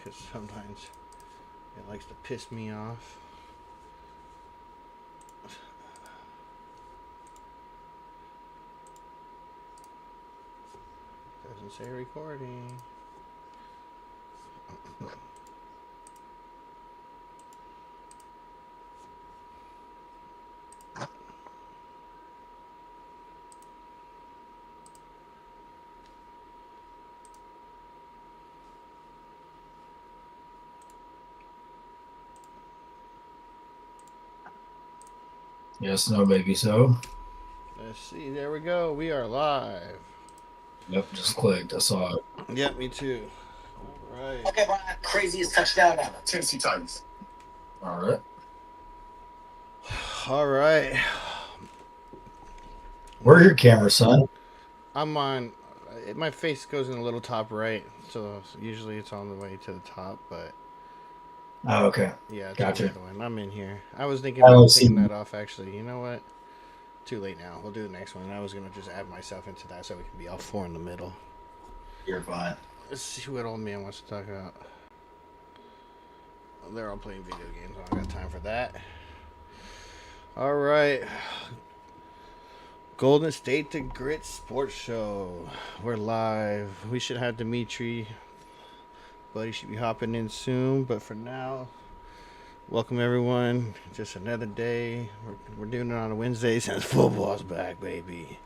because sometimes it likes to piss me off. Doesn't say recording. Yes, no, maybe so. Let's see. There we go. We are live. Yep, just clicked. I saw it. Yep, me too. All right. Okay, Brian, craziest touchdown ever. Tennessee Titans. All right. All right. Where's your camera, son? I'm on. My face goes in the little top right, so usually it's on the way to the top. But Oh, okay. yeah, it's on the Gotcha. other one. I'm in here. I was thinking I about don't taking see. that off. Actually, you know what? Too late now. We'll do the next one. I was gonna just add myself into that so we can be all four in the middle. You're fine. Let's see what old man wants to talk about. They're all playing video games. I don't got time for that. All right. Golden State to Grit Sports Show. We're live. We should have Dimitri, but he should be hopping in soon. But for now, welcome everyone. Just another day. We're doing it on a Wednesday since football's back, baby.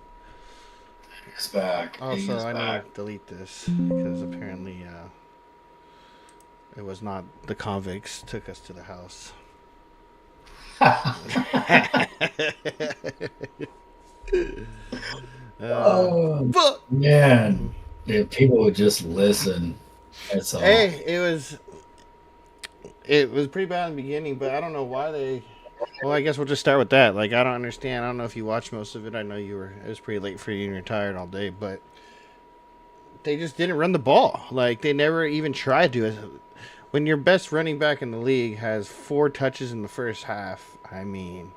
He's back. Also, He's I need back. to delete this because apparently it was not the convicts took us to the house. Oh Fuck. man, if people would just listen, that's all. Hey, it was pretty bad in the beginning, but I don't know why they. Well, I guess we'll just start with that. Like, I don't understand. I don't know if you watched most of it. I know you were. It was pretty late for you and you're tired all day, but they just didn't run the ball. Like, they never even tried to. When your best running back in the league has 4 touches in the first half, I mean,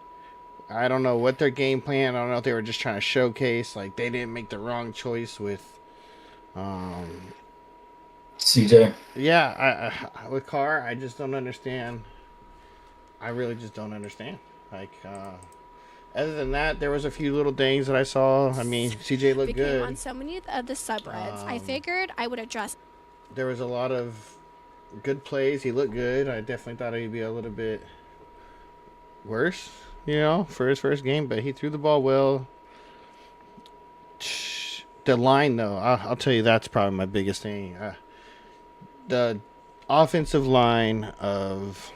I don't know what their game plan. I don't know if they were just trying to showcase. Like, they didn't make the wrong choice with. CJ. Yeah, with Carr, I just don't understand. I really just don't understand. Like, other than that, there was a few little things that I saw. I mean, CJ looked Became on good. so many of the subreddits. I figured I would address. There was a lot of good plays. He looked good. I definitely thought he'd be a little bit worse, for his first game, but he threw the ball well. The line, though, I'll tell you that's probably my biggest thing. The offensive line of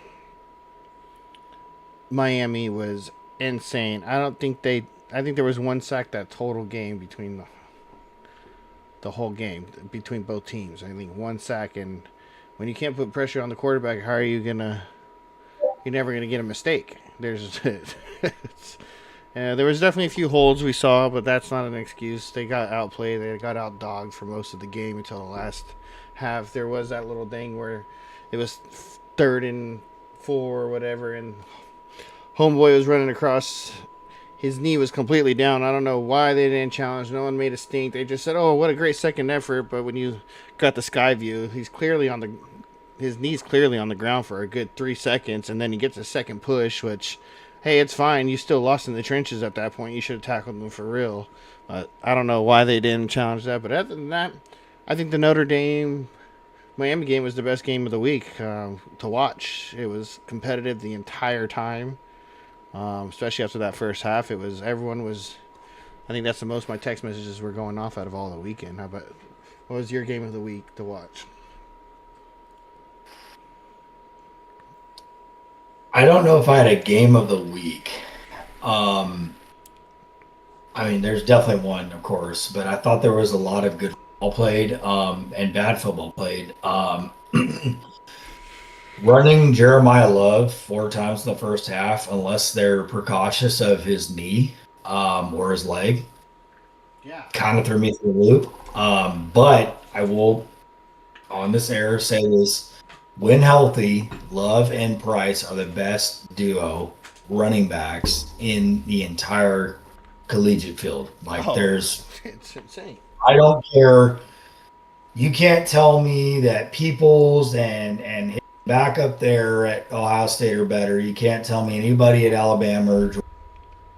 Miami was insane. I don't think they. I think there was one sack that total game between the whole game between both teams. I think one sack, and when you can't put pressure on the quarterback, how are you gonna? You're never gonna get a mistake. There was definitely a few holds we saw, but that's not an excuse. They got outplayed. They got outdogged for most of the game until the last half. There was that little thing where it was 3rd and 4 or whatever, and homeboy was running across. His knee was completely down. I don't know why they didn't challenge. No one made a stink. They just said, "Oh, what a great second effort." But when you got the sky view, his knee's clearly on the ground for a good 3 seconds, and then he gets a second push, which, hey, it's fine. You still lost in the trenches at that point. You should have tackled him for real. I don't know why they didn't challenge that. But other than that, I think the Notre Dame Miami game was the best game of the week to watch. It was competitive the entire time, especially after that first half. It was everyone was. I think that's the most my text messages were going off out of all the weekend. How about what was your game of the week to watch? I don't know if I had a game of the week. Um, I mean, there's definitely one, of course, but I thought there was a lot of good football played, and bad football played. Running Jeremiah Love 4 times in the first half, unless they're precautious of his knee, or his leg, Yeah. kind of threw me through the loop. But I will, on this air, say this: when healthy, Love and Price are the best duo running backs in the entire collegiate field. Like, Oh, there's, it's insane. I don't care you can't tell me that Peoples and his backup there at Ohio State are better. You can't tell me anybody at Alabama or Georgia.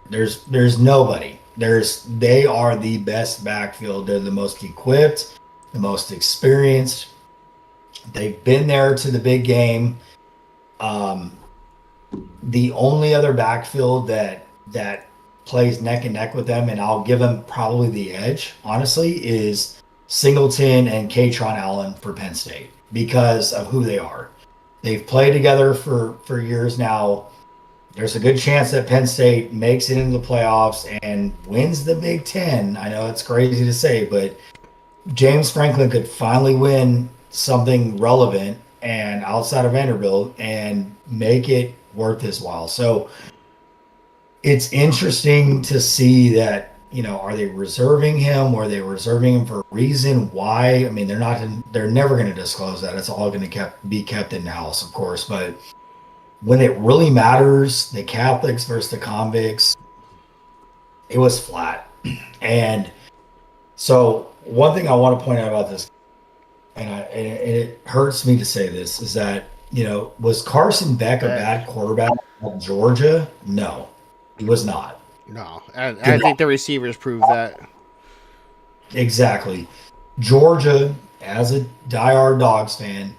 There's nobody. They are the best backfield. They're the most equipped, the most experienced. They've been there to the big game. The only other backfield that plays neck and neck with them, and I'll give them probably the edge, honestly, is Singleton and Katron Allen for Penn State because of who they are. They've played together for years now. There's a good chance that Penn State makes it into the playoffs and wins the Big Ten. I know it's crazy to say, but James Franklin could finally win something relevant and outside of Vanderbilt and make it worth his while. So it's interesting to see that, are they reserving him or are they reserving him for a reason? Why? I mean, they're never going to disclose that. It's all going to be kept in house, of course, but when it really matters, the Catholics versus the convicts, it was flat. And so one thing I want to point out about this, and it hurts me to say this, is that, was Carson Beck a bad quarterback at Georgia? No, he was not. No, I think the receivers proved that. Exactly. Georgia, as a diehard Dogs fan,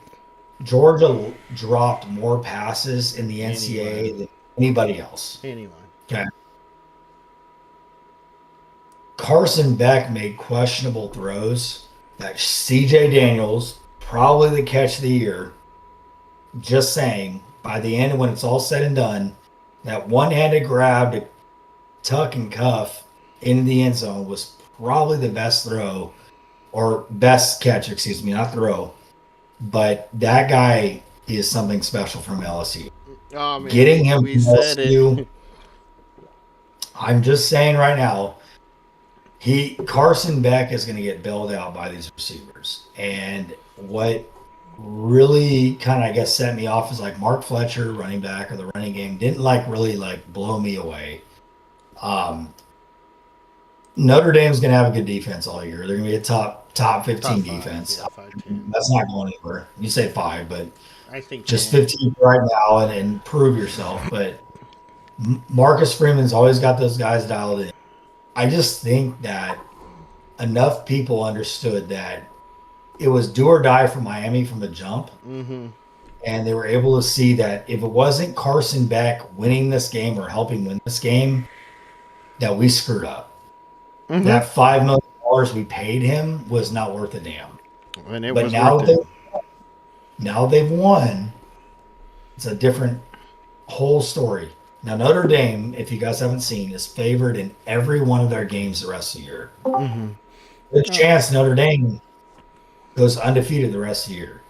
Georgia dropped more passes in the NCAA than anybody else. Anyone. Okay. Carson Beck made questionable throws that CJ Daniels, probably the catch of the year, just saying, by the end, when it's all said and done, that one-handed grab to tuck and cuff into the end zone was probably the best throw, or best catch, excuse me, not throw. But that guy is something special from LSU. Oh, man, Getting him we from said LSU, it. I'm just saying right now, Carson Beck is going to get bailed out by these receivers. And what really kind of, I guess, set me off is like Mark Fletcher, running back, or the running game, didn't really blow me away. Notre Dame's going to have a good defense all year. They're going to be a top 15 Top five, defense. yeah, 5-10. That's not going anywhere. You say 5, but I think just 10. 15 right now and prove yourself. But Marcus Freeman's always got those guys dialed in. I just think that enough people understood that it was do or die for Miami from the jump. Mm-hmm. And they were able to see that if it wasn't Carson Beck winning this game or helping win this game, that we screwed up. Mm-hmm. That $5 million we paid him was not worth a damn. And it But was now worth it. now they've won, it's a different whole story. Now, Notre Dame, if you guys haven't seen, is favored in every one of their games the rest of the year. Mm-hmm. There's a chance Notre Dame goes undefeated the rest of the year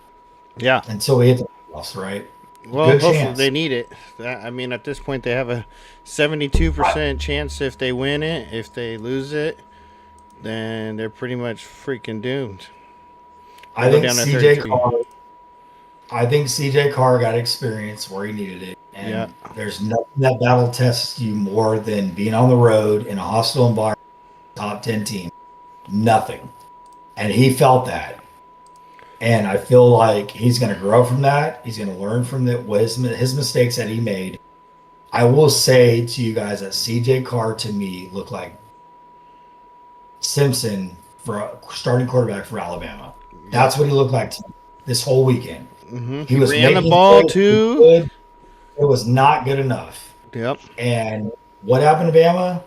Yeah. until we hit the playoffs, right? Well, Good hopefully chance. they need it. I mean, at this point, they have a 72% chance if they win it. If they lose it, then they're pretty much freaking doomed. I Go think down to CJ 32. Carr. I think CJ Carr got experience where he needed it, and Yeah. there's nothing that battle tests you more than being on the road in a hostile environment, top 10 team. Nothing, and he felt that, and I feel like he's going to grow from that. He's going to learn from his mistakes that he made. I will say to you guys that CJ Carr to me looked like Simpson for a starting quarterback for Alabama. That's what he looked like to me this whole weekend. Mm-hmm. He was ran the making ball plays, too. good. It was not good enough. Yep. And what happened to Bama?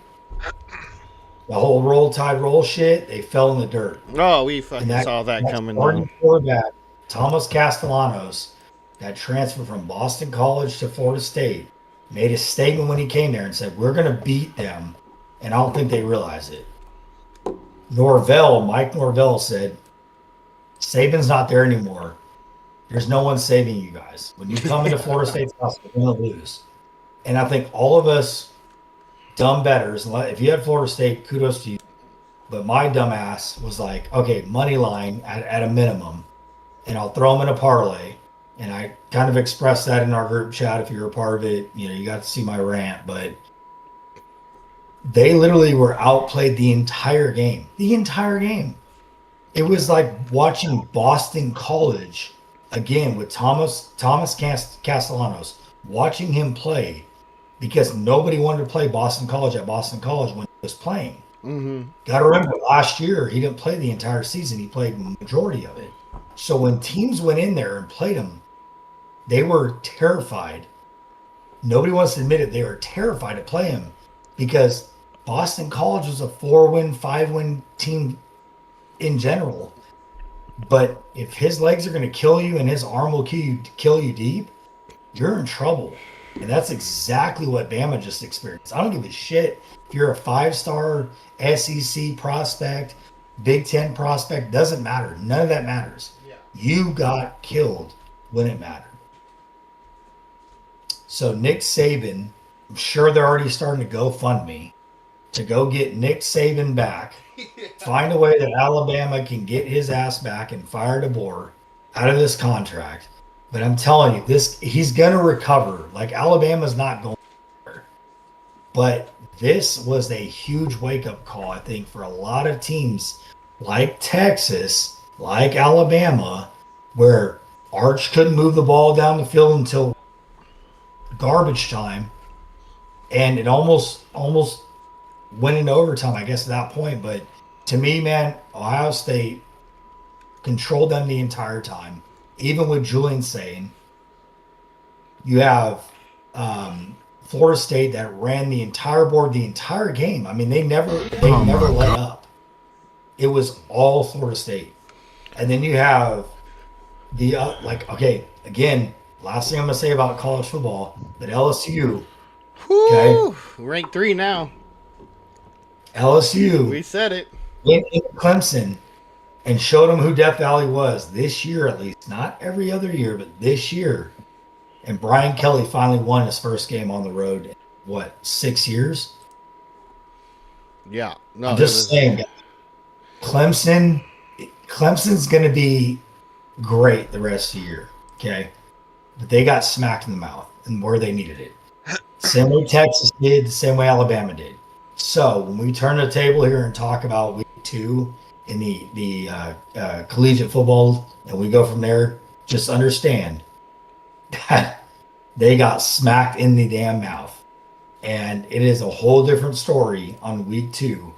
The whole roll tide roll shit. They fell in the dirt. Oh, we fucking And saw that coming. starting Though. quarterback, Thomas Castellanos, that transferred from Boston College to Florida State, made a statement when he came there and said, "We're going to beat them," and I don't think they realize it. Mike Norvell said, "Saban's not there anymore. There's no one saving you guys. When you come into Florida State's house, you're going to lose." And I think all of us dumb bettors, if you had Florida State, kudos to you. But my dumb ass was like, okay, money line at a minimum, and I'll throw them in a parlay. And I kind of expressed that in our group chat. If you were a part of it, you got to see my rant. But they literally were outplayed the entire game. The entire game. It was like watching Boston College again with Castellanos, watching him play because nobody wanted to play Boston College at Boston College when he was playing. Mm-hmm. Got to remember, last year he didn't play the entire season. He played the majority of it. So when teams went in there and played him, they were terrified. Nobody wants to admit it. They were terrified to play him because Boston College was a 4-win, 5-win team in general. But if his legs are going to kill you and his arm will kill you deep, you're in trouble. And that's exactly what Bama just experienced. I don't give a shit if you're a 5-star SEC prospect, Big Ten prospect, doesn't matter. None of that matters. Yeah. You got killed when it mattered. So Nick Saban, I'm sure they're already starting to GoFundMe to go get Nick Saban back. Find a way that Alabama can get his ass back and fire DeBoer out of this contract. But I'm telling you, he's going to recover. Like, Alabama's not going anywhere. But this was a huge wake-up call, I think, for a lot of teams like Texas, like Alabama, where Arch couldn't move the ball down the field until garbage time. And it almost went into overtime, I guess, at that point. But to me, man, Ohio State controlled them the entire time. Even with Julian saying, you have Florida State that ran the entire board the entire game. I mean, they never let up. It was all Florida State. And then you have the again, last thing I'm gonna say about college football, but LSU, okay, ranked 3 now. LSU, we said it. Went into Clemson and showed them who Death Valley was this year, at least. Not every other year, but this year. And Brian Kelly finally won his first game on the road in, 6 years? Yeah. No, I'm just saying, Clemson's going to be great the rest of the year, okay? But they got smacked in the mouth and where they needed it. Same way Texas did, the same way Alabama did. So when we turn the table here and talk about week 2 in the collegiate football, and we go from there, just understand that they got smacked in the damn mouth. And it is a whole different story on week 2,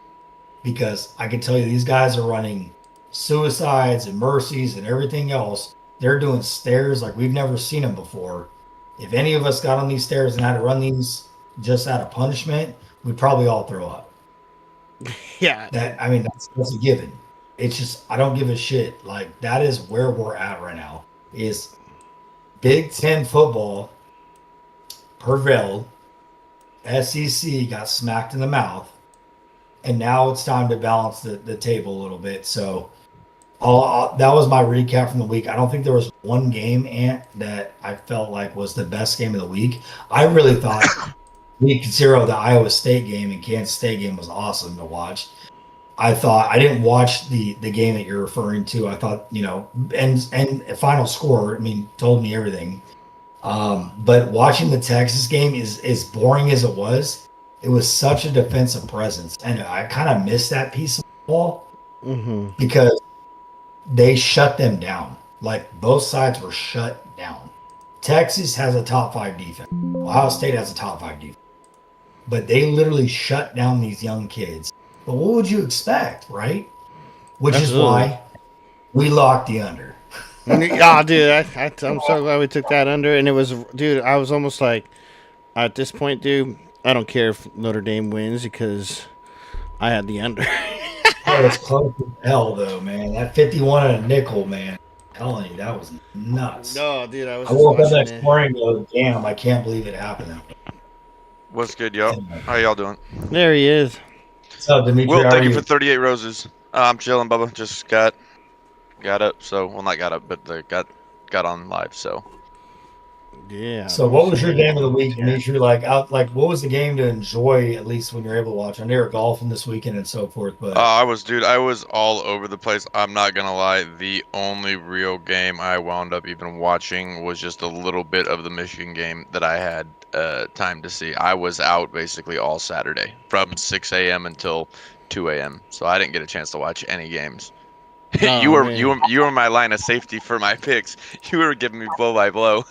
because I can tell you these guys are running suicides and mercies and everything else. They're doing stairs like we've never seen them before. If any of us got on these stairs and had to run these just out of punishment, we'd probably all throw up. Yeah. That's a given. It's just, I don't give a shit. Like, that is where we're at right now. Is Big Ten football prevailed. SEC got smacked in the mouth. And now it's time to balance the table a little bit. So that was my recap from the week. I don't think there was one game, Ant, that I felt like was the best game of the week. I really thought week 0, the Iowa State game and Kansas State game was awesome to watch. I didn't watch the game that you're referring to. I thought, and final score, told me everything. But watching the Texas game is as boring as it was. It was such a defensive presence. And I kind of missed that piece of ball because they shut them down. Like, both sides were shut down. Texas has a top 5 defense. Ohio State has a top 5 defense. But they literally shut down these young kids. But what would you expect, right? Which is why we locked the under. Oh, dude, I'm so glad we took that under. And it was, dude, I was almost like, at this point, dude, I don't care if Notre Dame wins because I had the under. Oh, it's close as hell, though, man. That 51 and a nickel, man. I'm telling you, that was nuts. No, dude, I woke up next morning and go, damn, I can't believe it happened. What's good, yo? How y'all doing? There he is. What's up, Dimitri? Will, thank you for 38 roses. I'm chilling, Bubba. Just got up, so, well, not got up, but got on live, so. Yeah. So what was your game of the week, Dimitri? Like, what was the game to enjoy, at least when you're able to watch? I know you're golfing this weekend and so forth, but I was all over the place. I'm not gonna lie. The only real game I wound up even watching was just a little bit of the Michigan game that I had time to see. I was out basically all Saturday from 6 a.m. until 2 a.m. So I didn't get a chance to watch any games. you Oh, were man. you were my line of safety for my picks. You were giving me blow by blow.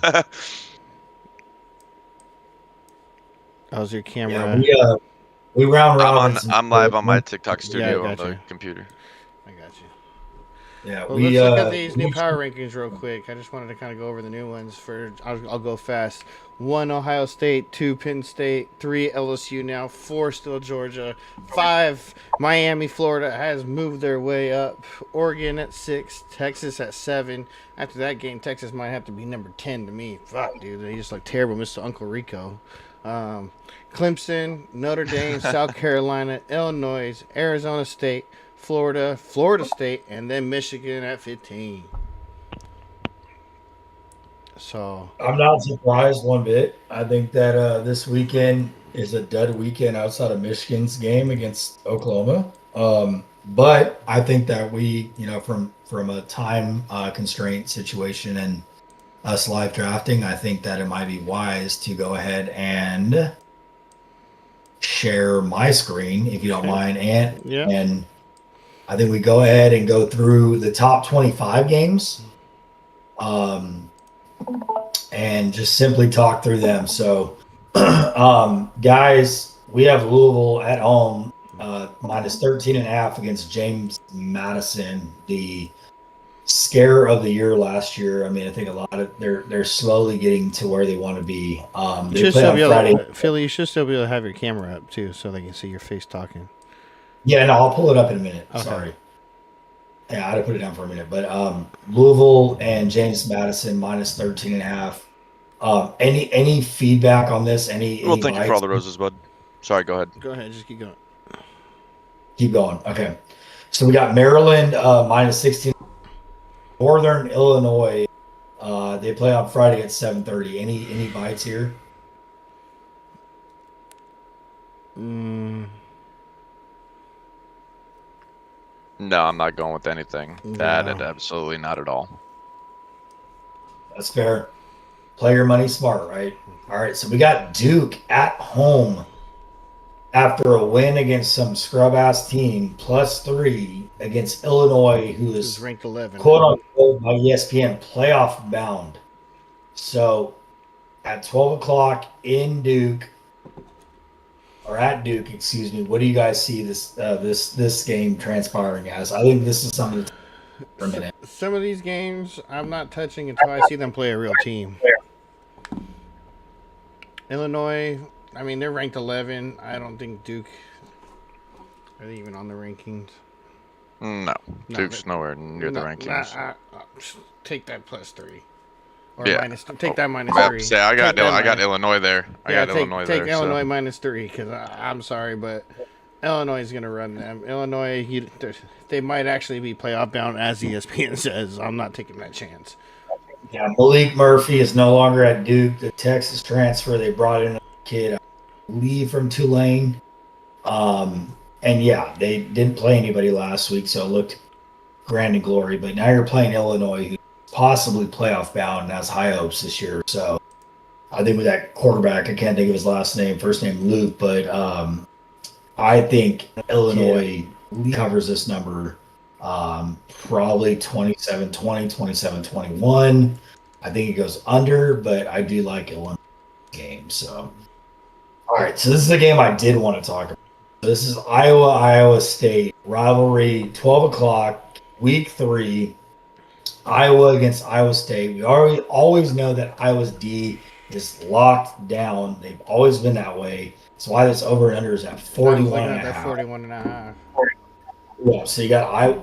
How's your Yeah, camera? we round robin. I'm live on my TikTok studio on got the you. computer. I got you. Yeah, Well, let's look at these new power rankings real quick. I just wanted to kind of go over the new ones. I'll go fast. 1 Ohio State, 2 Penn State, 3 LSU now, 4 still Georgia, 5 Miami, Florida has moved their way up. Oregon at 6, Texas at 7. After that game, Texas might have to be number 10 to me. Fuck, dude, they just look terrible, Mr. Uncle Rico. Clemson, Notre Dame, South Carolina, Illinois, Arizona State, Florida, Florida State, and then Michigan at 15. So I'm not surprised one bit. I think that this weekend is a dud weekend outside of Michigan's game against Oklahoma. But I think that we, from a time constraint situation and us live drafting, I think that it might be wise to go ahead and share my screen if you don't mind, and I think we go ahead and go through the top 25 games, and just simply talk through them. So, guys, we have Louisville at home, minus 13.5 against James Madison, the scare of the year last year. I mean, I think a lot of they're slowly getting to where they want to be. They play on Friday. Philly, you should still be able to have your camera up too, so they can see your face talking. Yeah, no, I'll pull it up in a minute. Okay. Sorry. Yeah, I had to put it down for a minute. But Louisville and James Madison minus 13.5. Any feedback on this? Any Well, thank you for all bites? the roses, bud. Sorry, go ahead. Go ahead, just keep going. Keep going. Okay. So we got Maryland minus 16. Northern Illinois. They play on Friday at 7:30. Any bites here? No, I'm not going with anything. That No. absolutely not at all. That's fair. Play your money smart, right? All right, so we got Duke at home after a win against some scrub ass team, +3 against Illinois, who Who's is ranked 11? quote unquote by ESPN playoff bound. So at 12 o'clock in Duke, or at Duke, excuse me, what do you guys see this game transpiring as? I think this is something to for a minute. Some of these games I'm not touching until I see them play a real team. Illinois, I mean, they're ranked 11. I don't think Duke are they even on the rankings. No, Duke's nowhere near the rankings. Take that +3. Or Yeah. take that minus I have 3. to say, I got Illinois there. Take Illinois -3 because I'm sorry, but Illinois is going to run them. Illinois, they might actually be playoff bound, as ESPN says. I'm not taking that chance. Yeah, Malik Murphy is no longer at Duke. The Texas transfer, they brought in a kid, I believe, from Tulane. And yeah, they didn't play anybody last week, so it looked grand and glory. But now you're playing Illinois, who's possibly playoff bound and has high hopes this year. So I think with that quarterback, I can't think of his last name, first name Luke, but I think Illinois covers this number. Probably 27-20, 27-21. I think it goes under, but I do like Illinois game. So, all right. So this is a game I did want to talk about. This is Iowa State rivalry, 12 o'clock, week 3. Iowa against Iowa State. We always know that Iowa's D is locked down. They've always been that way. That's why this over and under is at 41.5. 41.5. Yeah, so you got Iowa.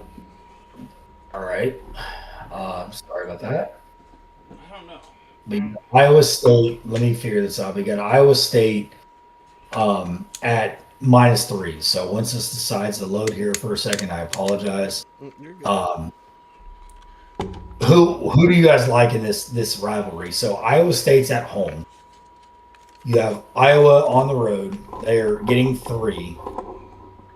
All right. Sorry about that. I don't know. But Iowa State, let me figure this out. We got Iowa State at -3. So once this decides to load here for a second, I apologize. You're good. Who do you guys like in this rivalry? So Iowa State's at home. You have Iowa on the road. They're getting 3.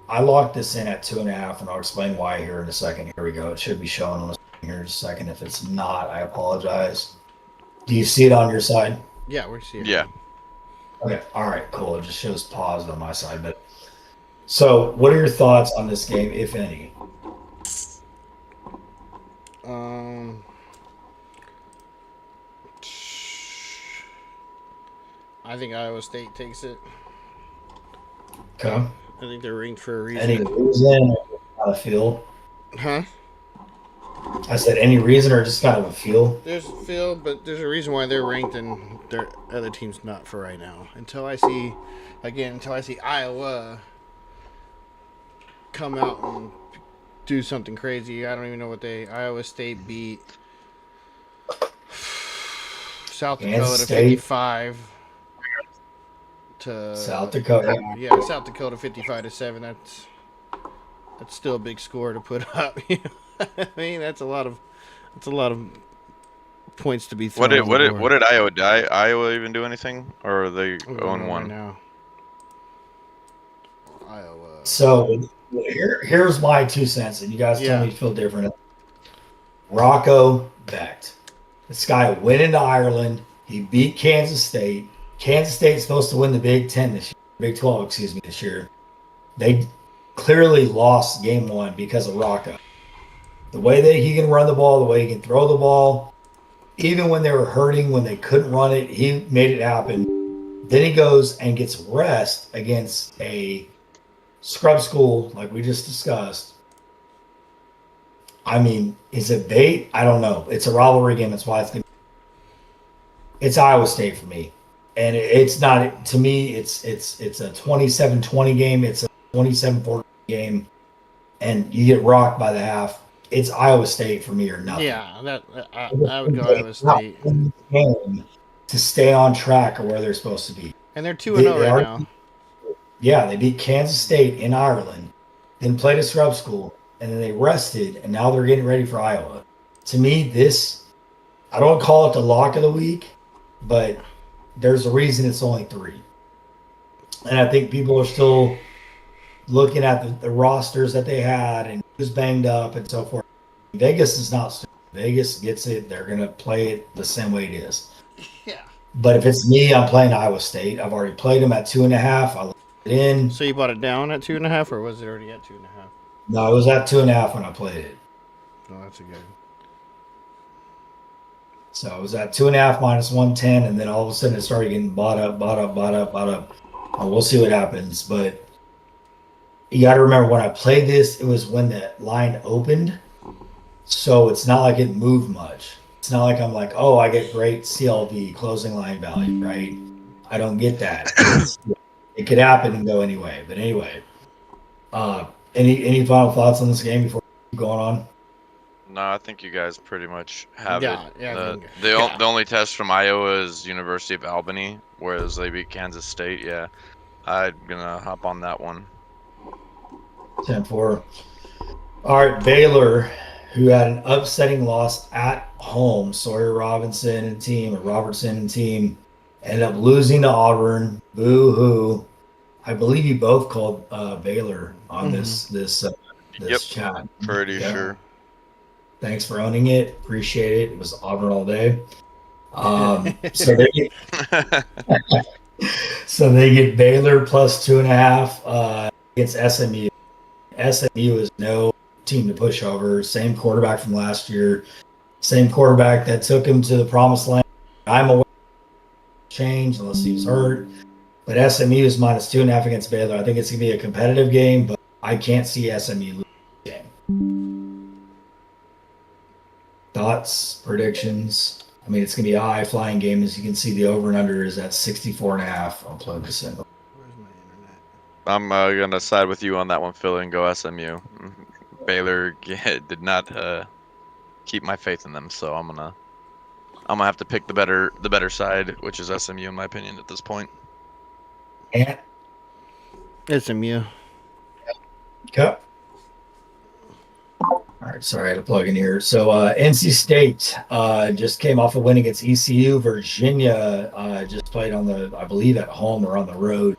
I locked this in at 2.5, and I'll explain why here in a second. Here we go. It should be showing on the screen here in a second. If it's not, I apologize. Do you see it on your side? Yeah, we're seeing. Yeah. Okay. All right. Cool. It just shows paused on my side. But so, what are your thoughts on this game, if any? I think Iowa State takes it. Okay. I think they're ranked for a Any reason. reason or just kind of feel? Huh? I said any reason or just kind of a feel? There's Phil, but there's a reason why they're ranked and their other team's not for right now. Until I see Iowa come out and do something crazy. I don't even know what Iowa State beat South Dakota Kansas State. 55 to South Dakota. Yeah, South Dakota 55-7. That's still a big score to put up. I mean, that's a lot of points to be thrown. What did Iowa do? Iowa even do anything, or are they 0-1 now? Iowa. So here's my 2 cents, and you guys tell me you feel different. Rocco Becht. This guy went into Ireland. He beat Kansas State. Kansas State's supposed to win the Big 10 this year. Big 12, excuse me, this year. They clearly lost game 1 because of Rocco. The way that he can run the ball, the way he can throw the ball, even when they were hurting, when they couldn't run it, he made it happen. Then he goes and gets rest against a scrub school like we just discussed. I mean, is it bait? I don't know. It's a rivalry game. That's why it's Iowa State for me. And it's not, to me, it's a 27-20 game. It's a 27-14 game. And you get rocked by the half. It's Iowa State for me or nothing. Yeah, I would go Iowa State. To stay on track of where they're supposed to be. And they're 2-0 right now. Yeah, they beat Kansas State in Ireland, then played a scrub school, and then they rested, and now they're getting ready for Iowa. To me, I don't call it the lock of the week, but there's a reason it's only 3. And I think people are still looking at the rosters that they had and who's banged up and so forth. Vegas is not stupid. Vegas gets it. They're going to play it the same way it is. Yeah. But if it's me, I'm playing Iowa State. I've already played them at 2.5. I let it in. So you bought it down at 2.5, or was it already at 2.5? No, it was at 2.5 when I played it. Oh, that's a good. So it was at 2.5 minus 110, and then all of a sudden it started getting bought up. We'll see what happens, but you got to remember when I played this, it was when the line opened, so it's not like it moved much. It's not like I'm like, oh, I get great CLV, closing line value, right? I don't get that. It could happen and go anyway. But anyway, any final thoughts on this game before we keep going on? No, I think you guys pretty much have it. Yeah. The only test from Iowa is University of Albany, whereas they beat Kansas State. Yeah, I'm gonna hop on that one. 10-4. All right, Baylor, who had an upsetting loss at home. Sawyer Robertson and team, ended up losing to Auburn. Boo-hoo. I believe you both called Baylor on this chat. Pretty sure. Thanks for owning it. Appreciate it. It was Auburn all day. So they get Baylor plus 2.5 against SMU. SMU is no team to push over. Same quarterback from last year. Same quarterback that took him to the promised land. I'm aware change unless he was hurt. But SMU is minus 2.5 against Baylor. I think it's going to be a competitive game, but I can't see SMU losing the game. Thoughts, predictions? I mean, it's going to be a high-flying game. As you can see, the over and under is at 64.5. I'll plug this in. I'm gonna side with you on that one, Phil, and go SMU. Baylor did not keep my faith in them, so I'm gonna have to pick the better side, which is SMU in my opinion at this point. And SMU. Okay. All right, sorry, I had to plug in here. So NC State just came off a win against ECU. Virginia just played I believe at home or on the road.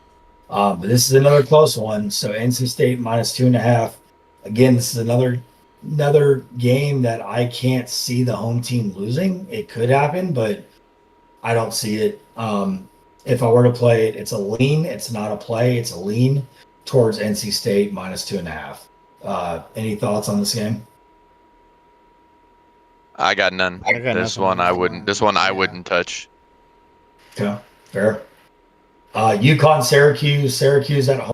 But this is another close one. So NC State minus 2.5. Again, this is another game that I can't see the home team losing. It could happen, but I don't see it. If I were to play it, it's a lean. It's not a play. It's a lean towards NC State minus 2.5. Any thoughts on this game? I got none. I got This nothing one on I this wouldn't. one. This one I Yeah. wouldn't touch. Yeah, fair. UConn, Syracuse. Syracuse at home.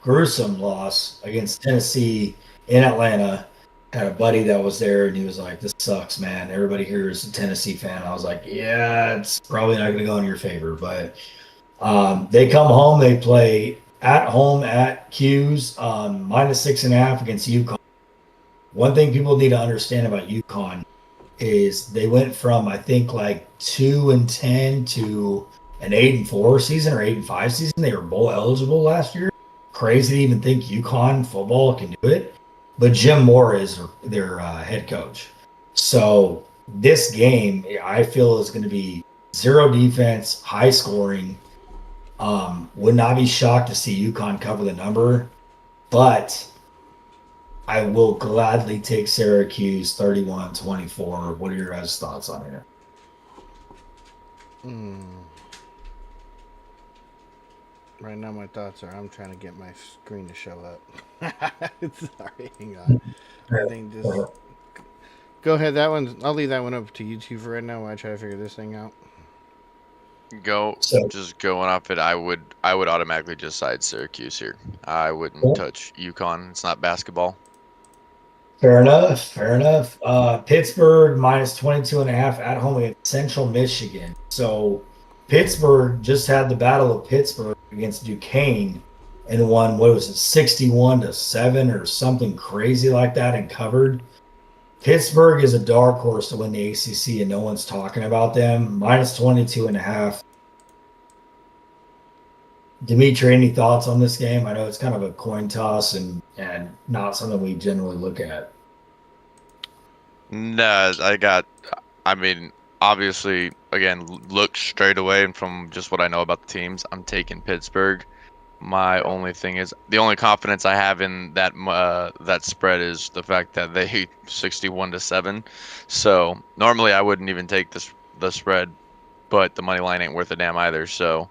Gruesome loss against Tennessee in Atlanta. Had a buddy that was there, and he was like, "This sucks, man. Everybody here is a Tennessee fan." I was like, "Yeah, it's probably not going to go in your favor." But they come home. They play at home at Q's, -6.5 against UConn. One thing people need to understand about UConn is they went from, I think, like 2-10 to an 8-4 season or 8-5 season. They were bowl eligible last year. Crazy to even think UConn football can do it. But Jim Moore is their head coach. So this game, I feel, is going to be zero defense, high scoring. Would not be shocked to see UConn cover the number, but I will gladly take Syracuse 31-24. What are your guys' thoughts on it? Right now, my thoughts are I'm trying to get my screen to show up. Sorry, hang on. I think this. Go ahead. That one. I'll leave that one up to you two for right now while I try to figure this thing out. Just going off it, I would automatically just side Syracuse here. I wouldn't touch UConn. It's not basketball. Fair enough. Fair enough. Pittsburgh -22.5 at home against Central Michigan. So Pittsburgh just had the Battle of Pittsburgh against Duquesne and won, what was it, 61-7 or something crazy like that, and covered. Pittsburgh is a dark horse to win the ACC, and no one's talking about them. -22.5. Dimitri, any thoughts on this game? I know it's kind of a coin toss and not something we generally look at. No, I mean, obviously, again, look straight away, and from just what I know about the teams, I'm taking Pittsburgh. My only thing is, the only confidence I have in that spread is the fact that they 61-7. So normally I wouldn't even take the spread, but the money line ain't worth a damn either. So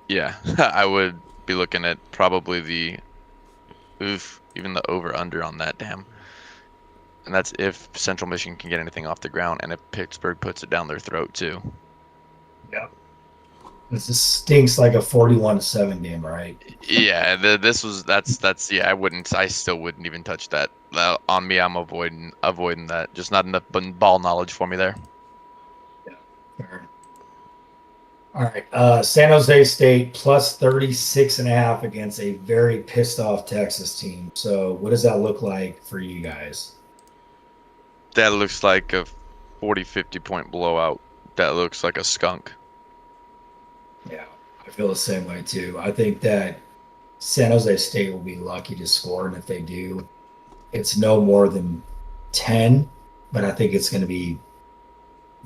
yeah, I would be looking at probably even the over under on that, damn. And that's if Central Michigan can get anything off the ground, and if Pittsburgh puts it down their throat too. Yeah. This stinks like a 41-7 game, right? Yeah, I still wouldn't even touch that. On me, I'm avoiding that. Just not enough ball knowledge for me there. Yeah. Fair. All right. San Jose State +36.5 against a very pissed off Texas team. So what does that look like for you guys? That looks like a 40-50 point blowout. That looks like a skunk. Yeah, I feel the same way too. I think that San Jose State will be lucky to score, and if they do, it's no more than 10. But I think it's going to be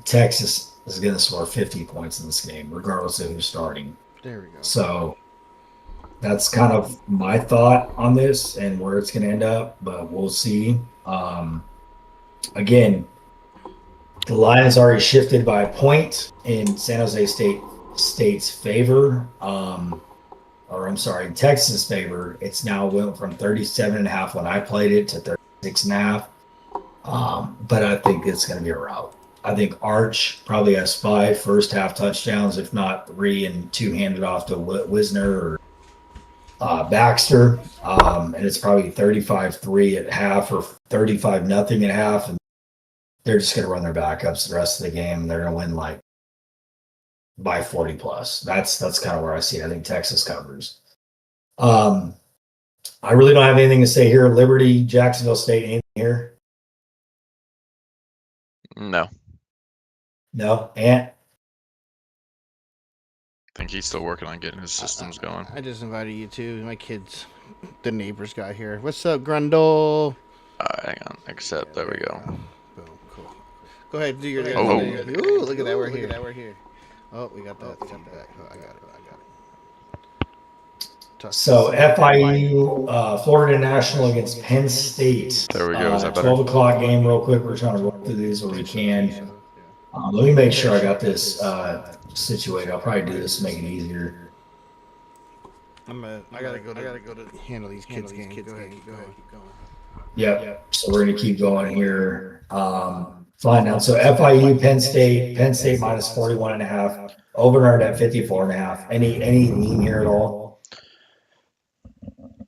Texas is going to score 50 points in this game, regardless of who's starting. There we go. So that's kind of my thought on this and where it's going to end up, but we'll see. Again, the line has already shifted by a point in San Jose State's favor. In Texas' favor. It's now went from 37.5 when I played it to 36.5. But I think it's going to be a rout. I think Arch probably has 5 first half touchdowns, if not 3, and 2 handed off to Wisner or Baxter. And it's probably 35-3 at half or 35-0 at half. And they're just going to run their backups the rest of the game. They're going to win like by 40 plus. That's kind of where I see it. I think Texas covers. I really don't have anything to say here. Liberty, Jacksonville State, anything here? No. Ant? I think he's still working on getting his systems going. I just invited you too. My kids, the neighbors got here. What's up, Grundle? Hang on. Accept. There we go. Boom. Cool. Go ahead. Do your. Oh. Ooh, look at that. We're here. Oh, we got that. Step back. Oh, I got it. So FIU, Florida National against Penn State. There we go. Is that better? 12 o'clock game real quick. We're trying to roll through these where we can. Let me make sure I got this situated. I'll probably do this to make it easier. I gotta go to handle these kids' games. Go ahead. Keep going. Yep. So we're gonna keep going here. Fine now. So FIU, Penn State minus 41.5. Over at 54.5. Any lean here at all?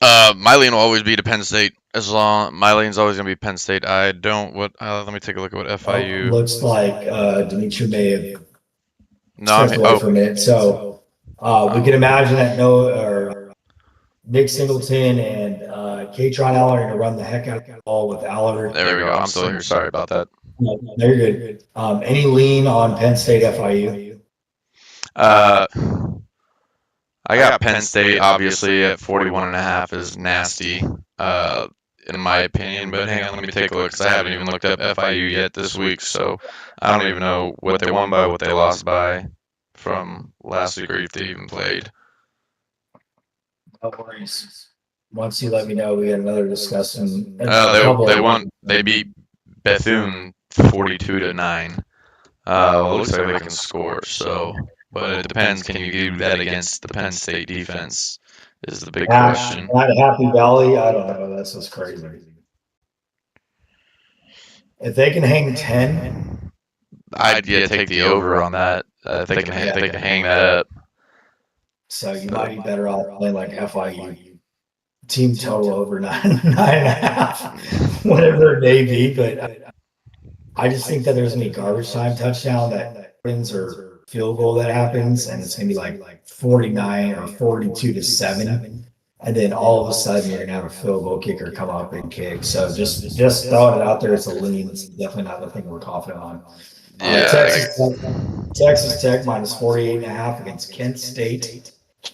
My lean will always be to Penn State. My lean's always gonna be Penn State. I don't. Let me take a look at what FIU. Looks like Dimitri may have No, I'm stepped away from it. So we can imagine that Nick Singleton and Katron Aller are going to run the heck out of the ball with Aller. There we go. I'm still here. Sorry about that. No, they're good. Any lean on Penn State FIU? I got Penn State obviously at 41.5 is nasty, in my opinion. But hang on, let me take a look because I haven't even looked up FIU yet this week, so I don't even know what they won by, what they lost by from last week, or if they even played. No worries. Once you let me know, we got another discussion. They won. They beat Bethune 42-9. Looks like they can score. So, but it depends. Can you do that against the Penn State defense? Is the big question. At Happy Valley, I don't know. That's just crazy. If they can hang 10, I'd take the over on that. If they can hang that up. So you might be better off playing like FIU. Team total over 9.5, whatever it may be. But I just think that there's gonna be garbage time touchdown that wins or field goal that happens, and it's gonna be like 49 or 42-7. And then all of a sudden you're gonna have a field goal kicker come up and kick. So just throwing it out there, it's a lean. It's definitely not the thing we're confident on. Yeah, Texas Tech minus 48.5 against Kent State.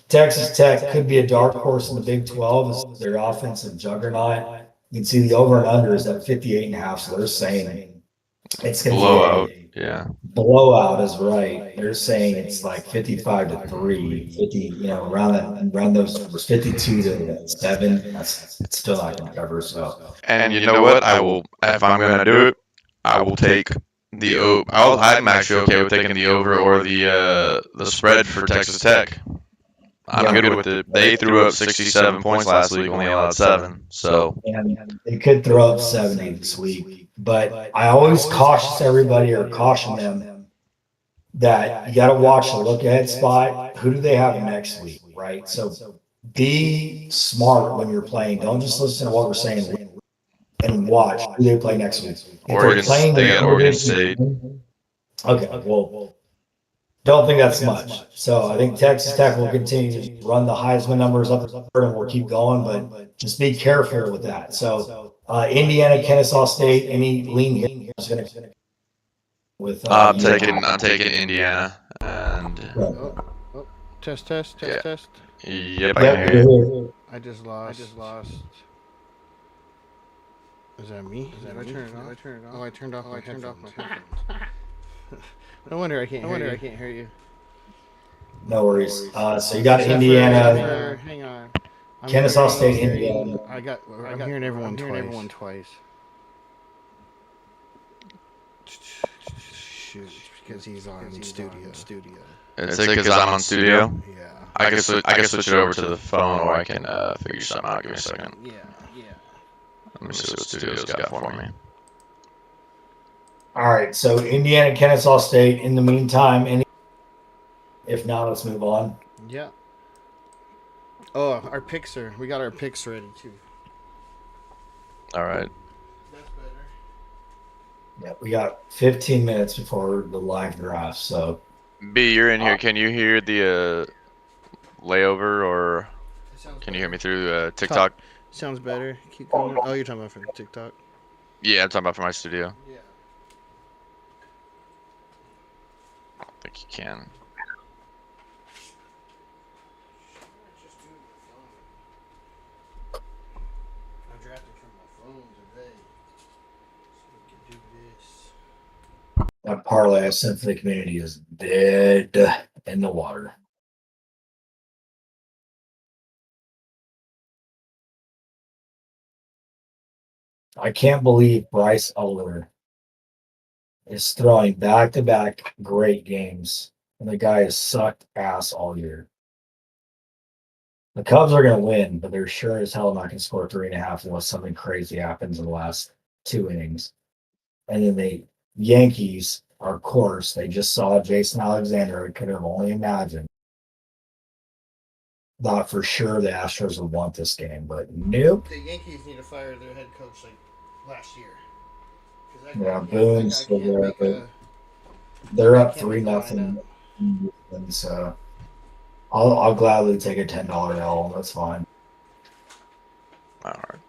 Texas Tech could be a dark horse in the Big 12 as their offensive juggernaut. You can see the over and under is at 58.5, so they're saying it's going to blowout. be Yeah, blowout is right. They're saying it's like 55-3, 50, around those numbers, 52-7. It's still not going to cover. So, and you know what? I will, if I'm going to do it, I will take the over. I'm actually okay with taking the over or the spread for Texas Tech. I'm good with it. They threw up 67 points last week, only allowed 7. So, and they could throw up 70 this week. But I always caution them that you got to watch the look ahead spot. Who do they have next week, right? So be smart when you're playing. Don't just listen to what we're saying and watch who they play next week. They got Oregon State. Okay, well, don't think that's much. So I think Texas Tech will continue to run the Heisman numbers up and we'll keep going, but just be careful with that. So Indiana, Kennesaw State, any lean here is going to with I'm taking Indiana and Test. yep, I can hear you. I just lost. Is that me? Did I turn it off? Oh, I turned off my headphones. No wonder I can't hear you. No worries. So you got Indiana. Hang on. Kennesaw State, Indiana. I'm hearing everyone twice. Shoot, because he's on studio. It's because I'm on studio. Yeah. I can switch it over to the phone, or I can figure something out. Give me a second. Yeah. Let me see what studio's got for me. All right. So Indiana, Kennesaw State. In the meantime, if not, let's move on. Yeah. Oh, we got our picks ready too. All right. That's better. Yeah, we got 15 minutes before the live draft. So B, you're in here. Can you hear the layover, or can you hear me through TikTok? Sounds better. Keep going. Oh, you're talking about for TikTok? Yeah, I'm talking about for my studio. Yeah. I don't think you can. I'm drafting from my phone today. So we can do this. that parlay I sent for the community is dead in the water. I can't believe Bryce Ulner is throwing back-to-back great games, and the guy has sucked ass all year. The Cubs are going to win, but they're sure as hell not going to score 3.5 unless something crazy happens in the last 2 innings. And then the Yankees, of course, they just saw Jason Alexander. I could have only imagined. Thought for sure the Astros would want this game, but nope. The Yankees need to fire their head coach like last year. 'Cause that Yeah, guy Boone's can't still make there. a- They're that up can't make a 3-0. And so I'll gladly take a $10 L. That's fine. All right.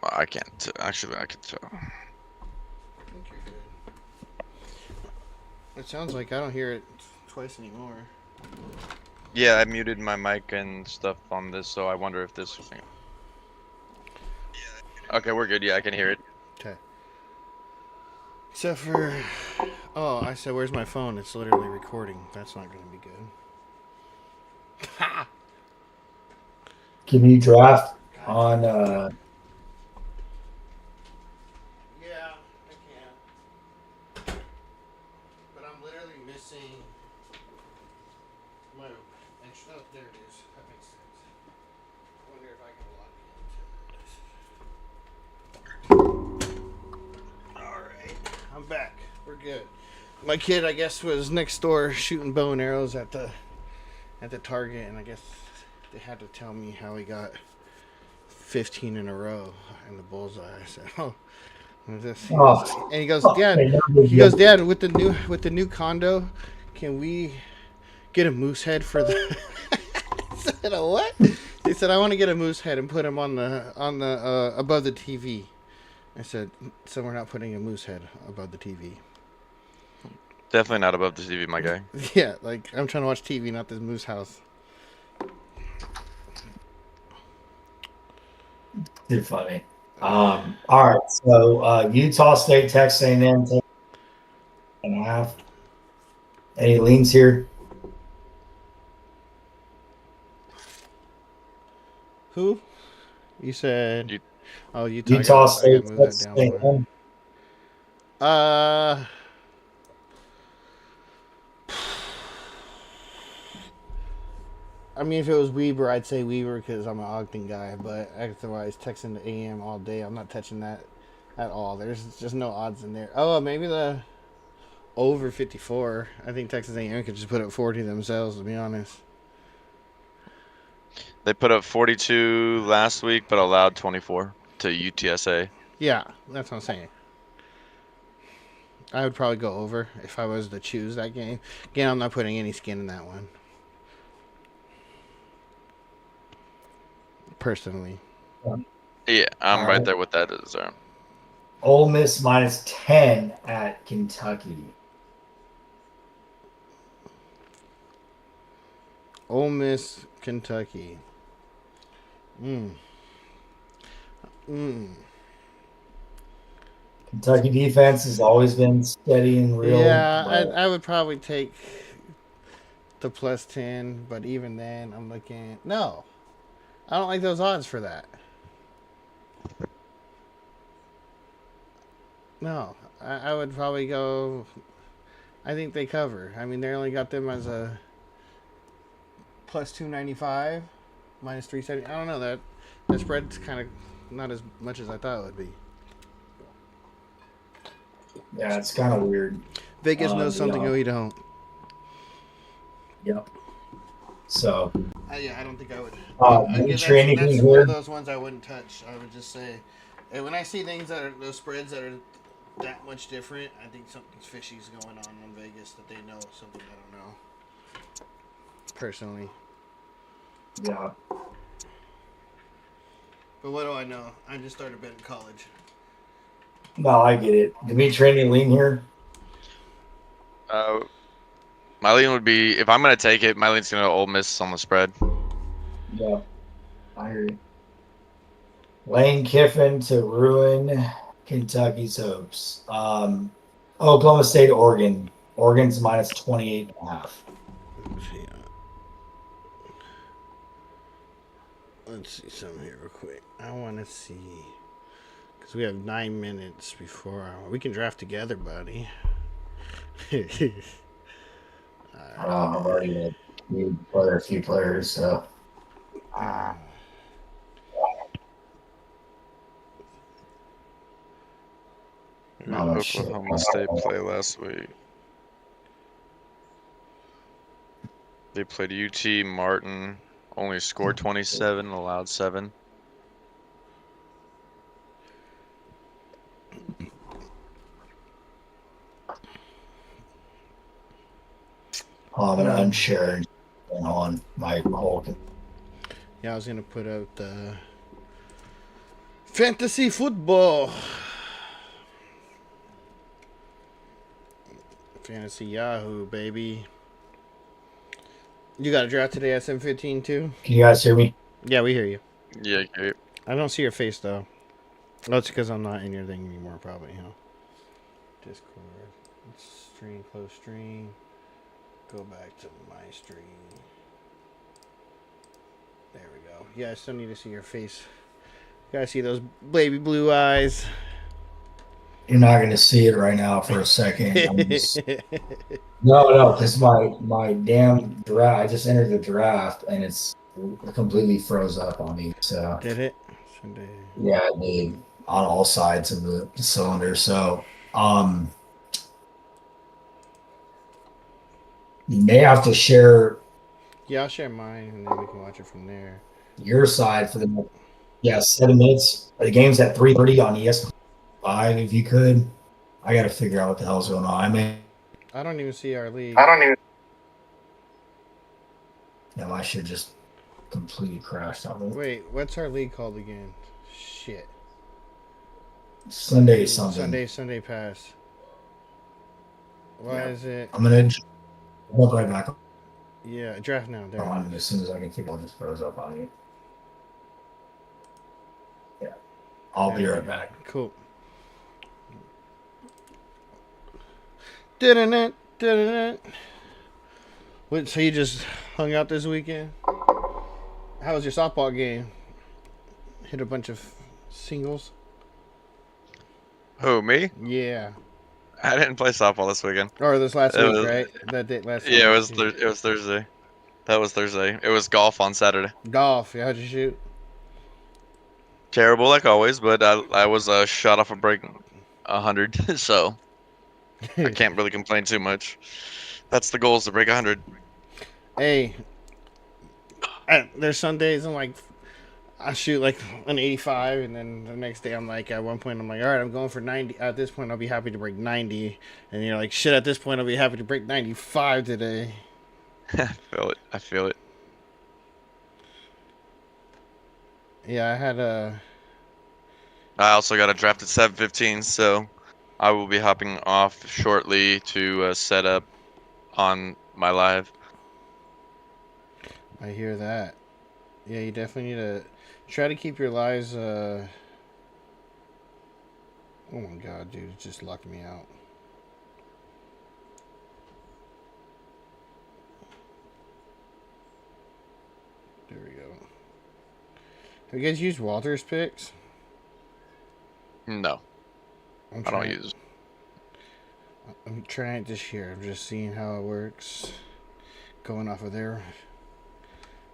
Well, I can't. Actually, I can tell. I think you're good. It sounds like I don't hear it twice anymore. Yeah, I muted my mic and stuff on this, so I wonder if this. Okay, we're good. Yeah, I can hear it. Okay. Except for, oh, I said, where's my phone? It's literally recording. That's not going to be good. Ha! Can you draft on Yeah, I can. But I'm literally missing my extra. Oh, there it is. That makes sense. I wonder if I can log into this. Alright, I'm back. We're good. My kid, I guess, was next door shooting bow and arrows at the target, and I guess they had to tell me how he got 15 in a row in the bullseye. I said, "Oh, and he goes, Dad." He goes, "Dad, with the new condo, can we get a moose head for the?" I said, "A what?" He said, "I want to get a moose head and put him on the above the TV." I said, "So we're not putting a moose head above the TV." Definitely not above the TV, my guy. Yeah, like I'm trying to watch TV, not this moose house. Too funny. All right, so Utah State, Texas A&M, 10.5. Any leans here? Who? You said? Oh, Utah. Utah I State, gotta move that Texas down more. A&M. I mean, if it was Weber, I'd say Weber because I'm an Ogden guy. But otherwise, Texan to AM all day. I'm not touching that at all. There's just no odds in there. Oh, maybe the over 54. I think Texas A&M could just put up 40 themselves. To be honest. They put up 42 last week, but allowed 24 to UTSA. Yeah, that's what I'm saying. I would probably go over if I was to choose that game. Again, I'm not putting any skin in that one. Personally. Yeah, I'm All right right. there with that as well. Ole Miss minus 10 at Kentucky. Ole Miss, Kentucky. Kentucky defense has always been steady and real. Yeah, but I would probably take the plus 10, but even then, I'm looking. No, I don't like those odds for that. No, I would probably go. I think they cover. I mean, they only got them as a plus 295, minus 370. I don't know that spread's kind of not as much as I thought it would be. yeah, it's kind of weird. Vegas knows something yeah. we don't. Yep. So, Yeah, I don't think I would. that's one of those ones I wouldn't touch. I would just say, and when I see things that are those spreads that are that much different, I think something's fishy's going on in Vegas that they know something I don't know. Personally, Yeah. but what do I know? I just started betting college. No, I get it. Dimitri, any lean here? My lean would be, if I'm going to take it, my lean's going to Ole Miss on the spread. Yeah. I hear you. Lane Kiffin to ruin Kentucky's hopes. Oklahoma State, Oregon. Oregon's minus 28.5. Let's see something here real quick. I want to see. Because we have 9 minutes before we can draft together, buddy. I've already need a few players, so. Who did Oh, shit. Oklahoma State play last week? They played UT Martin. Only scored 27, allowed 7. I'm gonna unshare and on my whole. Yeah, I was gonna put out the fantasy football. Fantasy Yahoo, baby. You got a draft today at 7:15 too? Can you guys hear me? Yeah, we hear you. Yeah, okay. I don't see your face though. That's because I'm not in your thing anymore, probably. Discord. Stream, close stream. Go back to my stream. There we go. Yeah, I still need to see your face. You gotta see those baby blue eyes. You're not gonna see it right now for a second. No, because my damn draft. I just entered the draft and it's completely froze up on me. So Did it? Sunday. yeah, it did on all sides of the cylinder. So you may have to share Yeah, I'll share mine and then we can watch it from there. your side for the 7 minutes. The game's at 3:30 on ES5. If you could, I got to figure out what the hell's going on. I mean, I don't even see our league. no, I should just completely crashed on it. Wait, what's our league called again? Shit. Sunday something. Sunday pass. Why Yeah. is it? I'm gonna jump right back Yeah, draft now. There. on as soon as I can figure out this froze up on you. Yeah, I'll be right back. Cool. Didn't. What? So you just hung out this weekend? How was your softball game? Hit a bunch of singles. Who, me? Yeah. I didn't play softball this weekend. Or this last It week, was- right? That day last. Yeah, it week. was Thursday. That was Thursday. It was golf on Saturday. Golf. Yeah, how'd you shoot? Terrible like always, but I was shot off a break 100, so I can't really complain too much. That's the goal, is to break 100. Hey, there's some days I'm like, I shoot like an 85, and then the next day I'm like, at one point I'm like, all right, I'm going for 90. At this point, I'll be happy to break 90, and you're like, shit. At this point, I'll be happy to break 95 today. I feel it. Yeah, I had a. I also got a draft at 7:15, so I will be hopping off shortly to set up on my live. I hear that. Yeah, you definitely need to try to keep your lives. Oh my god, dude, it's just locking me out. There we go. Have you guys used Walter's picks? No, I don't use. I'm trying it this year. I'm just seeing how it works. Going off of their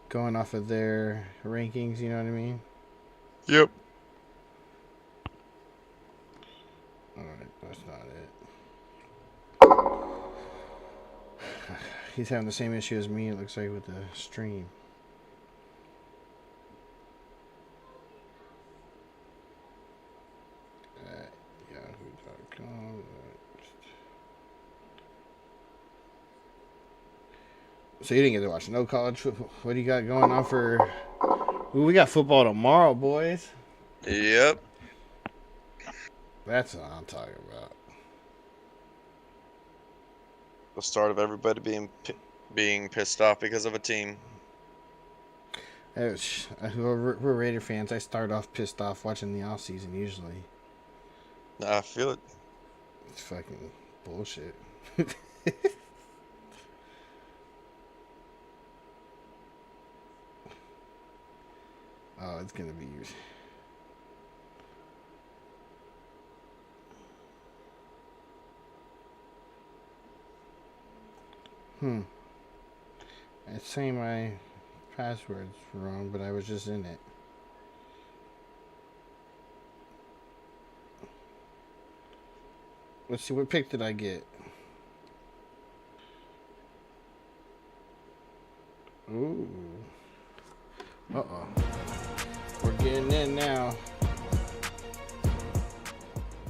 rankings, you know what I mean? Yep. Alright, that's not it. He's having the same issue as me, it looks like, with the stream. Yahoo.com. So you didn't get to watch no college football. What do you got going on for? Ooh, we got football tomorrow, boys. Yep. That's what I'm talking about. The start of everybody being pissed off because of a team. We're Raider fans. I start off pissed off watching the off season usually. I feel it. It's fucking bullshit. Oh, it's gonna be. It's saying my password's wrong, but I was just in it. Let's see, what pick did I get? Ooh. Uh-oh. We're getting in now.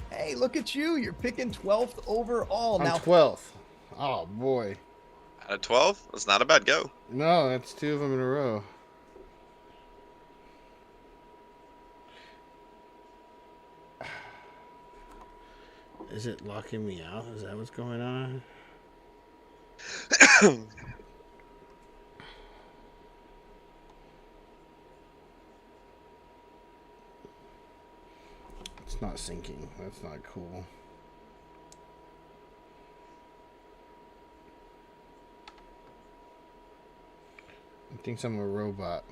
Hey, look at you. You're picking 12th overall. I'm Now, 12th. Oh, boy. Out of 12, that's not a bad go. No, that's 2 of them in a row. Is it locking me out? Is that what's going on? It's not syncing. That's not cool. It thinks I'm a robot.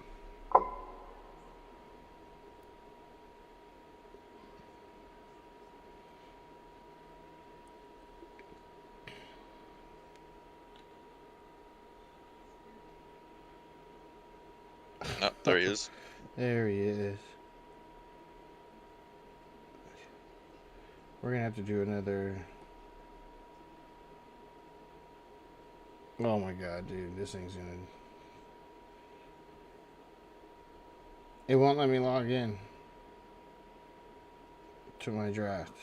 Oh, there he is. There he is. We're gonna have to do another. Oh my god, dude, this thing's gonna. It won't let me log in to my draft.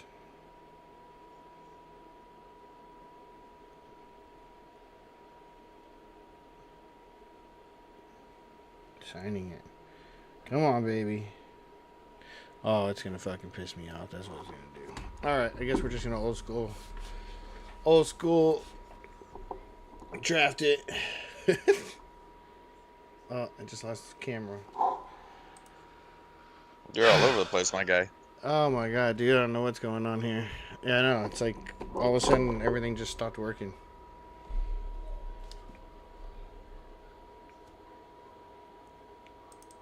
Signing it. Come on, baby. Oh, it's gonna fucking piss me off. That's what it's gonna do. Alright, I guess we're just gonna old school draft it. Oh, I just lost the camera. You're all over the place, my guy. Oh my god, dude, I don't know what's going on here. Yeah, I know. It's like all of a sudden everything just stopped working.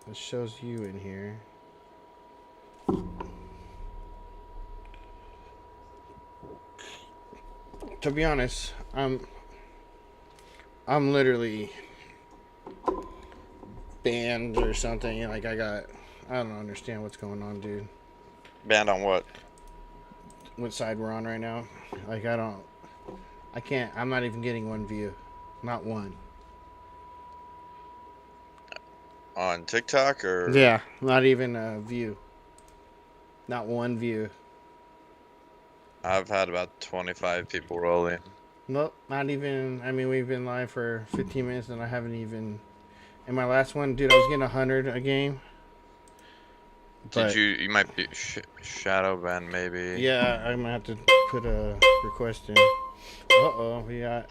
It shows you in here. To be honest, I'm literally banned or something. Like I don't understand what's going on, dude. Banned on what? What side we're on right now? Like I can't. I'm not even getting one view, not one. On TikTok or? Yeah, not even a view. Not one view. I've had about 25 people roll in. Nope, not even. I mean, we've been live for 15 minutes and I haven't even. In my last one, dude, I was getting 100 a game. Did you might be shadow ban maybe? Yeah, I'm gonna have to put a request in. Uh-oh, we got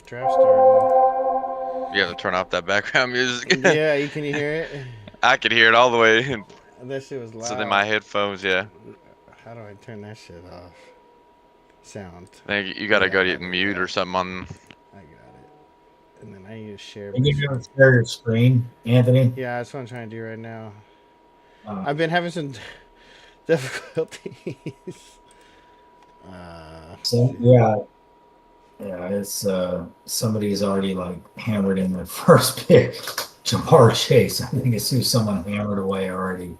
draft starting. You have to turn off that background music. Yeah, can you hear it? I could hear it all the way. That shit was loud. So in my headphones, yeah. How do I turn that shit off? Sound. I think you gotta go to mute or something on. I got it. And then I need to share. Can you go share your screen, Anthony? Yeah, that's what I'm trying to do right now. Uh, I've been having some difficulties. So yeah, it's somebody's already like hammered in their first pick. Jamar Chase, I think it's who someone hammered away already.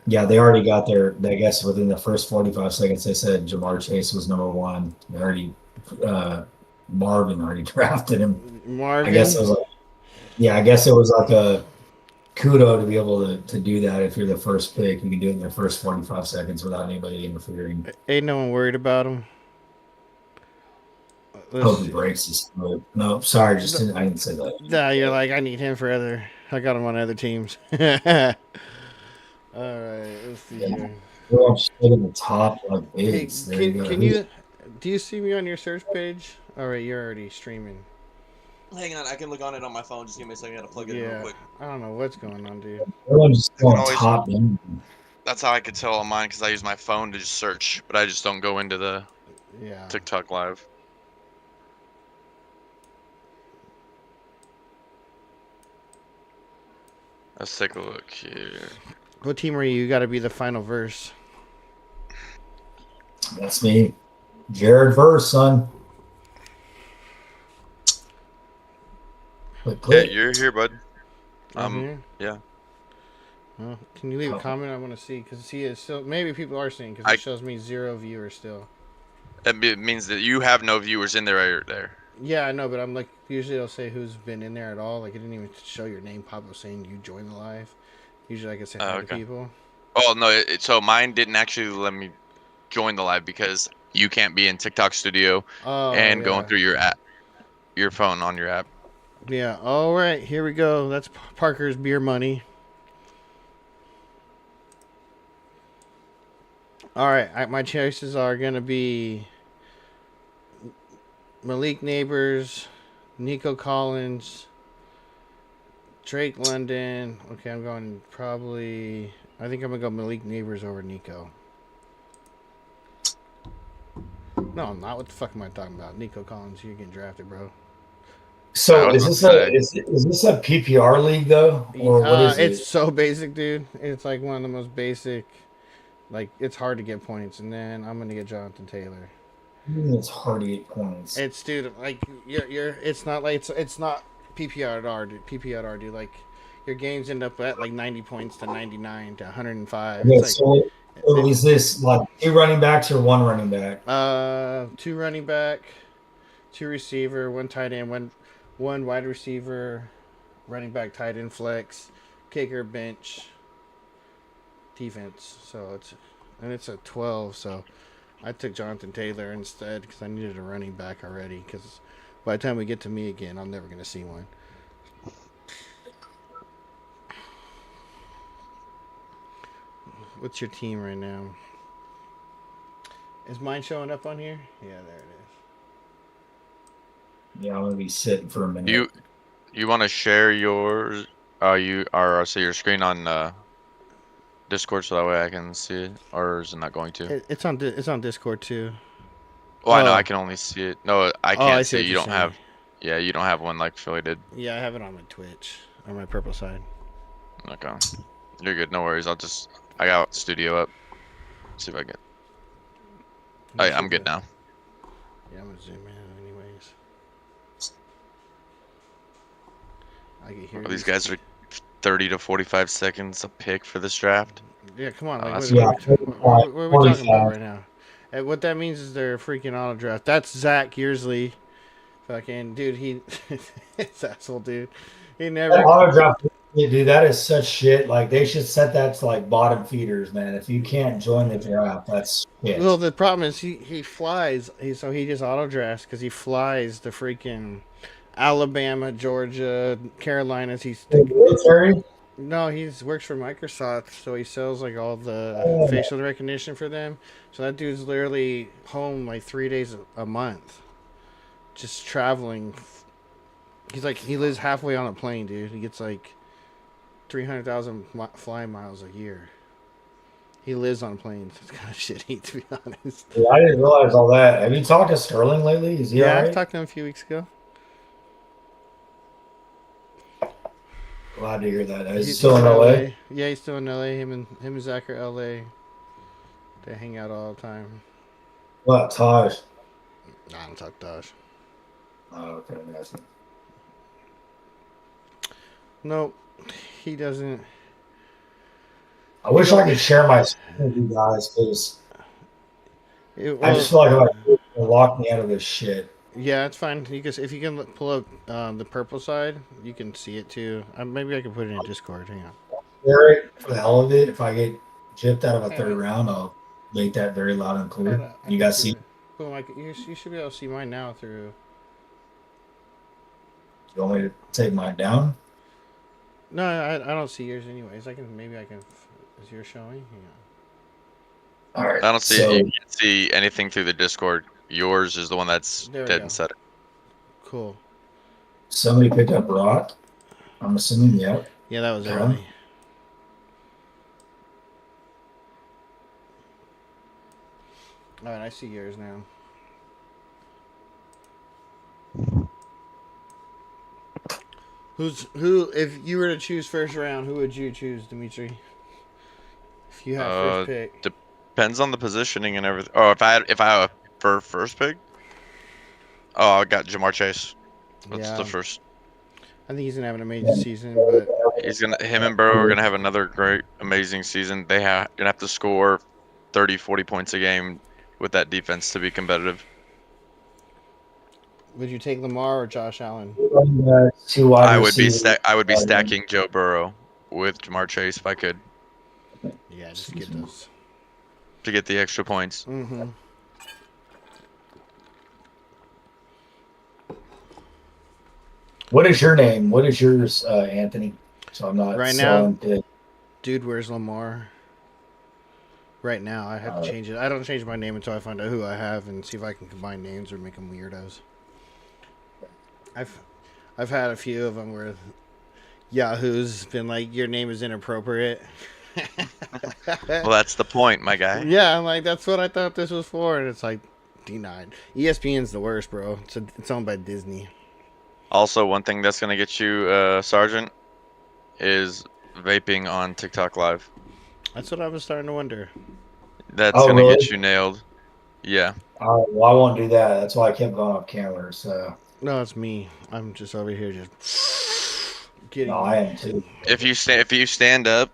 Yeah, they already got their. I guess within the first 45 seconds, they said Jamar Chase was number one. They already, Marvin already drafted him. Marvin. I guess it was like, yeah, I guess it was like a kudo to be able to do that. If you're the first pick, you can do it in the first 45 seconds without anybody interfering. Ain't no one worried about him. Hope he breaks his foot. No, sorry, I didn't say that. Nah, you're like, I need him for other. I got him on other teams. All right, let's see here. We're all shit in the top like Hey, bigs. There you go. can you? Do you see me on your search page? All right, you're already streaming. Hang on, I can look on it on my phone. Just give me a second. I gotta plug it in real Yeah, quick. I don't know what's going on, dude. Everyone's just going always- top end. That's how I could tell on mine because I use my phone to just search, but I just don't go into the Yeah. TikTok live. Let's take a look here. What team are you? You got to be the final verse. That's me. Jared Verse, son. Click, Yeah, click. you're here, bud. I'm here. Yeah. Well, can you leave a Oh. comment? I want to see because see it's still maybe people are seeing because I- it shows me 0 viewers still. It means that you have no viewers in there right there. Yeah, I know, but I'm like usually it'll say who's been in there at all. Like it didn't even show your name pop up saying you joined the live. Usually I can say hi to Okay. people. Oh no! So mine didn't actually let me join the live because you can't be in TikTok Studio Oh, and going yeah. through your app, your phone on your app. Yeah. All right, here we go. That's Parker's beer money. All right, my choices are gonna be Malik Neighbors, Nico Collins, Drake London. Okay, I'm going probably. I think I'm gonna go Malik Neighbors over Nico. No, I'm not. What the fuck am I talking about? Nico Collins, you're getting drafted, bro. So I was is about this to is this a PPR league though, or what is It's it? so basic, dude. It's like one of the most basic. Like it's hard to get points, and then I'm gonna get Jonathan Taylor. It's hard to get points. It's dude, like you're. It's not like it's not PPR, dude. PPR, dude. Like your games end up at like 90 points to 99 to 105. Okay, It's like so is this like 2 running backs or 1 running back? 2 running back, 2 receiver, 1 tight end, one wide receiver, running back, tight end, flex, kicker, bench, defense. So it's a 12. So I took Jonathan Taylor instead because I needed a running back already. Because by the time we get to me again, I'm never gonna see one. What's your team right now? Is mine showing up on here? Yeah, there it is. Yeah, I'm gonna be sitting for a minute. You want to share yours? You are so your screen on Discord so that way I can see it, or is it not going to? It's on Discord too. Oh, I know. Oh. I can only see it. No, I Oh, can't I see see it. what You you're don't saying. have. Yeah, you don't have one like Philly did. Yeah, I have it on my Twitch on my purple side. Okay, you're good. No worries. I got Studio up. See if I get. Oh, yeah, I'm good now. Yeah, I'm gonna zoom in anyways. I can hear These guys are 30 to 45 seconds a pick for this draft. Yeah, come on. Oh, Like, that's what are we talking about 45. right now? And what that means is they're freaking auto draft. That's Zach Yearsley. Fucking dude, he it's asshole, dude. He That never. auto draft, dude, that is such shit. Like they should set that to like bottom feeders, man. If you can't join the draft, that's shit. Well, the problem is he flies. So he just auto drafts because he flies the freaking Alabama, Georgia, Carolinas. He's The military? no, he's works for Microsoft, so he sells like all the Oh. facial recognition for them. So that dude's literally home like 3 days a month, just traveling. He's like he lives halfway on a plane, dude. He gets like 300,000 flying miles a year. He lives on planes. It's kind of shitty, to be honest. Yeah, I didn't realize all that. Have you talked to Sterling lately? Is he Yeah, I alright? talked to him a few weeks ago. Glad to hear that. Is he He's still in LA? Yeah, he's still in LA. Him and Zach are LA. They hang out all the time. What, Taj? Nah, I don't talk Dodge. Oh, okay, that's Nope, he doesn't. I wish I could share my screen with you guys because It, I just feel like it will lock me out of this shit. yeah, it's fine. If you can pull up the purple side, you can see it too. Maybe I can put it in Discord. Hang on. Share it for the hell of it. If I get gypped out of a third round, I'll make that very loud and clear. You guys see? Boom! You should be able to see mine now through. You want me to take mine down? No, I don't see yours anyways. Maybe I can. Is yours showing? Hang on. All right. I don't see so, you can't see anything through the Discord. Yours is the one that's There we dead go. and set. Cool. Somebody picked up Brock. I'm assuming, yep. Yeah, that was Yeah. early. All right, I see yours now. Who? If you were to choose first round, who would you choose, Dimitri? If you have first pick. Depends on the positioning and everything. Oh, if I have a first pick. Oh, I got Jamar Chase. That's Yeah. the first. I think he's gonna have an amazing season, but Him and Burrow are gonna have another great, amazing season. Gonna have to score 30, 40 points a game with that defense to be competitive. would you take Lamar or Josh Allen? Two wide I would be receivers. stacking Joe Burrow with Jamar Chase if I could Yeah, just get those. to get the extra points. Mm-hmm. What is your name? What is yours, Anthony? So I'm not Right now? selling it. Dude, where's Lamar? Right now, I have to change it. I don't change my name until I find out who I have and see if I can combine names or make them weirdos. I've had a few of them where Yahoo's been like, your name is inappropriate. Well, that's the point, my guy. Yeah, I'm like, that's what I thought this was for, and it's like denied. ESPN's the worst, bro. It's owned by Disney. Also, one thing that's gonna get you, Sergeant, is vaping on TikTok Live. That's what I was starting to wonder. That's Oh, gonna really? get you nailed. Yeah. Well, I won't do that. That's why I kept going off camera. So No, it's me. I'm just over here just getting. no, I am too. If you stand up,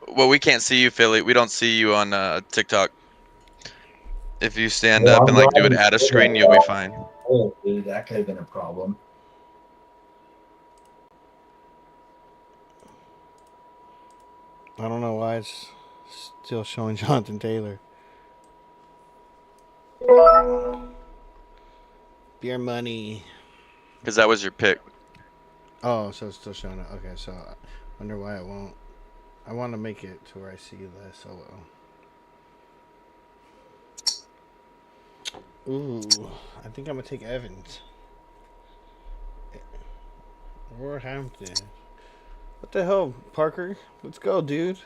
well, we can't see you, Philly. We don't see you on TikTok. If you stand Well, up and I'm like do it glad at a you said screen, that. you'll be fine. Oh, dude, that could have been a problem. I don't know why it's still showing Jonathan Taylor. Beer money. Because that was your pick. Oh, so it's still showing up. Okay, so I wonder why it won't. I want to make it to where I see this. Oh well. Ooh, I think I'm gonna take Evans or Hampton. What the hell, Parker? Let's go, dude.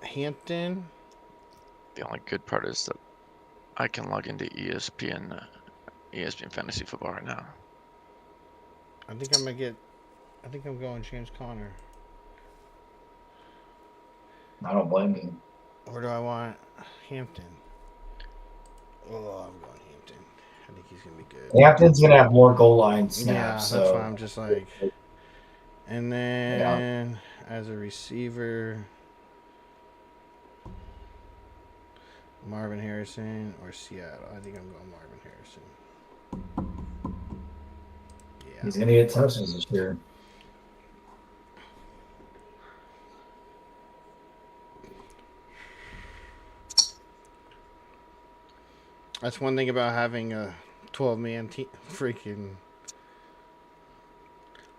Hampton. The only good part is that I can log into ESPN Fantasy Football right now. I think I'm gonna get. I think I'm going James Conner. I don't blame you. Or do I want Hampton? Oh, I'm going Hampton. I think he's gonna be good. Hampton's gonna have more goal line snaps. Yeah, that's so why I'm just like. And then as a receiver, Marvin Harrison or Seattle. I think I'm going Marvin Harrison. Yeah. he's gonna get touches this year. That's one thing about having a 12-man team. Freaking.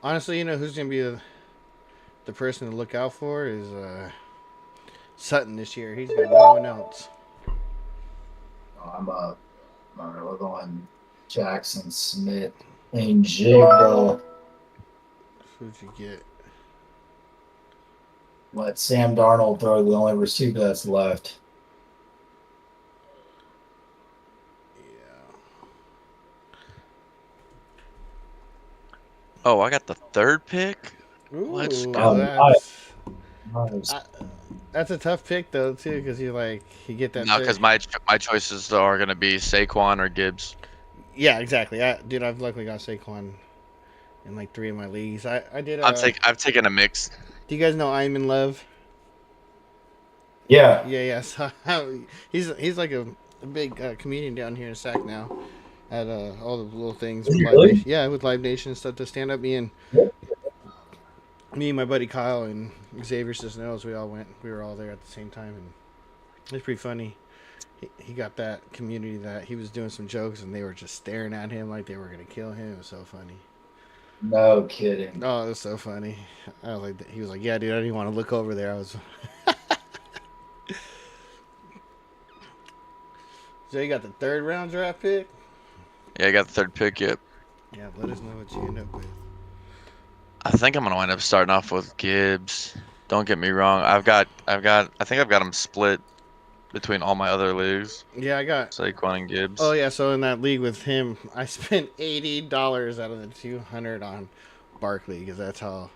Honestly, you know who's gonna be the person to look out for is Sutton this year. He's got no one else. We're going Jackson Smith and Jiggle. Who'd you get? Let Sam Darnold throw the only receiver that's left. Oh, I got the third pick. Ooh, Let's go. Nice. that's a tough pick though too, because you get that. No, pick. because my choices are gonna be Saquon or Gibbs. Yeah, exactly. Dude, I've luckily got Saquon in like 3 of my leagues. I did. I've taken a mix. Do you guys know I'm in Love? Yeah. Yeah. So he's like a big comedian down here in Sac now, at all the little things. With Live Really? Nation. Yeah, with Live Nation and stuff to stand up. Me and my buddy Kyle and Xavier Cisneros, we were all there at the same time, and it's pretty funny. He got that community that he was doing some jokes and they were just staring at him like they were gonna kill him. It was so funny. No kidding. Oh, it was so funny. I was like, he was like, "Yeah, dude, I didn't want to look over there." I was. So you got the 3rd round draft pick. Yeah, I got the third pick. Yep. Yeah, let us know what you end up with. I think I'm gonna wind up starting off with Gibbs. Don't get me wrong. I think I've got them split between all my other leagues. Yeah, I got. Saquon and Gibbs. Oh yeah, so in that league with him, I spent $80 out of the 200 on Barkley because that's how.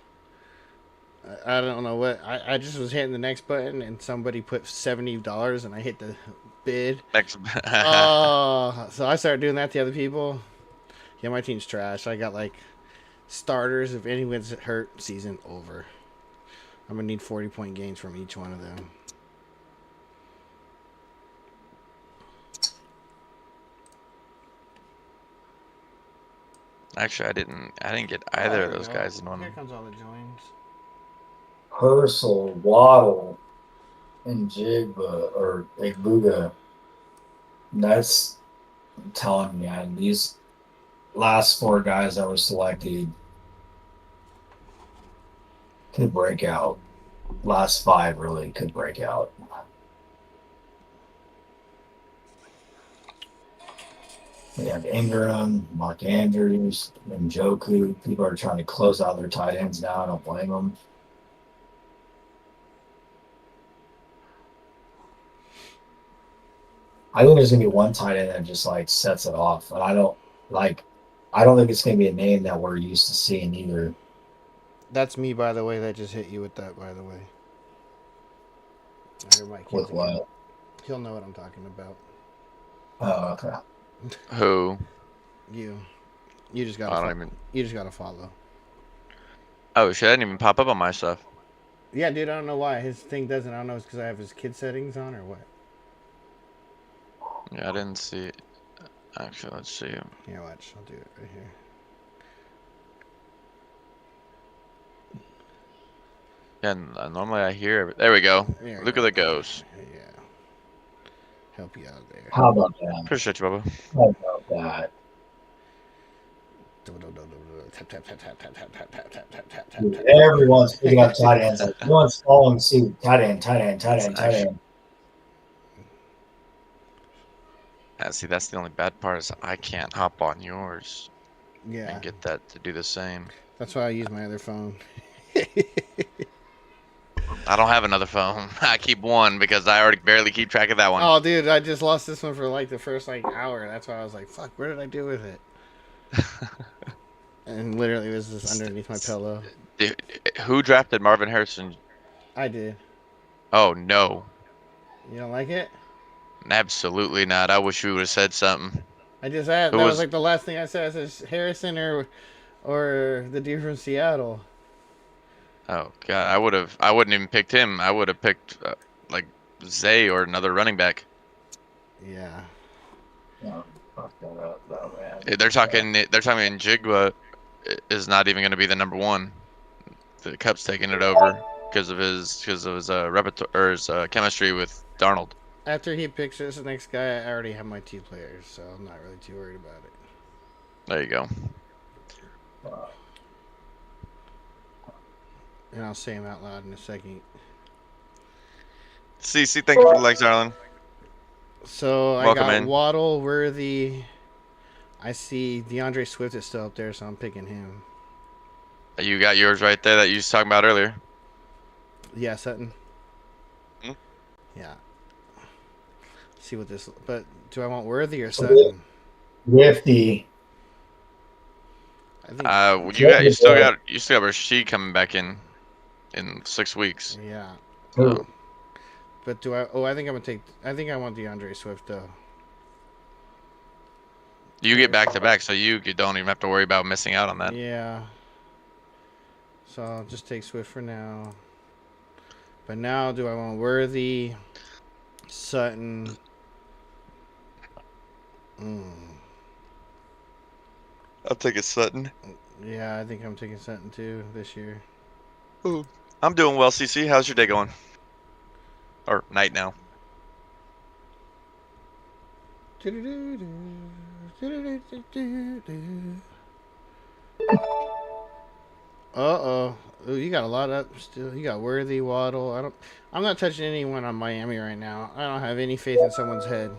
I don't know what I just was hitting the next button and somebody put $70 and I hit the bid. Next. Oh, so I started doing that to other people. Yeah, my team's trash. I got like starters. If anyone's hurt, season over. I'm gonna need 40-point gains from each one of them. Actually, I didn't get either of those guys in Here one. comes all the joins. Purcell, Waddle, and Jigba or Igbuga. That's I'm telling you, man, these last 4 guys that were selected could break out. Last 5 really could break out. We have Ingram, Mark Andrews, and Njoku. People are trying to close out their tight ends now. I don't blame them. I think there's gonna be one tight end that just like sets it off, and I don't think it's gonna be a name that we're used to seeing either. That's me, by the way. That just hit you with that, by the way. I hear my kids With again. what? He'll know what I'm talking about. Oh, okay. Who? You just I gotta. don't even. You just gotta follow. Oh shit! I didn't even pop up on my stuff. Yeah, dude. I don't know why his thing doesn't. I don't know. It's because I have his kid settings on or what. Yeah, I didn't see it. Actually, let's see. Here, watch. I'll do it right here. Yeah, normally I hear. There we go. There we Look go. at the ghost. Yeah. Help you out there. How about that? Appreciate you, Bubba. How about that? Tap, tap, tap, tap, tap, tap, tap, tap, tap, tap, tap, tap, Dude, tap. everyone's picking up tight ends. Like, everyone's following suit. Tight end, tight end, tight end, tight end. See, that's the only bad part is I can't hop on yours Yeah. and get that to do the same. That's why I use my other phone. I don't have another phone. I keep one because I already barely keep track of that one. Oh, dude, I just lost this one for like the first like hour. That's why I was like, "Fuck, where did I do with it?" And literally, it was just underneath my pillow. Dude, who drafted Marvin Harrison? I did. Oh no, You don't like it? absolutely not. I wish we would have said something. I just had. Who That was was- like the last thing I said. I said Harrison or the dude from Seattle. Oh god, I wouldn't even picked him. I would have picked like Zay or another running back. Yeah. Oh, fuck that up, though, man. They're talking Jigba is not even going to be the number 1. The Cup's taking it over because of his repertoire or his chemistry with Darnold. After he picks this next guy, I already have my 2 players, so I'm not really too worried about it. There you go. And I'll say him out loud in a second. CC, thank you for the likes, darling. So I Welcome got in. Waddle, Worthy. I see DeAndre Swift is still up there, so I'm picking him. You got yours right there that you was talking about earlier. Yeah, Sutton. Hmm? Yeah. See what this. But do I want Worthy or Sutton? Nifty. I think. You still got Rashid coming back in 6 weeks. Yeah. Who? But do I? Oh, I think I'm gonna take. I think I want DeAndre Swift though. You get back to back, so you don't even have to worry about missing out on that. Yeah. So I'll just take Swift for now. But now, do I want Worthy, Sutton? I'll take a Sutton. Yeah, I think I'm taking Sutton too this year. I'm doing well, CC. How's your day going? Or night now. Uh-oh. Ooh, you got a lot up still. You got Worthy, Waddle. I'm not touching anyone on Miami right now. I don't have any faith in someone's head.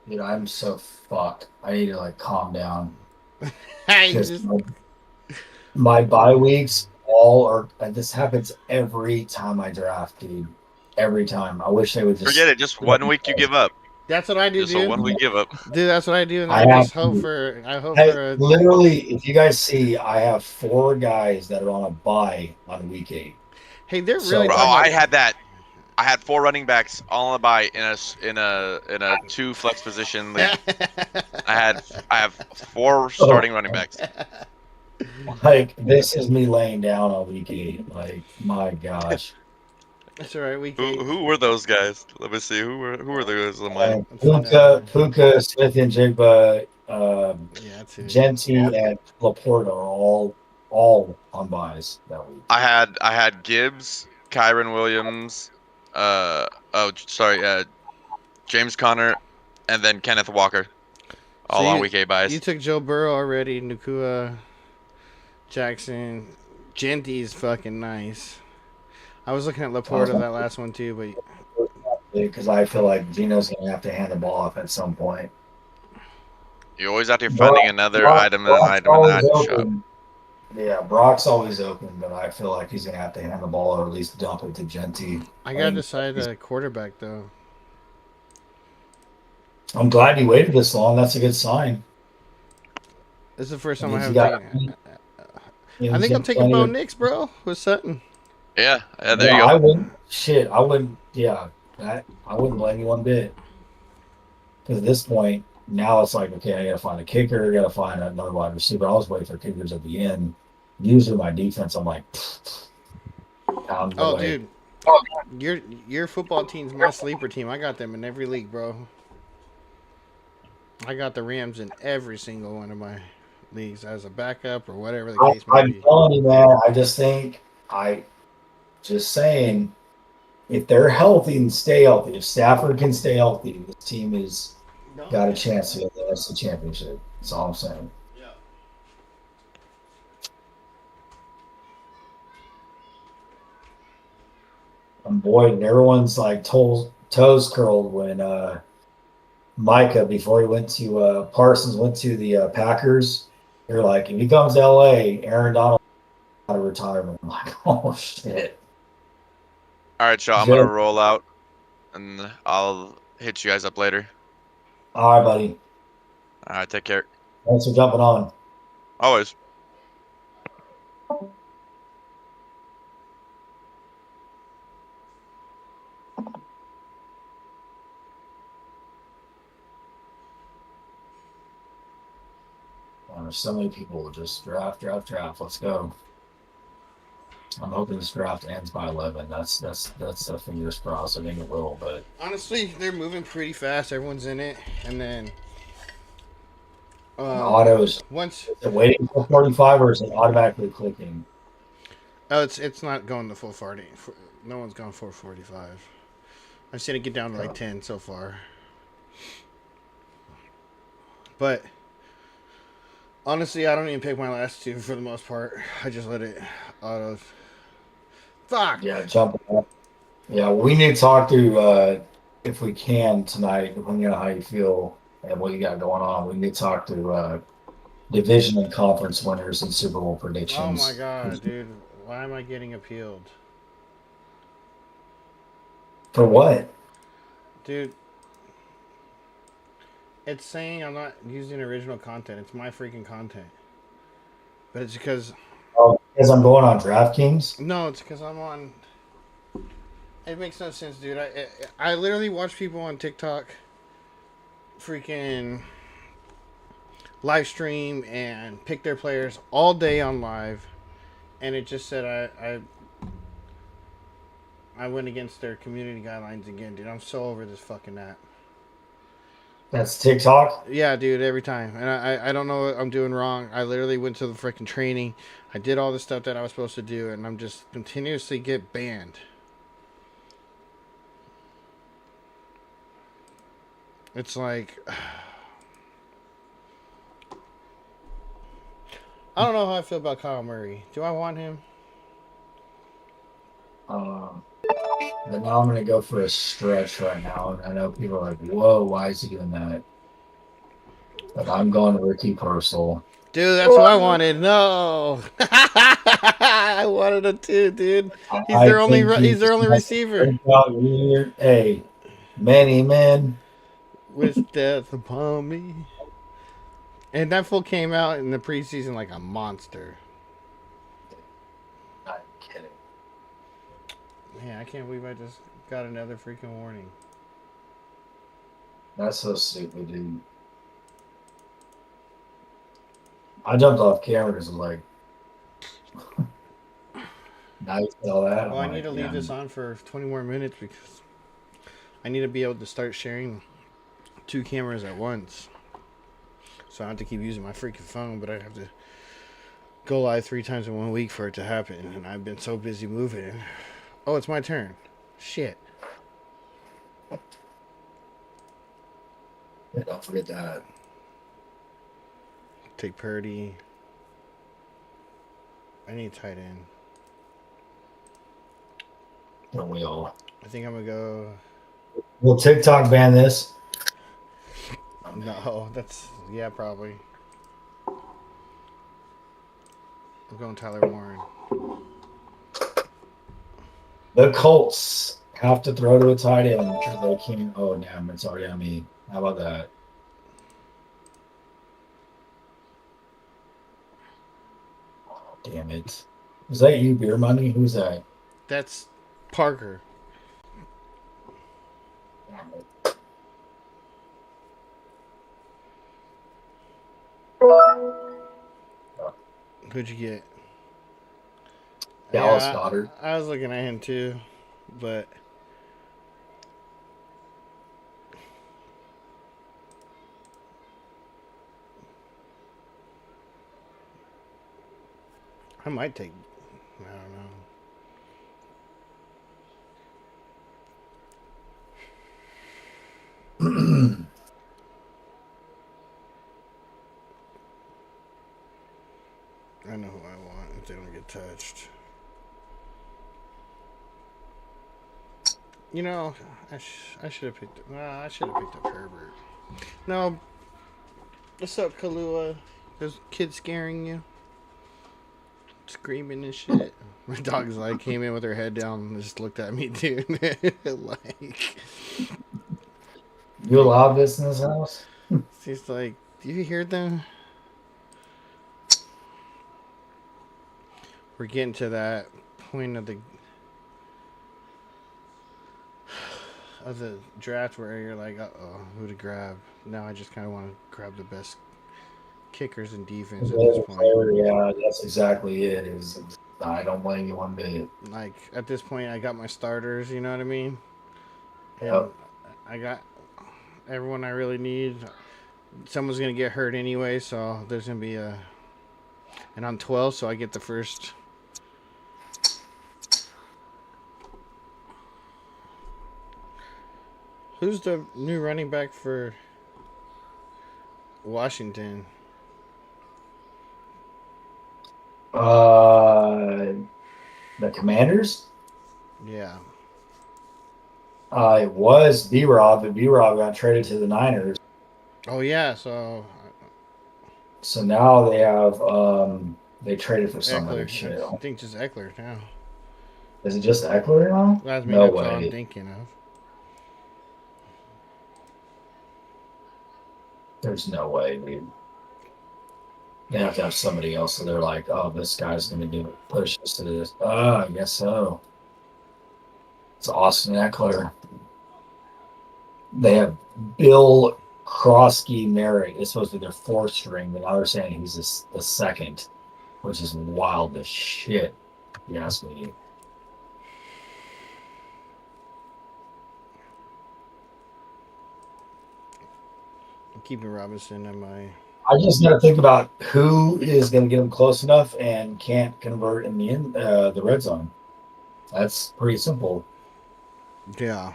Dude, I'm so fucked. I need to like calm down. Hey, Because just, my bye weeks all are. And this happens every time I draft, dude. Every time. I wish they would just Forget it. Just 1 week you give up. that's what I do, Just a dude. 1 week give up. Dude, that's what I do, and I I just have hope to- for. I hope Hey, for. literally, if you guys see, I have 4 guys that are on a bye on week 8. Hey, they're so- really. Bro, talking I about- had that. I had 4 running backs all on the bye in a 2 flex position league. I have 4 starting running backs. Like, this is me laying down on week 8. Like, my gosh. That's all right. We Who can. who were those guys? Let me see. Who were those of mine? Puka, Smith and Jigba, Yeah, that's it. Genty, and Laporta are all on buys that week. I had Gibbs, Kyron Williams, James Conner, and then Kenneth Walker, all on week 8 buys. You took Joe Burrow already. Nakua, Jackson, Genty's fucking nice. I was looking at Laporta that last one too, but because I feel like Gino's gonna have to hand the ball off at some point. You're always out here finding another item in the item shop. Yeah, Brock's always open, but I feel like he's gonna have to hand the ball or at least dump it to Genty. I gotta decide the quarterback though. I'm glad he waited this long. That's a good sign. This is the first time I means have he taken. got- I think I'm taking Bo Nix, bro, with Sutton. Yeah, there you I go. wouldn't. Shit, I wouldn't. Yeah, I wouldn't blame you one bit. Because at this point, now it's like, okay, I gotta find a kicker, I gotta find another wide receiver. I was waiting for kickers at the end. Usually, my defense, I'm like, pound Oh, away. dude, your football team's my sleeper team. I got them in every league, bro. I got the Rams in every single one of my leagues as a backup or whatever the case may I'm be. telling you, man. I just think just saying, if they're healthy and stay healthy, if Stafford can stay healthy, this team is got a chance to get the NFC Championship. That's all I'm saying. Yeah. And boy, everyone's like toes curled when Micah, before he went to Parsons, went to the Packers. They're like, if he comes to LA, Aaron Donald out of retirement. I'm like, oh shit. All right, y'all. I'm gonna roll out, and I'll hit you guys up later. All right, buddy. All right, take care. Thanks for jumping on. Always. There's so many people who just draft. Let's go. I'm hoping this draft ends by 11. That's the fingers crossed. I think it will, but Honestly, they're moving pretty fast. Everyone's in it, and then autos. Once Is it waiting for 45 or is it automatically clicking? Oh, it's not going the full 40. No one's gone 445. I've seen it get down to like 10 so far. But honestly, I don't even pick my last two for the most part. I just let it auto. Fuck. Yeah, jump up. Yeah, we need to talk to if we can tonight, depending on how you feel and what you got going on. We need to talk to division and conference winners and Super Bowl predictions. Oh my god, dude. Why am I getting appealed? For what? Dude. It's saying I'm not using original content. It's my freaking content. But it's because... Oh, because I'm going on DraftKings? No, it's because I'm on... It makes no sense, dude. I literally watch people on TikTok freaking live stream and pick their players all day on live. And it just said I went against their community guidelines again, dude. I'm so over this fucking app. That's TikTok? Yeah, dude, every time. And I don't know what I'm doing wrong. I literally went to the freaking training. I did all the stuff that I was supposed to do, and I'm just continuously get banned. It's like... I don't know how I feel about Kyle Murray. Do I want him? But now I'm going to go for a stretch right now. And I know people are like, whoa, why is he doing that? But I'm going to Ricky Purcell. Dude, that's what I wanted. No. I wanted him too, dude. He's their only receiver. Hey, many men. With death upon me. And that fool came out in the preseason like a monster. Not kidding. Man, I can't believe I just got another freaking warning. That's so stupid, dude. I jumped off camera because I was like, now you tell that. Well, I'm I need like, to leave this on for 20 more minutes because I need to be able to start sharing 2 cameras at once. So I have to keep using my freaking phone, but I have to go live 3 times in 1 week for it to happen. And I've been so busy moving. Oh, it's my turn. Shit. Yeah, don't forget that. Take Purdy. I need tight end. Don't we all? I think I'm going to go. Will TikTok ban this? No, that's. Yeah, probably. I'm going Tyler Warren. The Colts have to throw to a tight end because they can't. Oh, damn, it's already on me. How about that? Oh, damn it. Is that you, Beer Money? Who's that? That's Parker. Damn it. Who'd you get? Dallas Yeah, Goddard. I was looking at him too, but I might take. I don't know. I know who I want if they don't get touched. You know, I should have picked. Well, I should have picked up Herbert. No. What's up, Kalua? There's kids scaring you, screaming and shit. My dog's like came in with her head down and just looked at me, dude. Like, You allow this in this house? she's like, "Do you hear them?" We're getting to that point of the draft where you're like, uh-oh, who to grab? Now I just kind of want to grab the best kickers and defense at this point. Yeah, that's exactly it. I don't blame you one bit. Like, at this point, I got my starters, you know what I mean? And Yep. I got everyone I really need. Someone's going to get hurt anyway, so there's going to be a... And I'm 12, so I get the first... Who's the new running back for Washington? The Commanders? Yeah. It was B-Rob, but B-Rob got traded to the Niners. Oh, yeah, so... So now they have they traded for some other Eckler. shit. I think just Eckler now. Is it just Eckler now? That's No what I'm way. thinking of. There's no way, dude. They have to have somebody else, so they're like, "Oh, this guy's gonna do push us to this." Oh, I guess so. It's Austin Eckler. They have Bill Krosky Merritt. It's supposed to be their 4th string, but now they're saying he's the 2nd, which is wild as shit. If you ask me. I'm keeping Robinson in my... I just got to think about who is going to get him close enough and can't convert in the red zone. That's pretty simple. Yeah.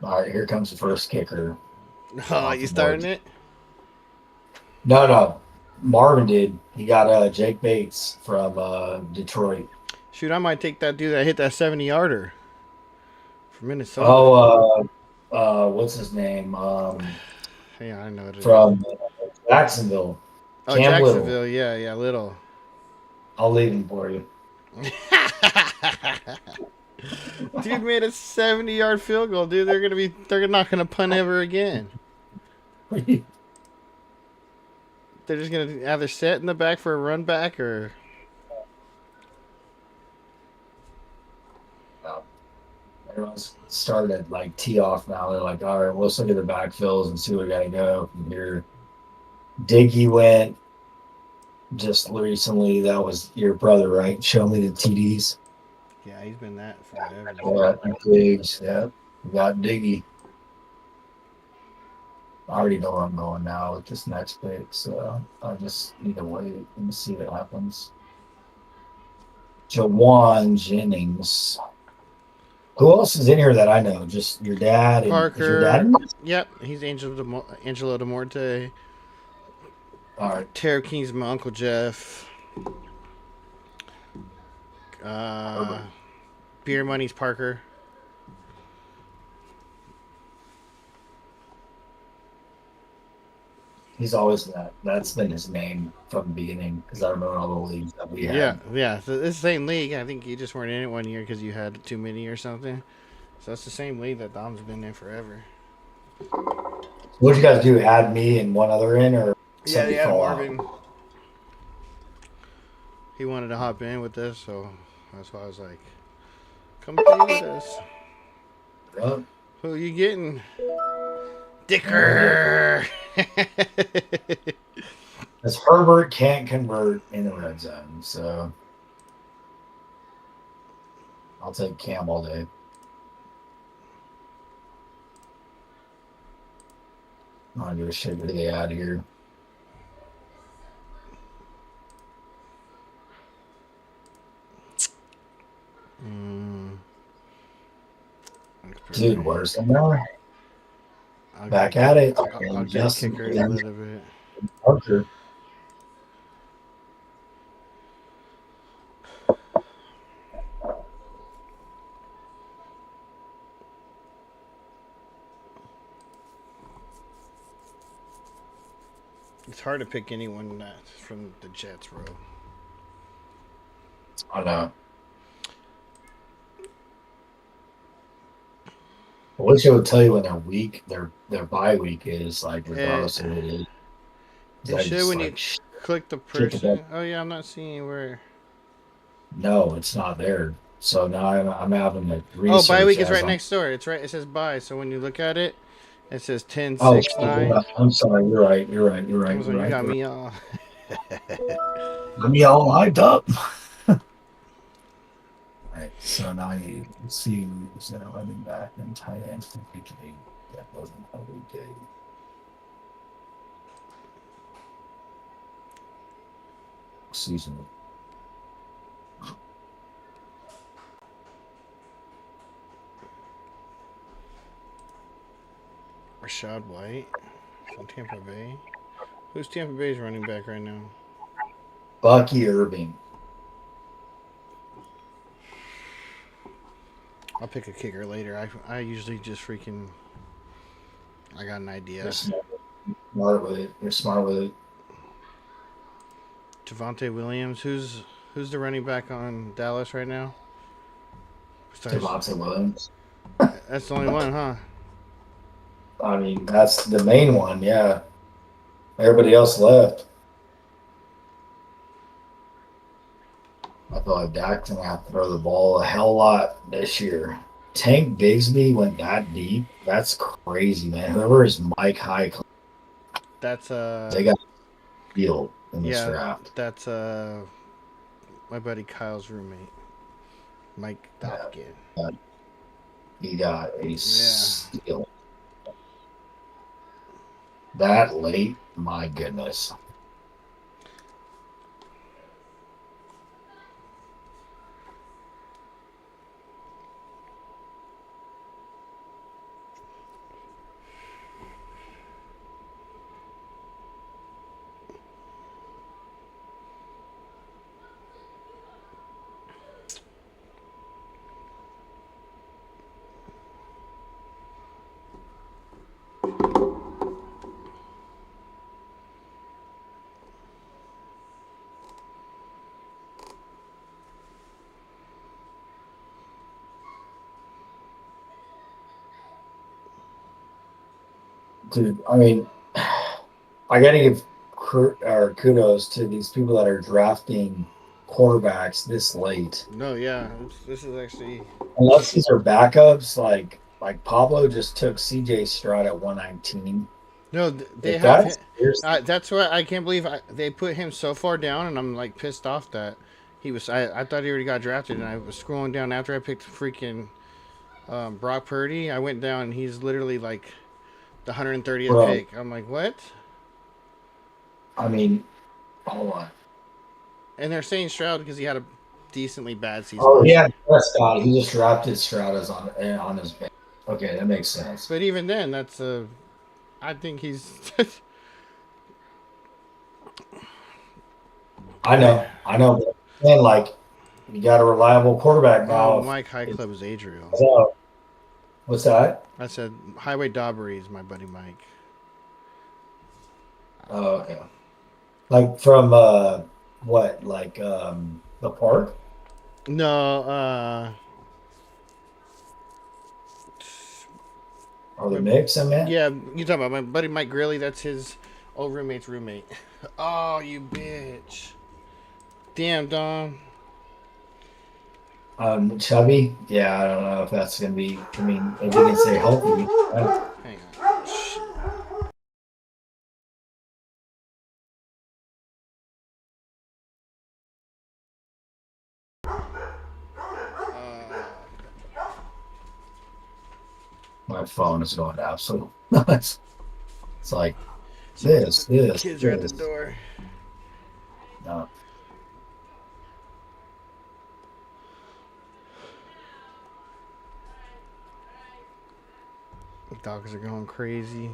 All right, here comes the first kicker. Oh, you starting it? No. Marvin did. He got Jake Bates from Detroit. Shoot, I might take that dude that hit that 70-yarder from Minnesota. What's his name? Yeah, I know it is. From Jacksonville. Oh, Cam Jacksonville. Little. Yeah, Little. I'll leave him for you. Dude made a 70-yard field goal, dude. They're not gonna punt ever again. They're just gonna either sit in the back for a run back or Everyone's started like tee off now. They're like, all right, let's look at the backfills and see where we got to go from here. Diggy went just recently. That was your brother, right? Show me the TDs. yeah, he's been that forever. Yeah, Diggs. Yeah, we got Diggy. I already know where I'm going now with this next pick, so I just need to wait and see what happens. Jawan Jennings. Who else is in here that I know? Just your dad and is your dad Parker. in this? Yep, he's Angelo De Morte. All right. Terror King's my Uncle Jeff. Beer Money's Parker. He's always that. That's been his name from the beginning because I remember all the leagues that we had. Yeah. So this same league. I think you just weren't in it one year because you had too many or something. So that's the same league that Dom's been in forever. What'd you guys do? Add me and one other in, or Yeah, somebody they had fall out? Marvin. He wanted to hop in with us, so that's why I was like, "Come play with us." Right. Who you getting? Dicker. Because Herbert can't convert in the red zone, so I'll take Cam all day. I don't give a shit who they add here. Dude, where's the more? Back at it. I'll get Justin kicker in a little bit. Parker. It's hard to pick anyone from the Jets, bro. I know. I wish it would tell you when their week, their bye week is, like, regardless of who it is. It should when you click the person. back. Oh yeah, I'm not seeing where. No, it's not there. So now I'm having to Oh, research. bye week is as right I'm- next door. It's right. It says bye. So when you look at it, it says 10, Oh, 6, 9. I'm sorry. You're right. You're right. You're right. So You're you right. got me all. Got me all hyped up. Right. So now you see who's running back and tight end. That wasn't how we did. Season. Rashad White from Tampa Bay. Who's Tampa Bay's running back right now? Bucky Irving. I'll pick a kicker later. I usually just freaking. I got an idea. You're smart with it. You're smart with it. Javonte Williams. Who's the running back on Dallas right now? Besides- Devontae Williams. That's the only one, huh? I mean, that's the main one. Yeah. Everybody else left. I feel like Dak's gonna have to throw the ball a hell lot this year. Tank Bigsby went that deep. That's crazy, man. Whoever is Mike High, That's they got field in this draft. that's my buddy Kyle's roommate, Mike Dopkin. He got a steal. That late, my goodness. Dude, I mean, I gotta give kudos to these people that are drafting quarterbacks this late. No, yeah, this is actually Unless these are backups, like Pablo just took CJ Stroud at 119. no. They If have that's him. seriously, That's why I can't believe they put him so far down, and I'm like pissed off that he was. I thought he already got drafted, and I was scrolling down after I picked freaking Brock Purdy. I went down, and he's literally like the 130th bro, pick. I'm like, what? I mean, hold on. And they're saying Stroud because he had a decently bad season. Oh, last yeah, year. Prescott. He just drafted Stroud as on his bench. Okay, that makes sense. But even then, that's a. I think he's. I know. But then, like, you got a reliable quarterback now. Oh, Mike High Club is Adriel. So, what's that? I said Highway Daubery is my buddy Mike. Oh, okay. Like from what? Like the park? No, Or the mix, I meant? yeah, you talking about my buddy Mike Grilly? That's his old roommate's roommate. Oh, you bitch! Damn, Dom. Chubby? Yeah, I don't know if that's gonna be. I mean, if you can say healthy. Hang on. Shit. My phone is going absolute nuts. It's like this. Kids are at the This. door. No. The dogs are going crazy.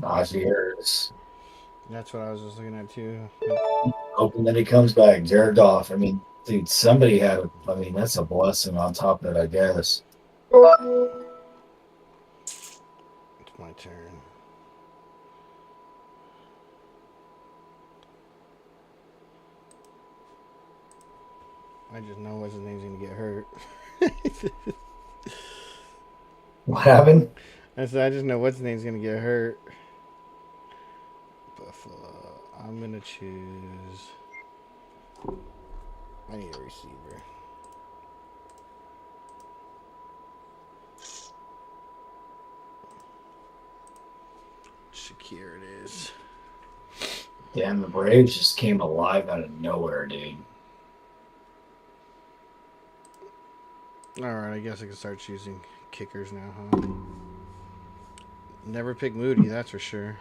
Najee Harris. That's what I was just looking at too. Hoping that he comes back. Jared Goff. I mean, dude, somebody had. I mean, that's a blessing on top of it, I guess. It's my turn. I just know what's his name's gonna get hurt. What happened? I said I just know what's his name's gonna get hurt. Buffalo. I'm gonna choose. I need a receiver. Shakir it is. Damn, the Braves just came alive out of nowhere, dude. Alright, I guess I can start choosing kickers now, huh? Never pick Moody, that's for sure.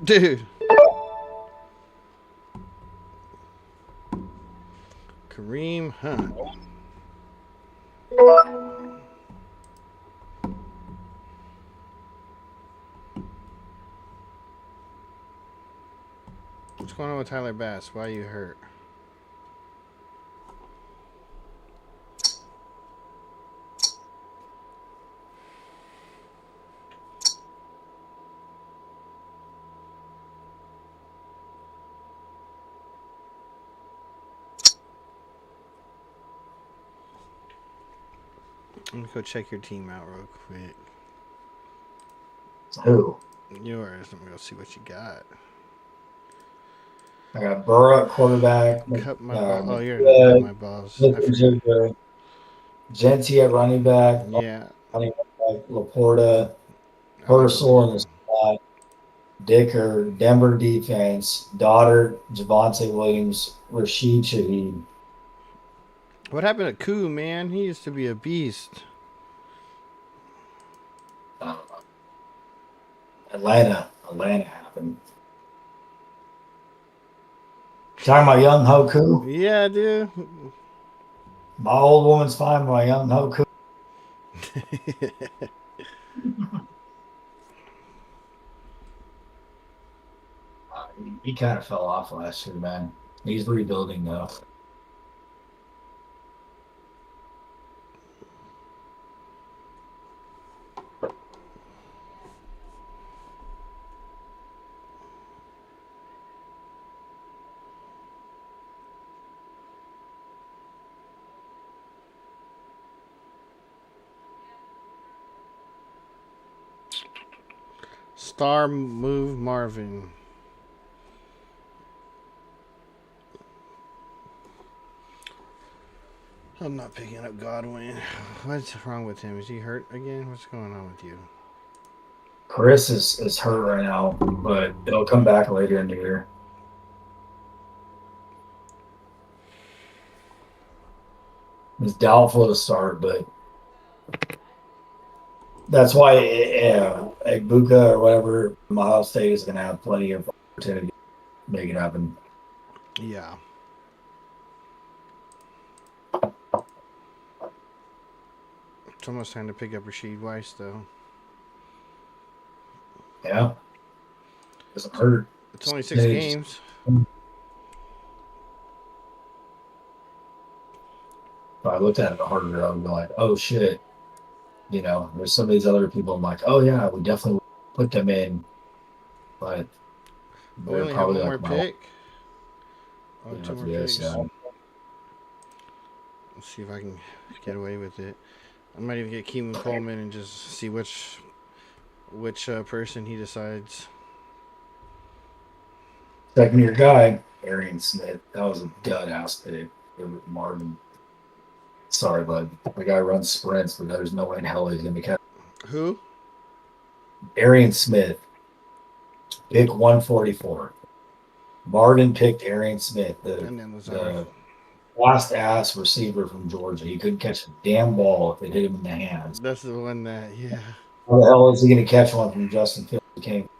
Dude. Kareem Hunt. What's going on with Tyler Bass? Why are you hurt? Let me go check your team out real quick. Who? Yours. Let me go see what you got. I got Burrow at quarterback. Cut my ball. Oh, you're McBride, cut my balls. I forgot. Genty at running back. Yeah. Running back Laporta. I like Purcell in Laporta. the spot. Dicker, Denver defense, Daughter, Javante Williams, Rashid Shaheed. What happened to Koo, man? He used to be a beast. Atlanta happened. Talking about young Hoku. Yeah, dude. My old woman's fine, my young Hoku. He kind of fell off last year, man. He's rebuilding though. Star Move Marvin. I'm not picking up Godwin. What's wrong with him? Is he hurt again? What's going on with you? Chris is hurt right now, but it'll come back later in the year. It's doubtful to start, but that's why Egbuka or whatever, Ohio State is going to have plenty of opportunity to make it happen. Yeah. It's almost time to pick up Rashid Weiss, though. Yeah. Doesn't hurt. It's only 6 games. If I looked at it harder, I would be like, oh shit. You know, there's some of these other people I'm like, oh yeah, we definitely put them in. But We only have one more pick. Oh, 2 more picks. Yeah. Let's see if I can get away with it. I might even get Keelan Coleman and just see which person he decides. Second year guy, Arian Smith. That was a dud ass pick. Marvin. Sorry, bud. The guy runs sprints, but there's no way in hell he's gonna be catch. Who? Arian Smith. Pick 144. Martin picked Arian Smith, And then the last ass receiver from Georgia. He couldn't catch a damn ball if it hit him in the hands. That's the one that, yeah. How the hell is he going to catch one from Justin Fields? He can't.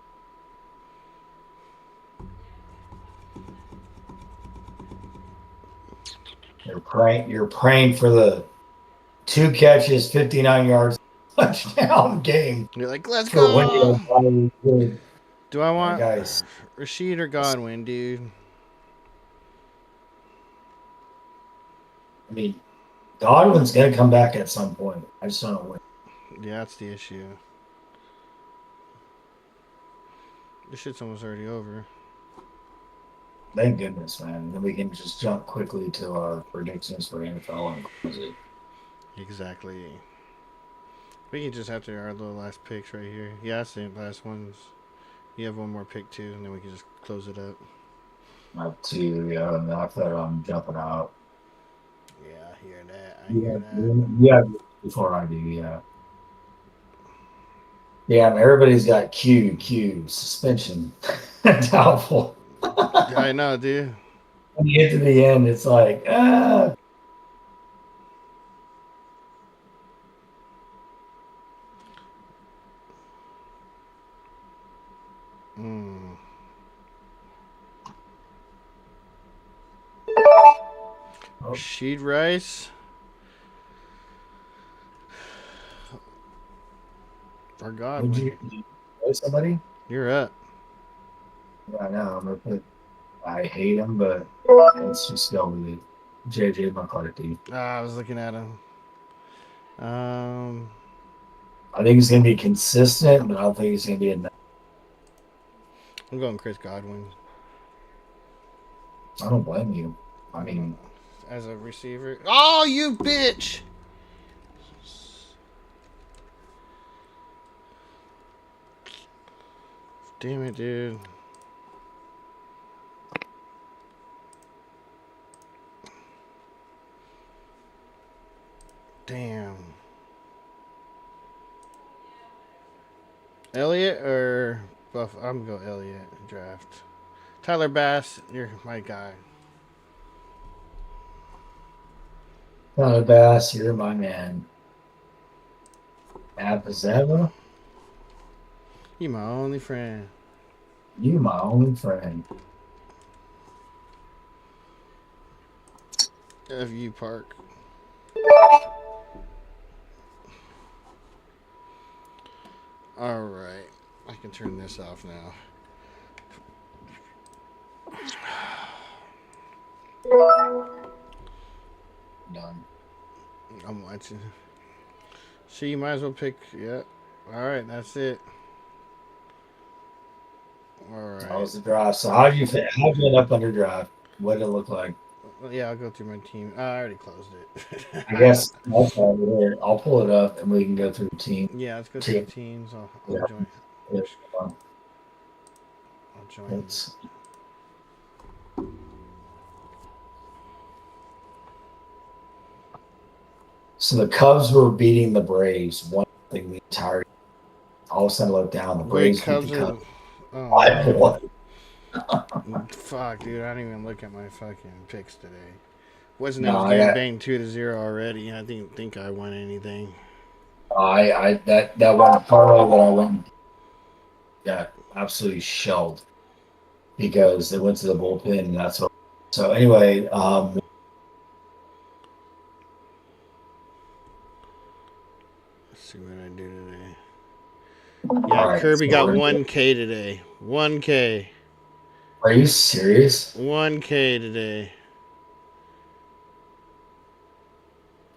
You're praying for the 2 catches, 59 yards, touchdown game. You're like, let's For go. Wentz. Do I want Guys, Rashid or Godwin, dude? I mean, Godwin's going to come back at some point. I just don't know when. Yeah, that's the issue. This shit's almost already over. Thank goodness, man. Then we can just jump quickly to our predictions for NFL and close it. Exactly. We can just after our little last picks right here. Yeah, that's the last ones. You have one more pick too, and then we can just close it up. I have 2, yeah, and after that, I'm jumping out. Yeah, I hear that. I hear that. Yeah, before I do, yeah. Yeah, everybody's got Q, suspension, doubtful. I know, dude. When you get to the end, it's like, ah. Rashid Rice. Or Godwin. Would you know somebody? You're up. Yeah, I know. I'm gonna put. I hate him, but let's just go with it. JJ McCarthy. I was looking at him. I think he's gonna be consistent, but I don't think he's gonna be enough. I'm going Chris Godwin. I don't blame you. I mean, as a receiver. Oh, you bitch! Damn it, dude. Damn. Elliott or Buff? I'm going to go Elliott draft. Tyler Bass, you're my guy. Tyler Bass, you're my man. Apazeva, You my only friend. you my only friend. FU Park. All right, I can turn this off now. Done. I'm watching. So you might as well pick. Yeah. All right, that's it. All right. That was the draft. So how'd you end up under draft? What did it look like? Well, yeah, I'll go through my team. I already closed it. I guess that's over there. I'll pull it up and we can go through the team. Yeah, let's go through the teams. I'll join. I'll join. It's, so the Cubs were beating the Braves 1-0 the entire. All of a sudden, I look down. The Wait, Braves beat Cubs the are. Cubs. Oh, 5-1. fuck, dude! I didn't even look at my fucking picks today. Wasn't No, I was I getting got- banged 2-0 already? I didn't think I won anything. That one parlay that I went got absolutely shelled because they went to the bullpen, and that's what. So anyway, Let's see what I do today. all Yeah, right, Kirby so got we're- 1K today. 1K. Are you serious? 1K today.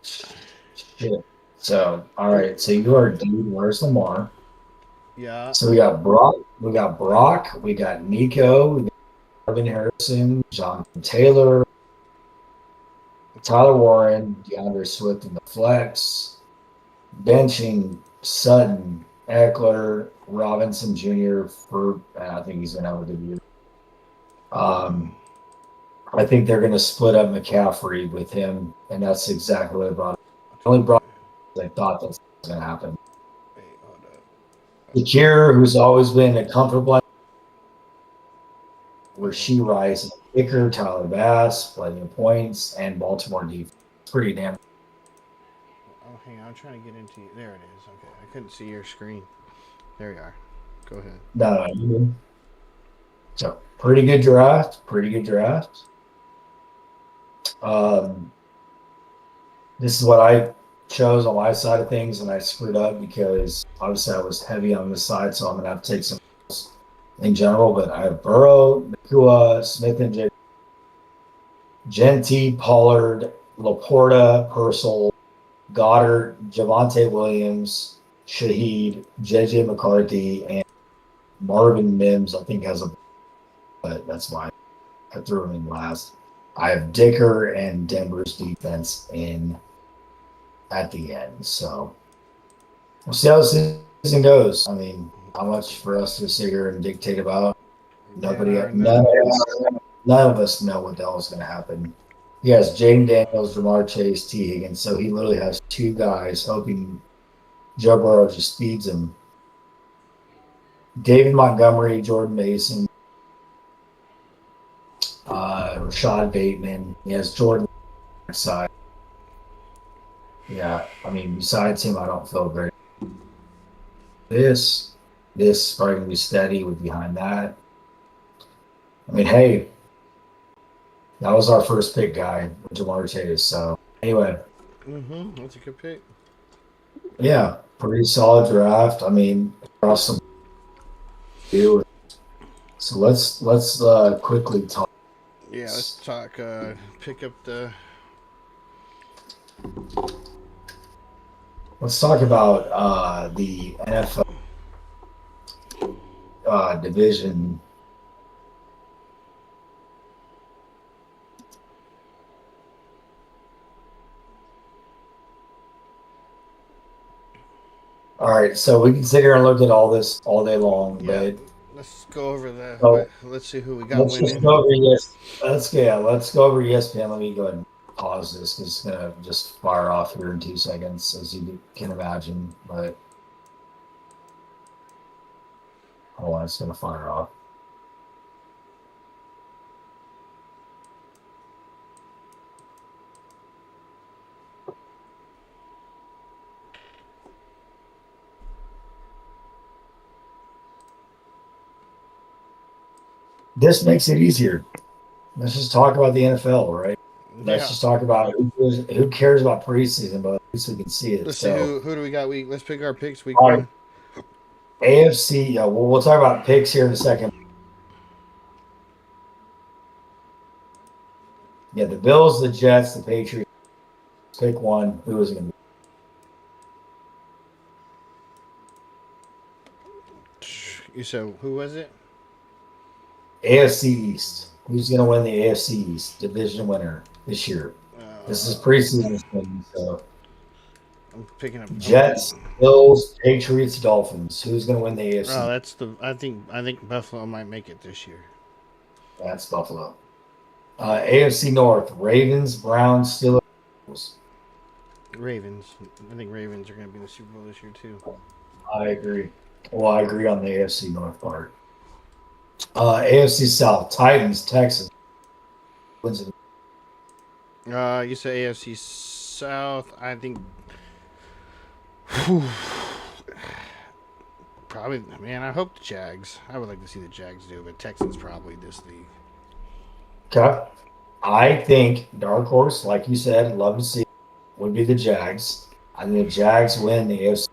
Shit. So all right, so you are dude. Where's Lamar? Yeah. So we got Brock, we got Nico, we got Marvin Harrison, Jonathan Taylor, Tyler Warren, DeAndre Swift in the flex, benching Sutton, Eckler, Robinson Jr. for I think he's gonna have a good year. I think they're gonna split up McCaffrey with him, and that's exactly what I brought. I only brought I thought that's gonna happen. Wait, hold up. Shakir, who's always been a comfortable where she rises, kicker, Tyler Bass, plenty of points, and Baltimore defense. Pretty damn. Oh, hang on. I'm trying to get into you. There it is. Okay. I couldn't see your screen. There you are. Go ahead. No. So pretty good draft. Pretty good draft. This is what I chose on my side of things, and I screwed up because obviously I was heavy on this side, so I'm gonna have to take some in general. But I have Burrow, Nakua, Smith and J. Genty, Pollard, Laporta, Purcell, Goddard, Javante Williams, Shaheed, JJ McCarthy, and Marvin Mims. I think has a, but that's why I threw him in last. I have Dicker and Denver's defense in at the end. So we'll see how the season goes. I mean, how much for us to sit here and dictate about? Nobody, Yeah, none of us know what the hell is going to happen. He has Jaden Daniels, Jamar Chase, T. Higgins. So he literally has two guys hoping Joe Burrow just feeds him. David Montgomery, Jordan Mason, Rashad Bateman. He has Jordan on his side. Yeah, I mean, besides him, I don't feel very. This is probably going to be steady with behind that. I mean, hey, that was our first pick guy, Jamar Chase. So anyway, That's a good pick. yeah, pretty solid draft. I mean, awesome. So let's quickly talk. Yeah, let's talk. Pick up the. Let's talk about the NFL division. All right, so we can sit here and look at all this all day long, Yeah. but Let's go over the. So, let's see who we got let's just winning. go over let's go over ESPN. Let me go ahead and pause this because it's gonna just fire off here in 2 seconds, as you can imagine. But hold on, it's gonna fire off. This makes it easier. Let's just talk about the NFL, right? Let's Yeah. just talk about who cares about preseason, but at least we can see it. Let's So, see who do we got. Let's pick our picks week All right. 1. AFC, yeah, we'll talk about picks here in a second. Yeah, the Bills, the Jets, the Patriots. Pick one. Who is it going to be? You said who was it? AFC East. Who's going to win the AFC East division winner this year? This is preseason thing, so I'm picking up Jets, Bills, Patriots, Dolphins. Who's going to win the AFC? Oh, that's the. I think Buffalo might make it this year. That's Buffalo. AFC North: Ravens, Browns, Steelers. Ravens. I think Ravens are going to be in the Super Bowl this year too. I agree. Well, I agree on the AFC North part. AFC South: Titans, Texans. Wins it. You say AFC South. I think. Whew, probably, man. I hope the Jags. I would like to see the Jags do, but Texans probably this league. Okay. I think dark horse, like you said, love to see, would be the Jags. I think the Jags win the AFC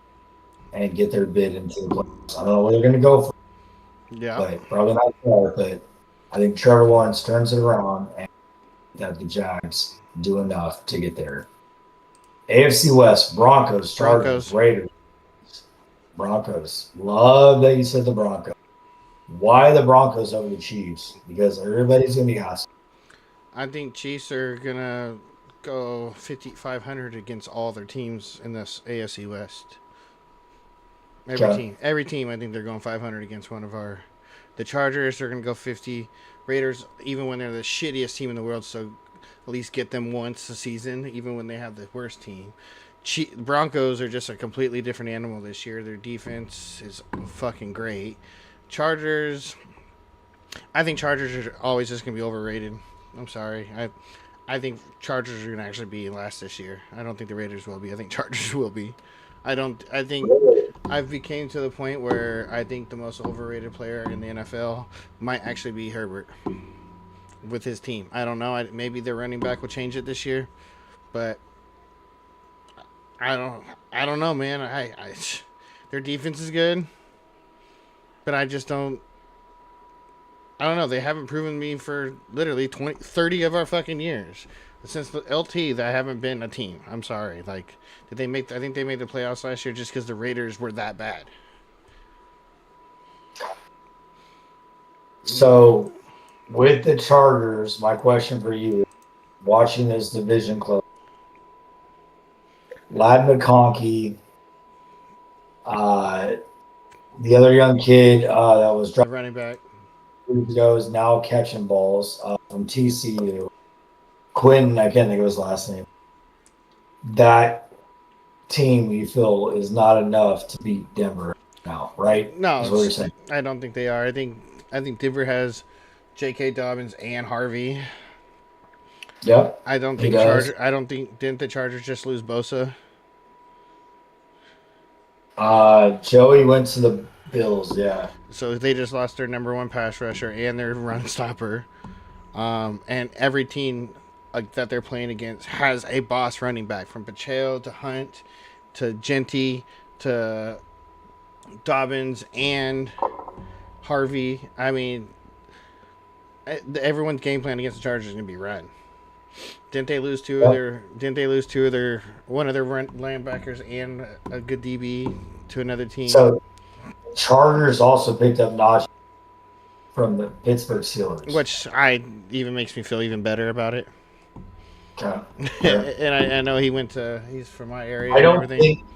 and get their bid into the playoffs. I don't know where they're going to go for, Yeah. but probably not far. But I think Trevor Lawrence turns it around and that the Jags do enough to get there. AFC West: Broncos, Chargers, Broncos. Raiders. Broncos. Love that you said the Broncos. Why the Broncos over the Chiefs? Because everybody's going to be hostile. I think Chiefs are gonna go 500 against all their teams in this AFC West. Every team. I think they're going 500 against one of our. The Chargers are gonna go 50. Raiders, even when they're the shittiest team in the world, so at least get them once a season, even when they have the worst team. Broncos are just a completely different animal this year. Their defense is fucking great. Chargers. I think Chargers are always just gonna be overrated. I'm sorry. I think Chargers are going to actually be last this year. I don't think the Raiders will be. I think Chargers will be. I think I've became to the point where I think the most overrated player in the NFL might actually be Herbert with his team. I don't know. Maybe their running back will change it this year, but I don't know, man. Their defense is good, but I just don't. I don't know. They haven't proven me for literally 30 of our fucking years. Since the LT, that haven't been a team. I'm sorry. Like, I think they made the playoffs last year just because the Raiders were that bad. So, with the Chargers, my question for you, watching this division close, Lad McConkey, the other young kid that was The running back. ago is now catching balls from TCU. Quinn, I can't think of his last name. That team, you feel, is not enough to beat Denver now, right? No, That's what you're saying. I don't think they are. I think Denver has J.K. Dobbins and Harvey. Yep. I don't think didn't the Chargers just lose Bosa? Joey went to the Bills, yeah. So they just lost their number one pass rusher and their run stopper. And every team that they're playing against has a boss running back, from Pacheco to Hunt to Genty to Dobbins and Harvey. I mean, everyone's game plan against the Chargers is going to be run. Didn't they lose one of their linebackers and a good DB to another team? So Chargers also picked up Najee from the Pittsburgh Steelers, which even makes me feel even better about it. Okay. And I know he's from my area. I don't and everything. think.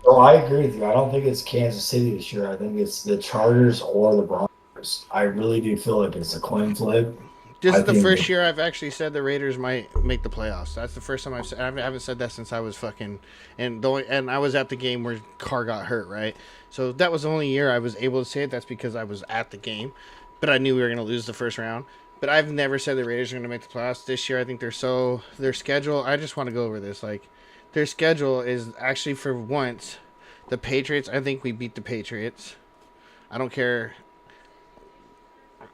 So I agree with you. I don't think it's Kansas City this year. I think it's the Chargers or the Broncos. I really do feel like it's a coin flip. This is the first year I've actually said the Raiders might make the playoffs. That's the first time I've said. I haven't said that since I was fucking and I was at the game where Carr got hurt, right? So that was the only year I was able to say it. That's because I was at the game, but I knew we were going to lose the first round. But I've never said the Raiders are going to make the playoffs this year. I think their schedule. I just want to go over this. Like, their schedule is actually, for once, the Patriots. I think we beat the Patriots. I don't care.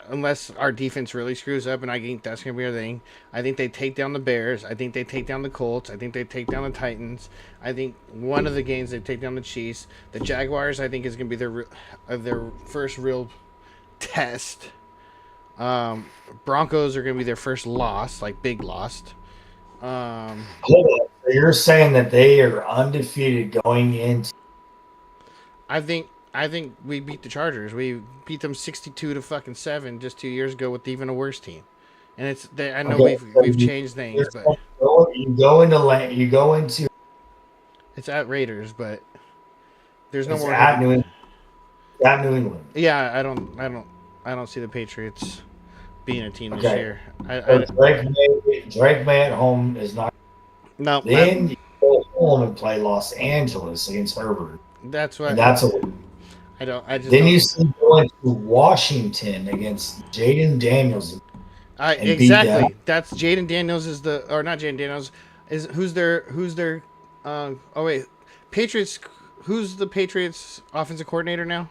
Unless our defense really screws up, and I think that's going to be our thing. I think they take down the Bears. I think they take down the Colts. I think they take down the Titans. I think one of the games they take down the Chiefs. The Jaguars, I think, is going to be their first real test. Broncos are going to be their first loss, like big loss. Hold on. So you're saying that they are undefeated going into? I think we beat the Chargers. We beat them 62-7 just 2 years ago with even a worse team. And we've changed things, but you go into It's at Raiders, but there's no It's more. at New England. At New England. Yeah, I don't see the Patriots being a team this Okay. year. So Drake May at home is not. No, Then you go home and play Los Angeles against Herbert, that's what and that's a. I don't. I just Then don't, you see going to Washington against Jaden Daniels. and beat exactly. them. That's Jaden Daniels is the or not Jaden Daniels is who's their oh wait, Patriots. Who's the Patriots offensive coordinator now?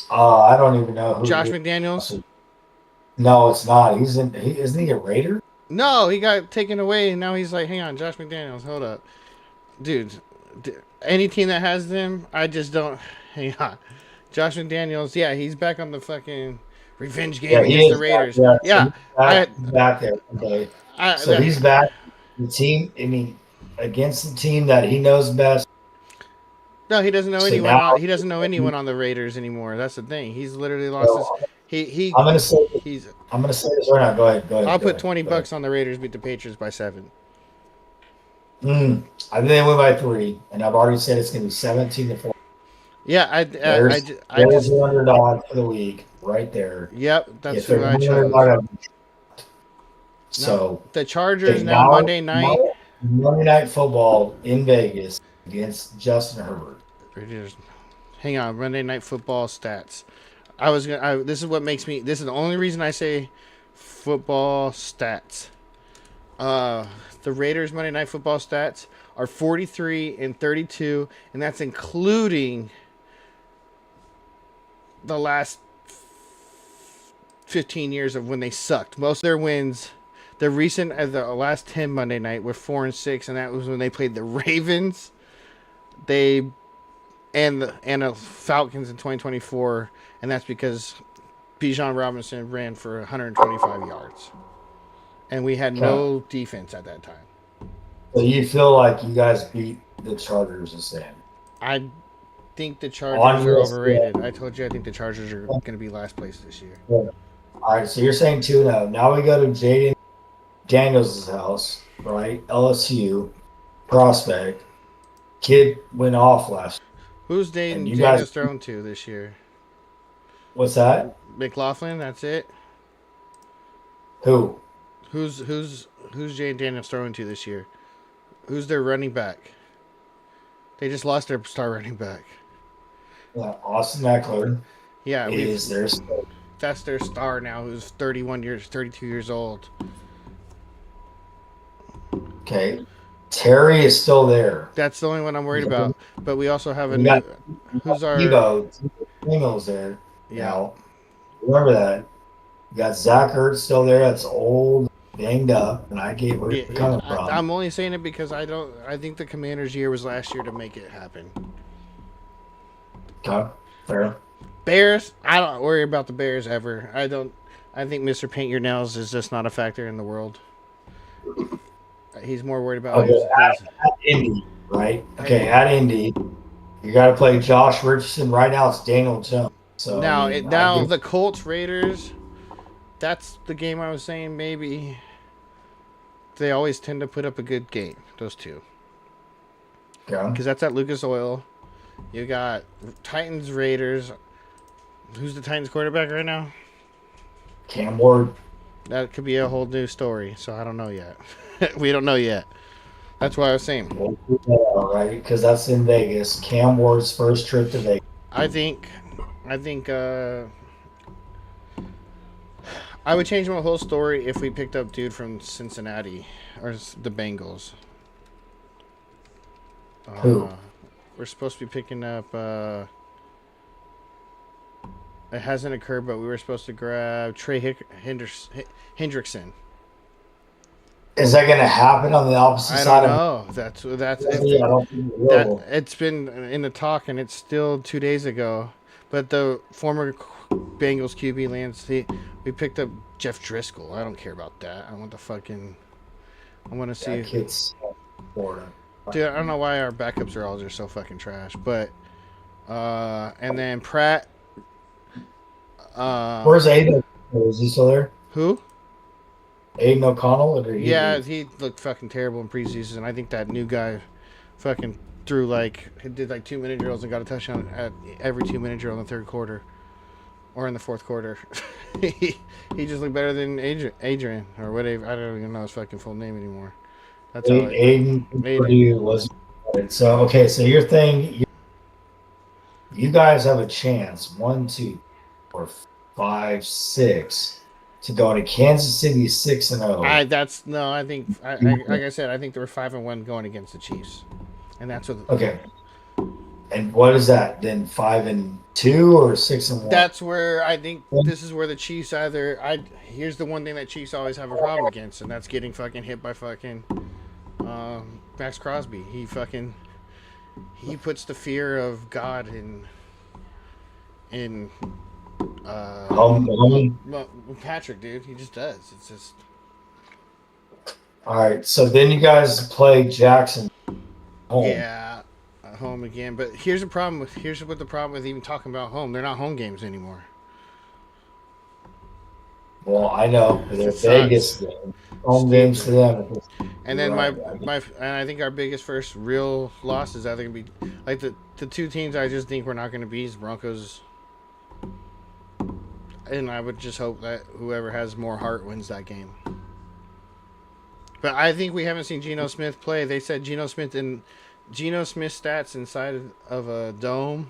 I don't even know who. Josh McDaniels. No, it's not. Isn't he a Raider? No, he got taken away, and now he's like, hang on, Josh McDaniels, hold up, dude. Any team that has them, I just don't. Hang on, Josh McDaniels. Yeah, he's back on the fucking revenge game he against the is Raiders. back, Yeah, he's back there. Okay. So he's back. The team. I mean, against the team that he knows best. No, he doesn't know So anyone. now- He doesn't know anyone on the Raiders anymore. That's the thing. He's literally lost So, his. I'm gonna say. He's. I'm gonna say this right now. Go ahead. I'll go put ahead, 20 go ahead. bucks on the Raiders beat the Patriots by 7. I think they win by 3, and I've already said it's gonna be 17-4. Yeah, There's the underdog for the week right there. Yep, that's If who they're I chose. underdog, so The Chargers okay, now Monday night. Monday Night Football in Vegas against Justin Herbert. Raiders. Hang on, Monday Night Football stats. This is what makes me. This is the only reason I say football stats. The Raiders Monday Night Football stats are 43-32, and that's including the last 15 years of when they sucked. Most of their wins, the last 10 Monday night were 4-6, and that was when they played the Ravens. And the Falcons in 2024, and that's because Bijan Robinson ran for 125 yards, and we had no defense at that time. So you feel like you guys beat the Chargers the same? I think the Chargers On are your overrated. scale. I told you I think the Chargers are going to be last place this year. All right, so you're saying 2-0. Now we go to Jaden Daniels' house, right? LSU prospect. Kid went off last. Who's And Dayton you Daniels guys- thrown to this year? What's that? McLaughlin, that's it. Who? Who's Jaden Daniels throwing to this year? Who's their running back? They just lost their star running back. Austin Eckler Yeah, is their. that's their star now, who's 32 years old. Okay. Terry is still there. That's the only one I'm worried about. But we also have a We new. got- Who's our? Debo Daniels there. Yeah. Now, remember that. You got Zach Ertz still there. That's old, banged up, and I gave where Yeah, it's coming from. I'm only saying it because I think the Commanders' year was last year to make it happen. Okay, fair. Bears, I don't worry about the Bears ever. I think Mr. Paint Your Nails is just not a factor in the world. He's more worried about Okay, at Indy, right? Okay, at Indy, you got to play Josh Richardson. Right now, it's Daniel Jones. So now. I mean, Now the Colts Raiders. That's the game I was saying. Maybe they always tend to put up a good game. Those two, okay. because that's at Lucas Oil. You got Titans Raiders. Who's the Titans quarterback right now? Cam Ward. That could be a whole new story. So I don't know yet. We don't know yet. That's why I was saying. We'll figure that out, right? Because that's in Vegas. Cam Ward's first trip to Vegas. I think I would change my whole story if we picked up dude from Cincinnati or the Bengals. Who? We're supposed to be picking up. It hasn't occurred, but we were supposed to grab Trey Hendrickson. Is that going to happen on the opposite I side don't of know. That's Yeah, I don't think it will. it's been in the talk, and it's still 2 days ago. But the former Bengals QB Lance, we picked up Jeff Driscoll. I don't care about that. I want to see. That kid's Florida. Dude, I don't know why our backups are all just so fucking trash. But and then Pratt. Where's Aiden? Is he still there? Who? Aiden O'Connell? Or did he Yeah, leave? he looked fucking terrible in preseason. I think that new guy fucking threw he did 2 minute drills and got a touchdown at every 2 minute drill in the third quarter or in the fourth quarter. he just looked better than Adrian or whatever. I don't even know his fucking full name anymore. That's how Aiden Aiden. Purdue was. So okay, so your thing, you guys have a chance. 1, 2, 4, 5, 6 to go to Kansas City 6-0. I think like I said, I think they were 5-1 going against the Chiefs, and that's what. Okay. And what is that then? 5-2 or 6-1? That's where I think this is where the Chiefs here's the one thing that Chiefs always have a problem against, and that's getting fucking hit by fucking Max Crosby. He puts the fear of God in Patrick, dude. He just does. It's just. All right. So then you guys play Jackson home. Yeah, home again. But here's the problem. Here's what the problem with even talking about home. They're not home games anymore. Well, I know they're Vegas games. Home games to them. And then and I think our biggest first real loss is either gonna be like the two teams I just think we're not gonna beat is Broncos. And I would just hope that whoever has more heart wins that game. But I think we haven't seen Geno Smith play. They said Geno Smith stats inside of a dome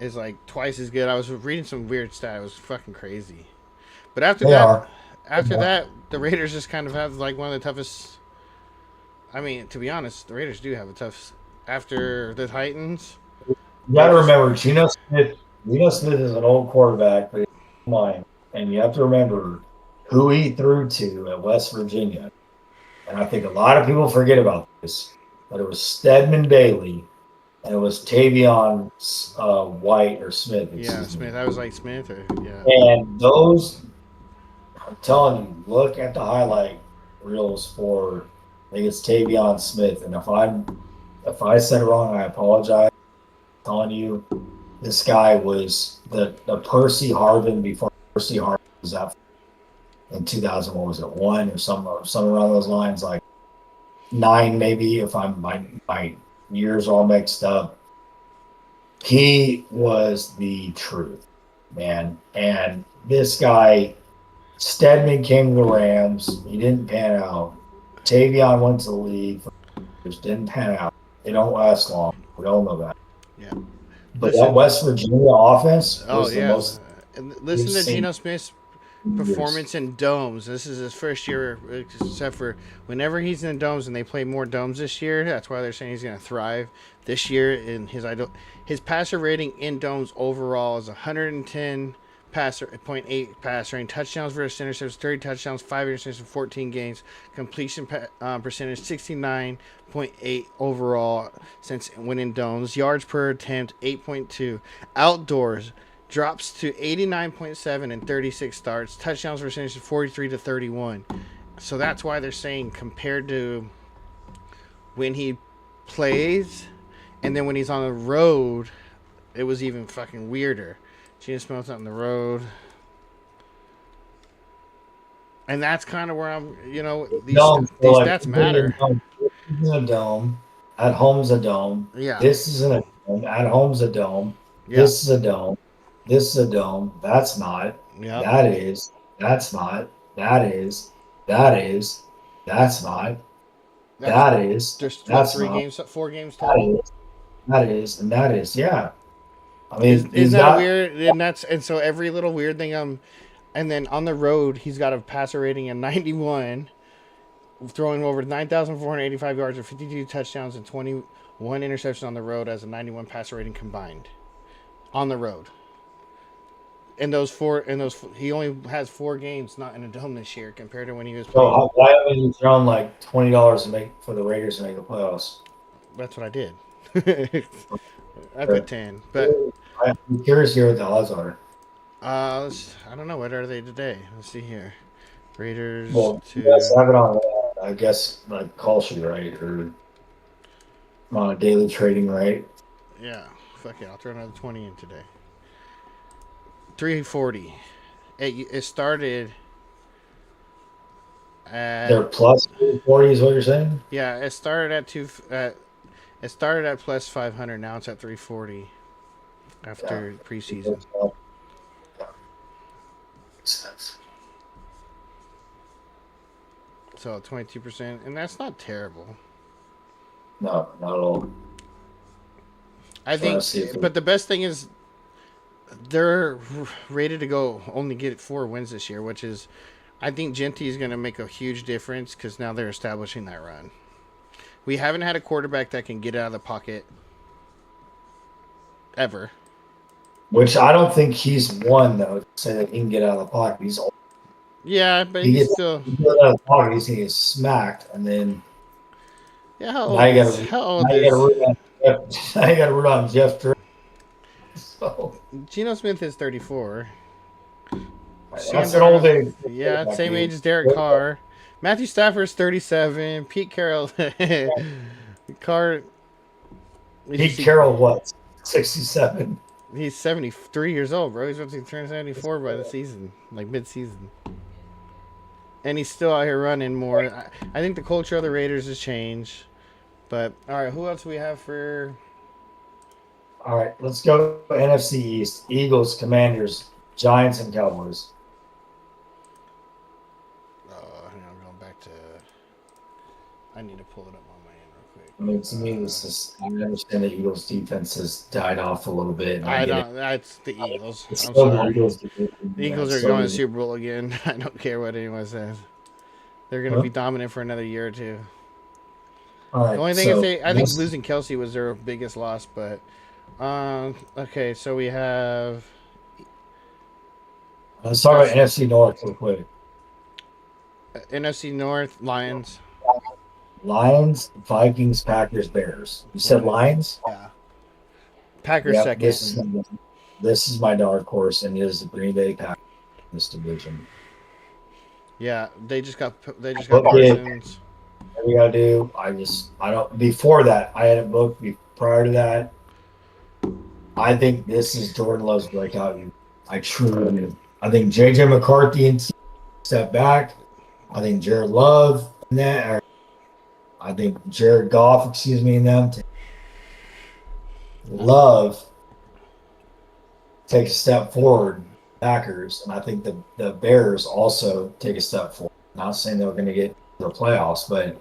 is like twice as good. I was reading some weird stat. It was fucking crazy. But after that, the Raiders just kind of have like one of the toughest. I mean, to be honest, the Raiders do have a tough after the Titans. You got to remember, Geno Smith is an old quarterback, but he's mine. And you have to remember who he threw to at West Virginia. And I think a lot of people forget about this, but it was Stedman Bailey, and it was Tavion White or Smith. Yeah, Smith. I was like Smith or yeah. And those, I'm telling you, look at the highlight reels for, I think it's Tavion Smith. And if I said it wrong, I apologize. I'm telling you, this guy was the Percy Harvin before Percy Harvin was out in 2000. What was it, 1 or something around those lines, like 9 maybe, if my years all mixed up. He was the truth, man. And this guy, Stedman, came to the Rams. He didn't pan out. Tavion went to the league. Just didn't pan out. They don't last long. We all know that. Yeah. But that West Virginia offense was the most. And listen to Geno Smith's performance in domes. This is his first year, except for whenever he's in domes, and they play more domes this year. That's why they're saying he's going to thrive this year. In his passer rating in domes overall is 110.8 passer rating, touchdowns versus interceptions, 30 touchdowns, 5 interceptions, 14 games, completion percentage 69.8 overall since winning domes, yards per attempt 8.2, outdoors drops to 89.7 in 36 starts, touchdowns percentage 43-31. So that's why they're saying compared to when he plays and then when he's on the road, it was even fucking weirder. Geno Smith's on the road. And that's kind of where I'm, these stats matter. This is a dome. At home's a dome. Yeah. This isn't a dome. At home's a dome. Yeah. This is a dome. This is a dome. That's not. Yep. That is. That's not. That is. That is. That's not. That is. There's that's 4 games total. That is. And that is. Yeah. I mean, isn't that weird? And so every little weird thing and then on the road he's got a passer rating of 91, throwing over 9,485 yards or 52 touchdowns and 21 interceptions on the road as a 91 passer rating combined on the road. And he only has 4 games not in a dome this year compared to when he was playing. So why haven't you thrown like $20 to make for the Raiders to make the playoffs? That's what I did. I put 10, but I'm curious here what the odds are. I don't know. What are they today? Let's see here. Raiders. Well, you guys have it on, I guess, like call sheet, right? Or on a daily trading, right? Yeah. Fuck it. I'll throw another 20 in today. 340. It started They're plus 40 is what you're saying? Yeah, it started at it started at plus 500. Now it's at 340 after preseason. Makes sense. So 22%, and that's not terrible. No, not at all. I think, see if we- but the best thing is they're rated to go only get 4 wins this year, which is, I think Genty is going to make a huge difference because now they're establishing that run. We haven't had a quarterback that can get out of the pocket ever. Which I don't think he's one, though, to say that he can get out of the pocket. He's old. Yeah, but He he's gets still. he gets out of the pocket, he's going to get smacked, and then Yeah, how old now you is? How old now you got to is? root on Jeff. Now you got to root on Jeff Dre. So Geno Smith is 34. that's an old age. Yeah, same age as Derek Carr. Matthew Stafford's 37. Pete Carroll. Carr. Pete Carroll, what? 67. He's 73 years old, bro. He's about to turn 74 by the season, like mid-season. And he's still out here running more. I think the culture of the Raiders has changed. But, all right, who else do we have for... All right, let's go to NFC East. Eagles, Commanders, Giants, and Cowboys. hang on, I'm going back to... I need to pull it up on my end real quick. I mean, to me, this is. I understand the Eagles' defense has died off a little bit. And I get don't... it. That's the Eagles. It's I'm still the sorry. Eagles. The Eagles are going to the Super Bowl again. I don't care what anyone says. They're going to be dominant for another year or two. All right, The only thing so I think this- losing Kelsey was their biggest loss, but okay, so we have Let's talk about NFC North real quick. NFC North Lions. Lions, Vikings, Packers, Bears. You said Lions? Yeah. Packers Yep, second. This is my dark horse, and it is the Green Bay Packers in this division. Yeah, they just got Okay. Parsons. What we gotta do? I don't. Before that, I had a book. Prior to that, I think this is Jordan Love's breakout year. I truly do. I think JJ McCarthy and step back. I think Jared Love and that. I think Jared Goff, excuse me, and them. Love takes a step forward. Packers, and I think the Bears also take a step forward. Not saying they're going to get the playoffs, but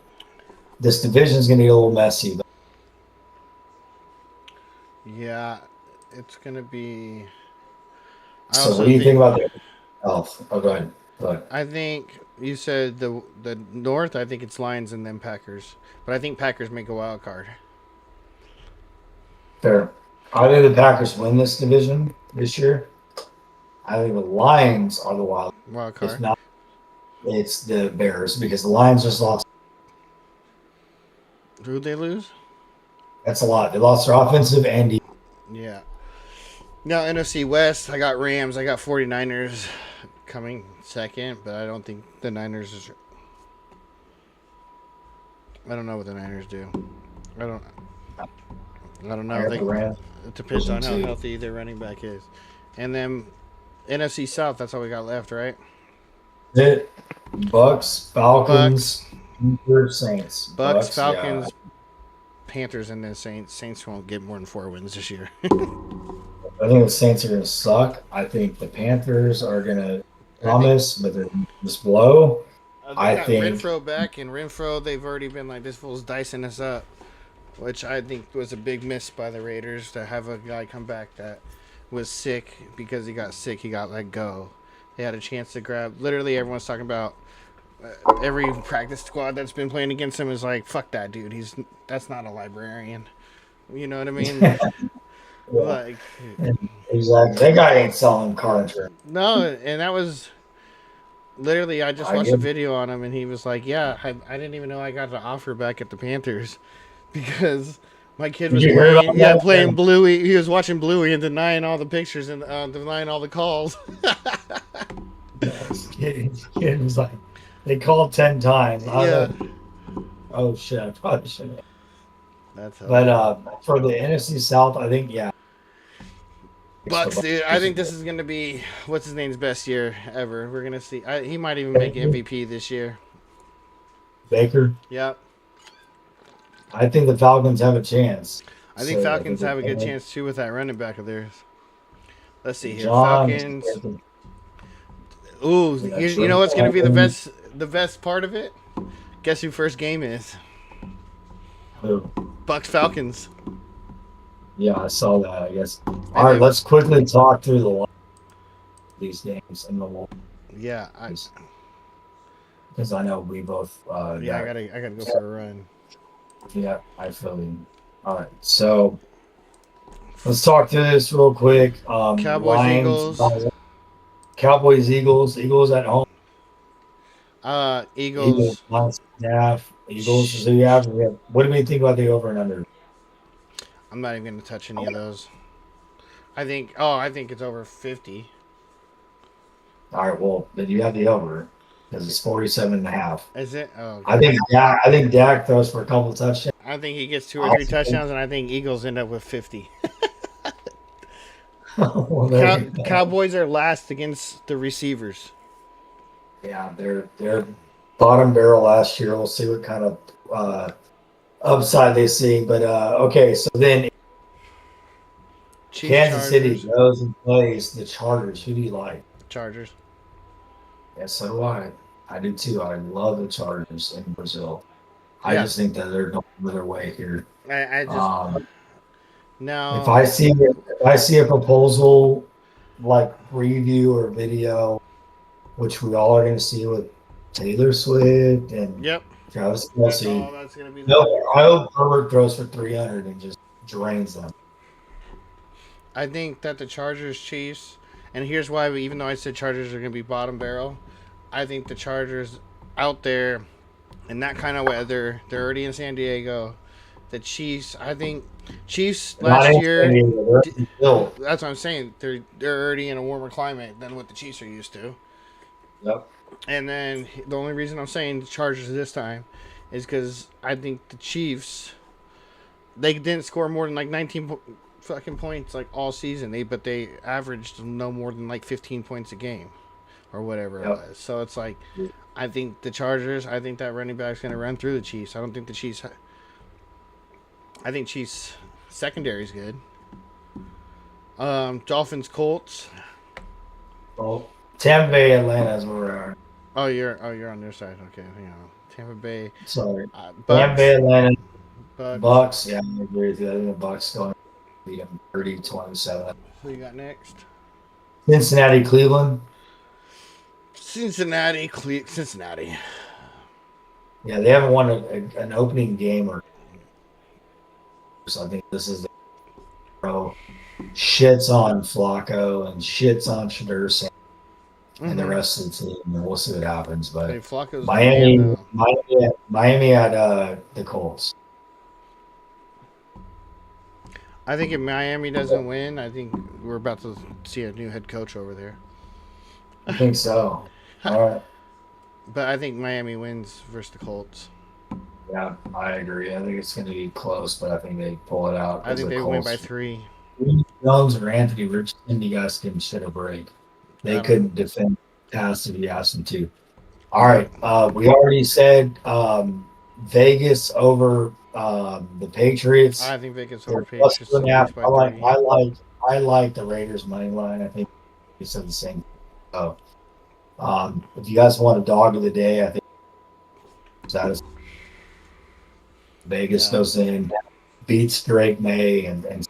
this division is going to get a little messy. But Yeah, it's gonna be. I so, also what do you think about the health? Oh, go ahead. Go ahead. I think you said the North. I think it's Lions and then Packers, but I think Packers make a wild card. Fair. I think the Packers win this division this year. I think the Lions are the wild. Wild If card. not, it's the Bears because the Lions just lost. Who'd they lose? That's a lot. They lost their offensive and defense. Yeah. Now, NFC West, I got Rams. I got 49ers coming second, but I don't think the Niners is. I don't know what the Niners do. I don't know. I got the Rams. It depends on how Too. healthy their running back is. And then NFC South, that's all we got left, right? It Bucks, Falcons, Panthers, Saints. Bucks, yeah. Falcons, Panthers, and then Saints. Saints won't get more than 4 wins this year. I think the Saints are going to suck. I think the Panthers are going to promise, but they're gonna just blow. They I got think- Renfro back, and Renfro, they've already been like, this fool's dicing us up, which I think was a big miss by the Raiders to have a guy come back that was sick. Because he got sick, he got let go. They had a chance to grab. Literally, everyone's talking about every practice squad that's been playing against him is like, fuck that dude. That's not a librarian. You know what I mean? Like, Exactly. That guy ain't selling car insurance. no, and that was literally, I just I watched a get- video on him, and he was like, yeah, I didn't even know I got an offer back at the Panthers because my kid was Did you hear playing, about that? playing Bluey. He was watching Bluey and denying all the pictures and denying all the calls. This kid was like, they called 10 times. I Yeah. was like, oh shit, I probably shouldn't. That's But for the NFC South, I think Bucks, dude. I think this is gonna be what's his name's best year ever. We're gonna see. He might even make MVP this year. Baker. Yep. I think the Falcons have a chance. I think So, Falcons they have a good can- chance too with that running back of theirs. Let's see here. John, Falcons. Ooh, Yeah, you know what's gonna be the best part of it? Guess who first game is? Who? Bucks Falcons. Yeah, I saw that. I guess. All right, let's quickly talk through the line of these games and the Yeah, because I know we both. I gotta go for a run. Yeah, I feel you. All right, so let's talk through this real quick. Cowboys, Eagles. Cowboys, Eagles at home. Eagles. Half. Eagles. So you have. What do we think about the over and under? I'm not even gonna touch any of those. I think it's over 50. All right, well then you have the over because it's 47.5. Is it? Oh, I think Dak throws for a couple touchdowns. I think he gets 2 or 3 touchdowns, and I think Eagles end up with 50. Well, there you go. Cowboys are last against the receivers. Yeah, they're bottom barrel last year. We'll see what kind of upside they see. But okay, so then Chiefs, Kansas Chargers. City goes and plays the Chargers. Who do you like? Chargers. Yes, so do I. I do too. I love the Chargers in Brazil. I Yeah. just think that they're going their way here. I just no. If I see a proposal like preview or video, which we all are going to see with Taylor Swift and Yep. Travis That's Kelce. all that's gonna be. No, I hope Herbert throws for 300 and just drains them. I think that the Chargers, Chiefs, and here's why. Even though I said Chargers are gonna be bottom barrel, I think the Chargers out there in that kind of weather, they're already in San Diego. The Chiefs, I think Chiefs last year. Still. That's what I'm saying. They're already in a warmer climate than what the Chiefs are used to. Yep. And then the only reason I'm saying the Chargers this time is because I think the Chiefs, they didn't score more than like 19 fucking points like all season. But they averaged no more than like 15 points a game or whatever it was. So it's like, I think the Chargers, I think that running back's going to run through the Chiefs. I don't think the Chiefs, I think Chiefs secondary is good. Dolphins, Colts. Well, Tampa Bay, Atlanta is where we are. Oh, you're on their side. Okay, hang on. Tampa Bay. Sorry. Bucks, Tampa Bay, Atlanta, Bucks. Bucks. Yeah, I agree with you. I think the Bucks going to beat them 30-27. Who you got next? Cincinnati, Cleveland. Cincinnati. Yeah, they haven't won an opening game or so. I think this is the bro shits on Flacco and shits on Shadur and the rest of the team. And we'll see what happens. But Hey, Flacco's Miami at the Colts. I think if Miami doesn't win, I think we're about to see a new head coach over there. I think so. All right. But I think Miami wins versus the Colts. Yeah, I agree. I think it's going to be close, but I think they pull it out. I think they win by 3. Jones or Anthony Richardson, you guys can shit a break. They couldn't defend pass if you asked them to. All right. We already said Vegas over the Patriots. I think Vegas over They're plus Patriots. 2.5. I like the Raiders money line. I think you said the same. So, if you guys want a dog of the day, I think that is Vegas goes in, beats Drake May, and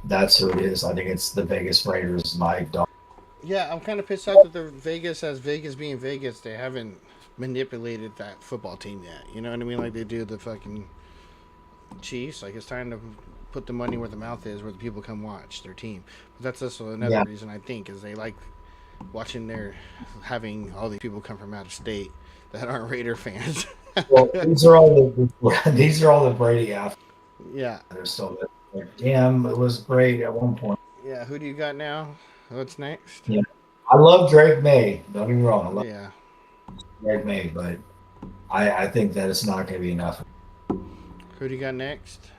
that's who it is. I think it's the Vegas Raiders. My dog. Yeah, I'm kind of pissed off that the Vegas being Vegas, they haven't manipulated that football team yet. You know what I mean? Like they do the fucking Chiefs. Like it's time to put the money where the mouth is, where the people come watch their team. But that's also another reason I think is they like watching having all these people come from out of state that aren't Raider fans. Well, these are all the Brady after. Yeah. They're still there. Damn, it was great at one point. Yeah. Who do you got now? What's next? Yeah. I love Drake May. Don't get me wrong. I love Yeah. Drake May, but I think that it's not going to be enough. Who do you got next?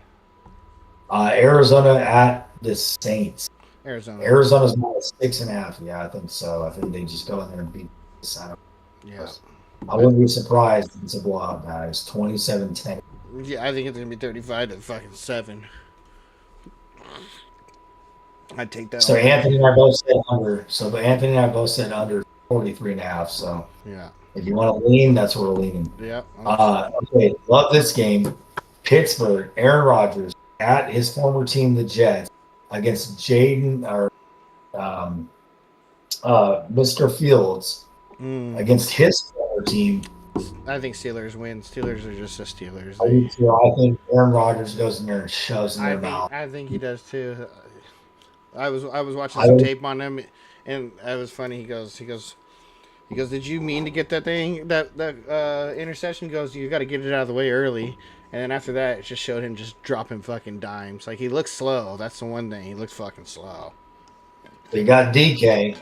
Arizona at the Saints. Arizona. Arizona's not a 6.5. Yeah, I think so. I think they just go in there and beat the Saints. Yeah. I wouldn't be surprised if it's a blowout, guys. 27-10. Yeah, I think it's gonna be 35 to fucking 7. I'd take that. So all day. Anthony and I both said under. So Anthony and I both said under 43.5. So Yeah. if you want to lean, that's where we're leaning. Yeah. Okay, love this game. Pittsburgh, Aaron Rodgers at his former team, the Jets, against Mr. Fields against his former team. I think Steelers win. Steelers are just the Steelers. I think Aaron Rodgers goes in there and shoves in their mouth. I think he does too. I was watching some tape on him, and it was funny. He goes, did you mean to get that thing, that interception? He goes, you got to get it out of the way early. And then after that, it just showed him just dropping fucking dimes. Like, he looks slow. That's the one thing. He looks fucking slow. You got DK,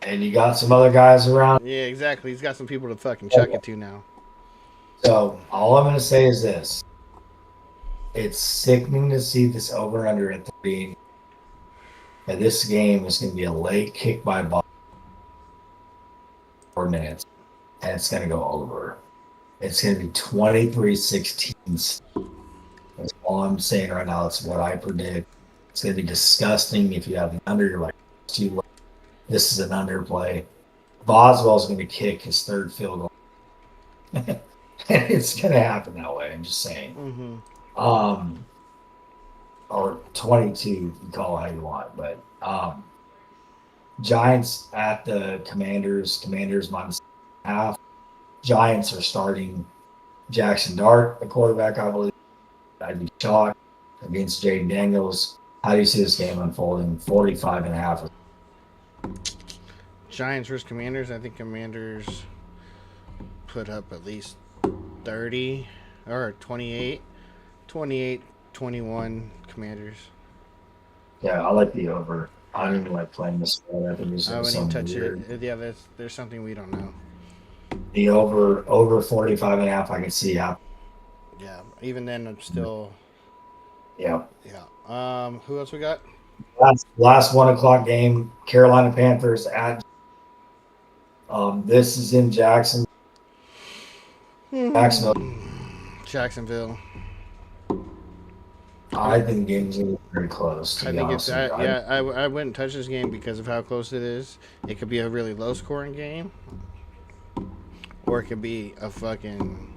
and you got some other guys around. Yeah, exactly. He's got some people to fucking chuck it to now. So all I'm going to say is this. It's sickening to see this over under at 3. And this game is going to be a late kick by Bob. 4 minutes. And it's going to go over. It's going to be 23-16. That's all I'm saying right now. It's what I predict. It's going to be disgusting. If you have an under, you're like, this is an underplay. Boswell's going to kick his 3rd field goal. And it's going to happen that way. I'm just saying. Mm-hmm. Or 22, you can call it how you want. But Giants at the Commanders. Commanders -1.5. Giants are starting Jackson Dart, the quarterback, I believe. I'd be shocked against Jaden Daniels. How do you see this game unfolding? 45.5. Giants versus Commanders. I think Commanders put up at least 30 or 28. 28-21 Commanders. Yeah, I like the over. I don't even like playing this spread. I think it's I wouldn't even touch weird. it. Yeah, there's something we don't know. The over 45.5, I can see how. Yeah, even then, I'm still. Yeah. Yeah. Who else we got? Last 1 o'clock game, Carolina Panthers at. This is in Jacksonville. Jacksonville. I think the game's going to be very close. To I be think honest it's with you. I wouldn't touch this game because of how close it is. It could be a really low scoring game, or it could be a fucking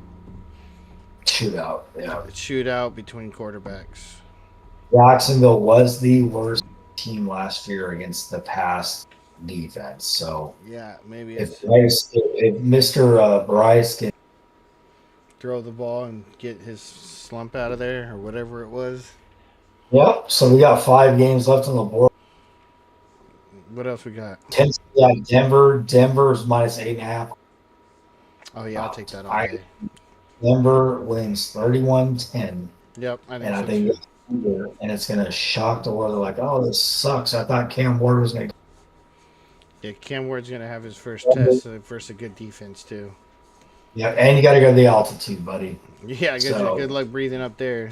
Shootout. Yeah. shootout between quarterbacks. Jacksonville was the worst team last year against the pass defense. So Yeah, maybe if it's Mr. Bryce can throw the ball and get his slump out of there or whatever it was. Yep. So we got 5 games left on the board. What else we got? Tennessee at Denver. Denver's -8.5. Oh yeah, I'll take that all I- day. Denver wins 31-10. Yep, I think And I so think too. it's under, and it's going to shock the world. They're like, oh, this sucks. I thought Cam Ward was going to. Yeah, Cam Ward's gonna have his first test versus a good defense too. Yeah, and you got to go to the altitude, buddy. Yeah, good luck breathing up there.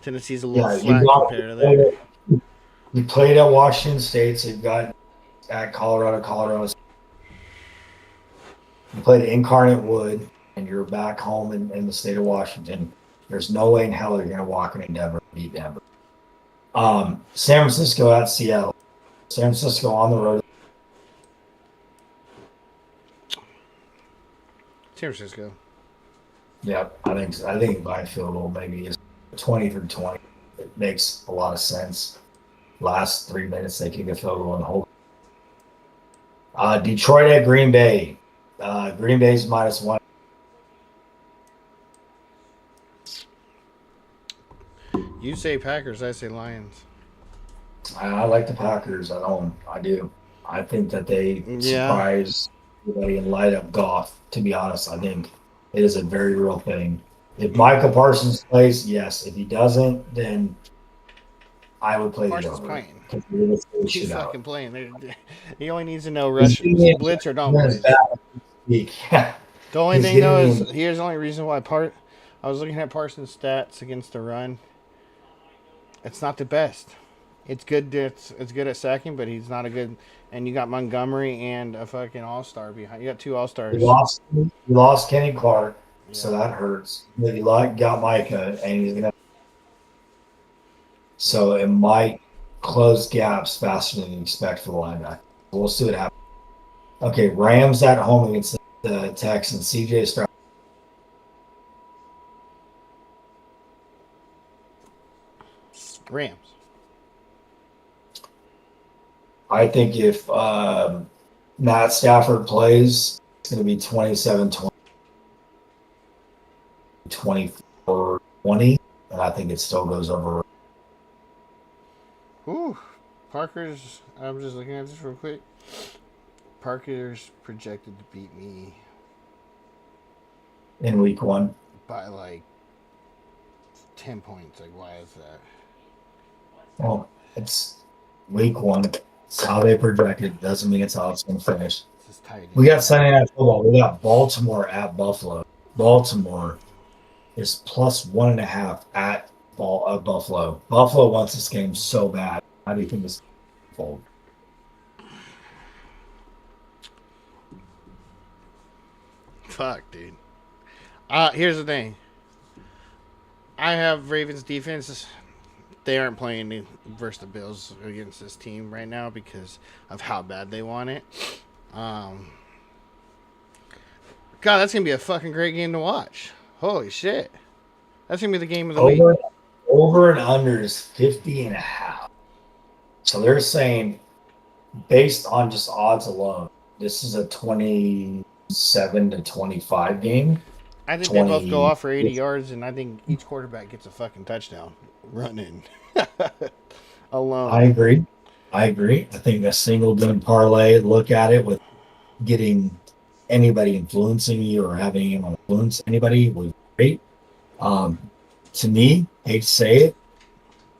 Tennessee's a little Yeah, flat compared to there. You played at Washington State, so you've got at Colorado. You played at Incarnate Wood, and you're back home in the state of Washington. There's no way in hell you're going to walk into Denver and beat Denver. San Francisco at Seattle. San Francisco on the road. San Francisco. Yep, I think by field goal maybe is 20-20. It makes a lot of sense. Last 3 minutes they kick a field goal and hold. Detroit at Green Bay. Green Bay's -1. You say Packers, I say Lions. I like the Packers. I do. I think that they Yeah. surprise everybody and light up Goff. To be honest, I think it is a very real thing. If Michael Parsons plays, yes. If he doesn't, then I would play the Parsons over. playing. 'Cause it is a He's shootout. fucking playing. He only needs to know rush, getting- blitz or don't That's blitz. bad. Yeah. The only He's thing though getting- is here's the only reason why I was looking at Parsons' stats against the run. It's not the best. It's good. It's good at sacking, but he's not a good. and you got Montgomery and a fucking all-star behind. You got two all-stars. You lost Kenny Clark, so Yeah. that hurts. But you got Micah, and he's gonna. So it might close gaps faster than you expect for the linebacker. We'll see what happens. Okay, Rams at home against the Texans. CJ Stroud. Rams. I think if Matt Stafford plays, it's going to be 27-20, 24-20, and I think it still goes over. Ooh, Parker's. I'm just looking at this real quick. Parker's projected to beat me In week 1. by like 10 points. Like, why is that? Well, it's week 1. It's how they projected. Doesn't mean it's how it's going to finish. This is tight. We got Sunday Night Football. We got Baltimore at Buffalo. Baltimore is plus 1.5 at Buffalo. Buffalo wants this game so bad. How do you think this fold? Fuck, dude. Here's the thing. I have Ravens defense. They aren't playing versus the Bills against this team right now because of how bad they want it. God, that's gonna be a fucking great game to watch. Holy shit. That's gonna be the game of the week. Over and under is 50.5. So they're saying, based on just odds alone, this is a 27-25 game. I think they both go off for 80 yards, and I think each quarterback gets a fucking touchdown running alone. I agree. I think a single gun parlay, look at it with getting anybody influencing you or having anyone influence anybody was great. To me, hate to say it,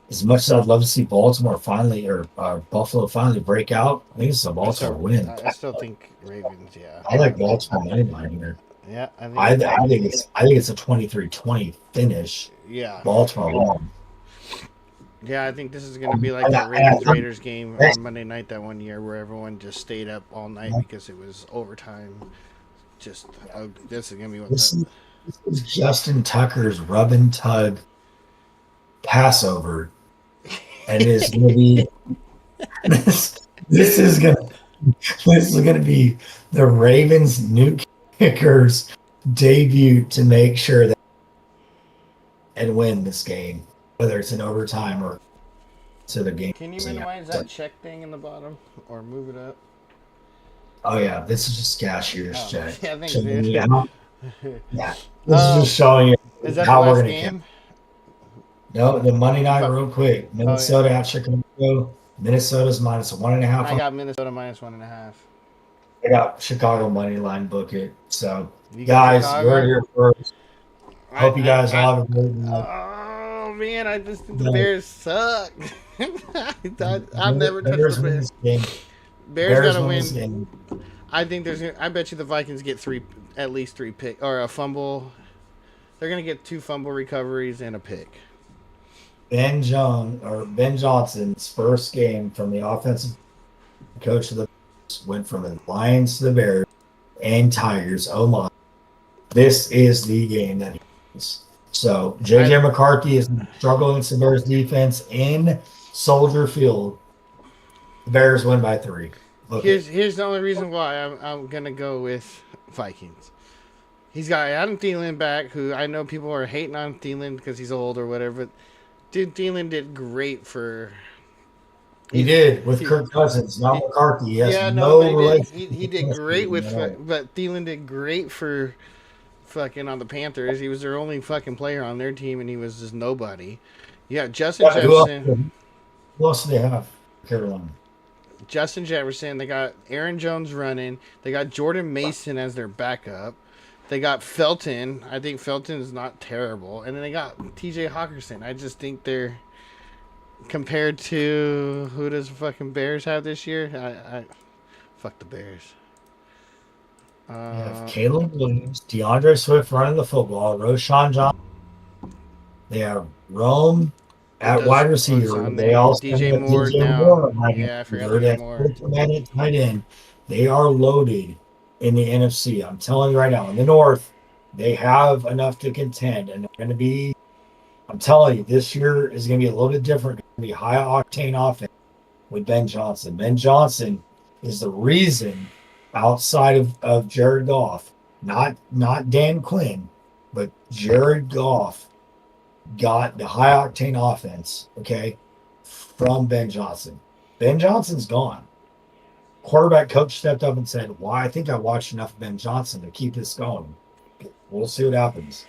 as much as I'd love to see Baltimore finally or Buffalo finally break out, I think it's a Baltimore win. I still think Ravens, yeah. I like Baltimore money line here. Yeah, I think it's a 23-20 finish. Yeah. Baltimore win. Yeah, I think this is going to be like that Ravens-Raiders game on Monday night that one year where everyone just stayed up all night because it was overtime. Just, this is going to be what This is Justin Tucker's rub and tug Passover. And it's going to be this is going to be the Ravens' new kicker's debut to make sure that and win this game, whether it's in overtime or to the game. Can you minimize that check thing in the bottom or move it up? Oh yeah, this is just cashier's check. Yeah, thanks, Check dude. it out. Yeah, this is just showing you Is that how the we're last going to game? No, the Monday night real quick. Minnesota at Chicago. Minnesota's minus 1.5. I got Minnesota minus 1.5. I got Chicago money line, book it. So, You got guys, Chicago? we're here first. Hope you guys all have a great night. Oh man, I just think the Bears suck. I've never touched Bears the win Bears. this game. Bears gotta win this win. game. I think I bet you the Vikings get at least three pick or a fumble. They're gonna get 2 fumble recoveries and a pick. Ben Johnson's first game from the offensive coach of the Bears went from the Lions to the Bears and Tigers. Oh my! This is the game that he wins. So JJ McCarthy is struggling against the Bears defense in Soldier Field. The Bears win by 3. Here's the only reason why I'm gonna go with Vikings. He's got Adam Thielen back, who I know people are hating on Thielen because he's old or whatever. But dude, Thielen did great for. He did with Kirk Cousins, not McCarthy. He has he did great with, but Thielen did great for fucking on the Panthers. He was their only fucking player on their team, and he was just nobody. Yeah, Justin Jefferson. Who else do they have? Carolina. Justin Jefferson. They got Aaron Jones running. They got Jordan Mason as their backup. They got Felton. I think Felton is not terrible. And then they got T.J. Hawkinson. I just think they're compared to who does fucking Bears have this year. I fuck the Bears. You have Caleb Williams, DeAndre Swift running the football, Roshan Johnson. They have Rome At does- wide oh, it's receiver, on they there. also DJ have Moore DJ now. Moore behind Yeah, I him. forgot They're DJ that Moore. tight end. They are loaded in the NFC. I'm telling you right now, in the North, they have enough to contend, and they're going to be. I'm telling you, this year is going to be a little bit different. It's going to be high octane offense with Ben Johnson. Ben Johnson is the reason, outside of Jared Goff, not Dan Quinn, but Jared Goff got the high octane offense, okay, from Ben Johnson. Ben Johnson's gone. Quarterback coach stepped up and said, "Well, I think I watched enough of Ben Johnson to keep this going. We'll see what happens."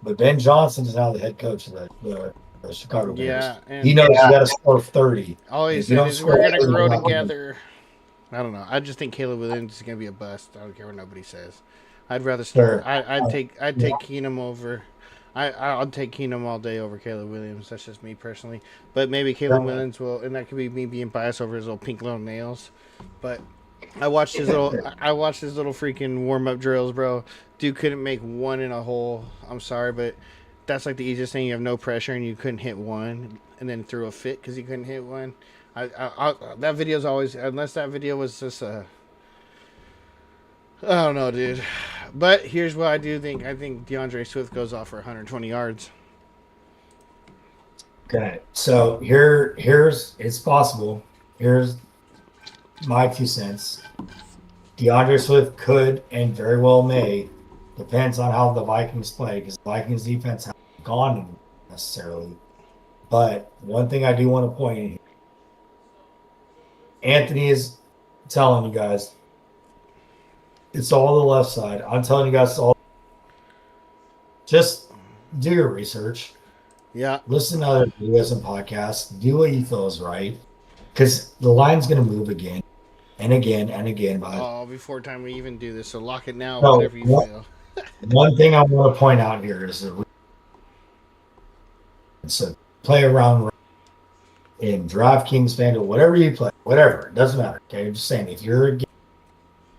But Ben Johnson is now the head coach of the Chicago Bears. Yeah, and He knows you got to score 30. all he If you said don't is score we're gonna 30, grow you're not winning. together. I don't know. I just think Caleb Williams is gonna be a bust. I don't care what nobody says. I'd rather start. Sure. I'd take Keenum over. I'll take Keenum all day over Caleb Williams. That's just me personally. But maybe Caleb Williams will, and that could be me being biased over his little pink little nails. But I watched his little freaking warm up drills, bro. Dude couldn't make one in a hole. I'm sorry, but that's like the easiest thing. You have no pressure and you couldn't hit one, and then threw a fit because he couldn't hit one. That video's always, unless that video was just a. I don't know, dude. But here's what I do think. I think DeAndre Swift goes off for 120 yards. Okay, so here's it's possible. Here's my 2 cents. DeAndre Swift could and very well may, depends on how the Vikings play, because the Vikings defense hasn't gone necessarily. But one thing I do want to point out, Anthony is telling you guys it's all the left side. I'm telling you guys it's all. Just do your research. Yeah. Listen to other videos and podcasts. Do what you feel is right. Because the line's going to move again and again and again. Before time we even do this, so lock it now, No, whatever you feel. One thing I want to point out here is so play around in DraftKings, FanDuel, whatever you play, whatever. It doesn't matter. Okay, I'm just saying, if you're a game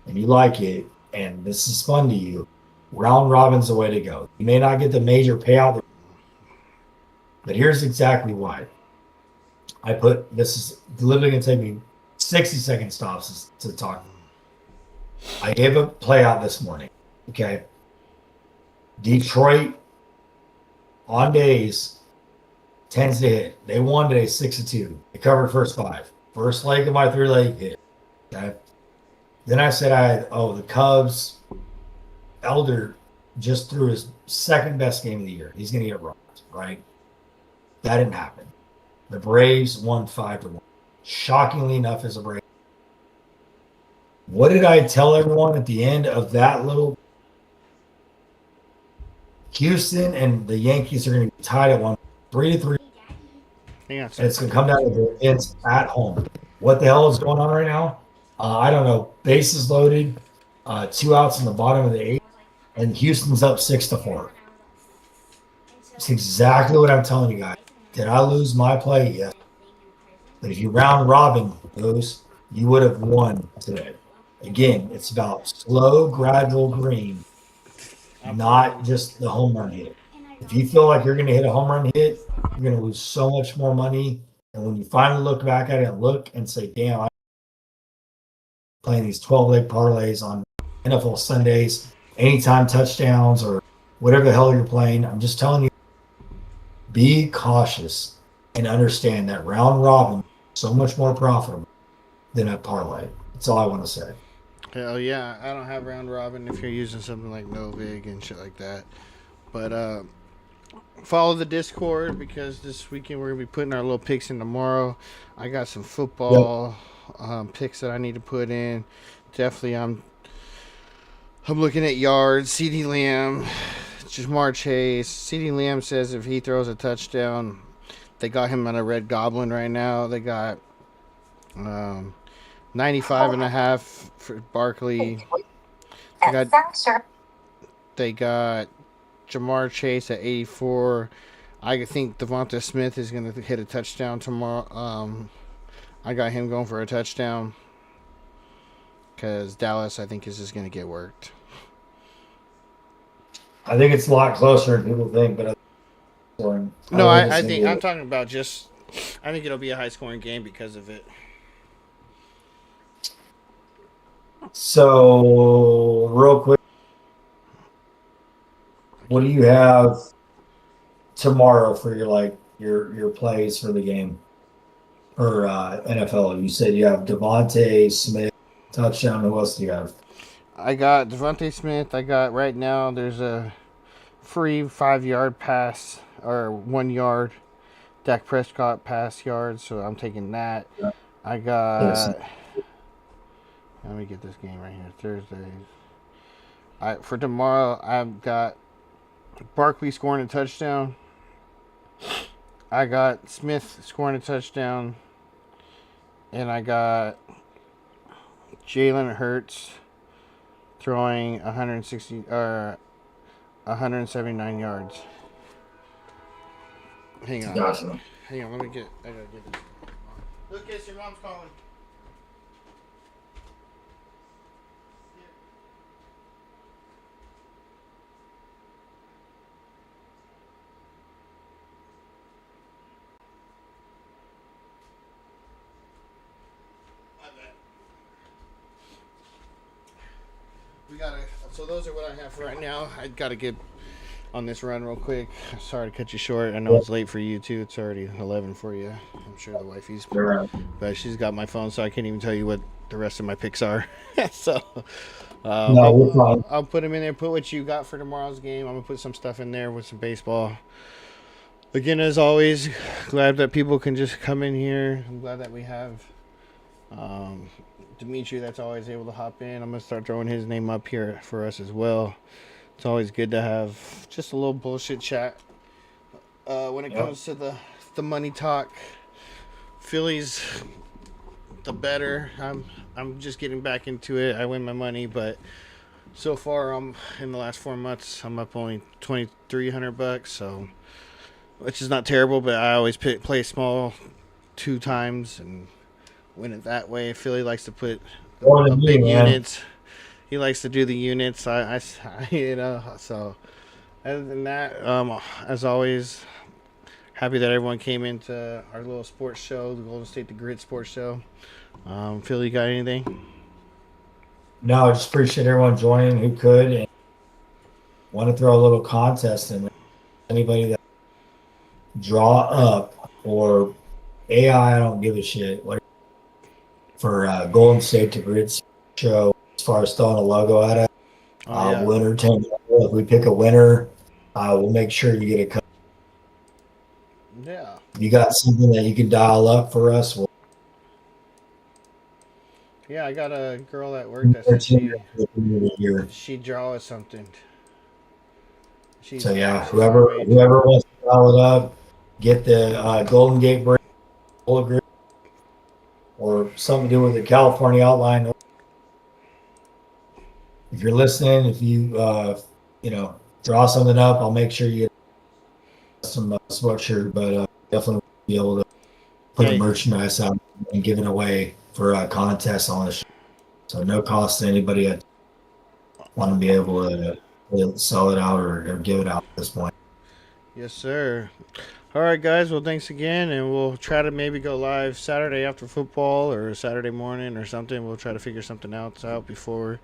and you like it and this is fun to you, round robin's the way to go. You may not get the major payout, but here's exactly why. This is literally going to take me 60-second stops to talk. I gave a play out this morning. Okay. Detroit on days tends to hit. They won today 6-2. They covered first 5. First leg of my 3-leg hit. Okay. Then I said the Cubs, Elder just threw his second best game of the year. He's gonna get robbed, right? That didn't happen. The Braves won 5-1. Shockingly enough, as a Brave. What did I tell everyone at the end of that little? Houston and the Yankees are going to be tied at 3-3. Hang on. And it's going to come down to the Vince at home. What the hell is going on right now? I don't know. Bases loaded, 2 outs in the bottom of the 8th, and Houston's up 6-4. It's exactly what I'm telling you guys. Did I lose my play? Yes. But if you round robin those, you would have won today. Again, it's about slow, gradual green, not just the home run hit. If you feel like you're going to hit a home run hit, you're going to lose so much more money. And when you finally look back at it and look and say, damn, I'm playing these 12-leg parlays on NFL Sundays, anytime touchdowns or whatever the hell you're playing, I'm just telling you, be cautious and understand that round robin is so much more profitable than a parlay. That's all I want to say. Hell yeah, I don't have round robin if you're using something like Novig and shit like that. But follow the Discord because this weekend we're gonna be putting our little picks in tomorrow. I got some football picks that I need to put in. Definitely, I'm looking at yards. CeeDee Lamb, Jamar Chase. CeeDee Lamb says if he throws a touchdown, they got him on a red goblin right now. They got 95.5 for Barkley. They got Jamar Chase at 84. I think Devonta Smith is going to hit a touchdown tomorrow. I got him going for a touchdown because Dallas, I think, is just going to get worked. I think it's a lot closer than people think, but scoring. No, don't I it's think gonna I'm be- talking about just. I think it'll be a high scoring game because of it. So, real quick, what do you have tomorrow for your plays for the game or NFL? You said you have Devontae Smith touchdown. Who else do you have? I got Devontae Smith. I got right now. There's a free 5-yard pass or 1 yard. Dak Prescott pass yards, so I'm taking that. I Yes. got. Let me get this game right here. Thursday. For tomorrow, I've got Barkley scoring a touchdown. I got Smith scoring a touchdown, and I got Jalen Hurts throwing 160 or 179 yards. Hang on. Gotcha. Hang on, I gotta get this. Lucas, your mom's calling. So those are what I have for right now. I gotta get on this run real quick. Sorry to cut you short. I know it's late for you too. It's already 11 for you. I'm sure the wifey's, but she's got my phone, so I can't even tell you what the rest of my picks are. So No, we're fine. I'll put them in there. Put what you got for tomorrow's game. I'm gonna put some stuff in there with some baseball. Again, as always, glad that people can just come in here. I'm glad that we have Dimitri that's always able to hop in. I'm going to start throwing his name up here for us as well. It's always good to have just a little bullshit chat. When it comes to the money talk, Phillies, the better. I'm just getting back into it. I win my money, but so far I'm in the last 4 months I'm up only $2,300, so which is not terrible, but I always play small 2 times and win it that way. Philly likes to put big units. He likes to do the units. I so other than that, as always, happy that everyone came into our little sports show, the Golden State the Grid sports show. Philly, got anything? No, I just appreciate everyone joining who could, and want to throw a little contest in there. Anybody that draw up or AI, I don't give a shit. For Golden State to Grid show, as far as throwing a logo at it, we'll entertain you. If we pick a winner, we'll make sure you get a cut. Yeah. You got something that you can dial up for us? Yeah, I got a girl at work that said she draw us something. So yeah, whoever wants to dial it up, get the Golden Gate Bridge or something to do with the California outline. If you're listening, if you draw something up, I'll make sure you get some sweatshirt, but definitely be able to put the merchandise out and give it away for a contest on the show. So no cost to anybody. I want to be able to sell it out or give it out at this point. Yes, sir. All right, guys. Well, thanks again, and we'll try to maybe go live Saturday after football or Saturday morning or something. We'll try to figure something else out before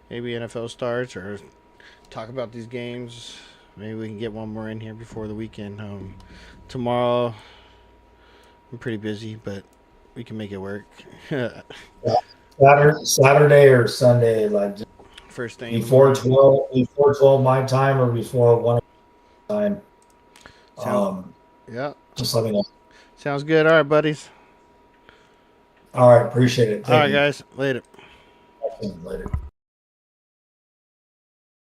maybe NFL starts or talk about these games. Maybe we can get one more in here before the weekend. Tomorrow, I'm pretty busy, but we can make it work. Saturday or Sunday, like first thing before 12 my time or before 1 time. Yeah. Just let me know. Sounds good. All right, buddies. All right, appreciate it. All right, guys. Later. Later.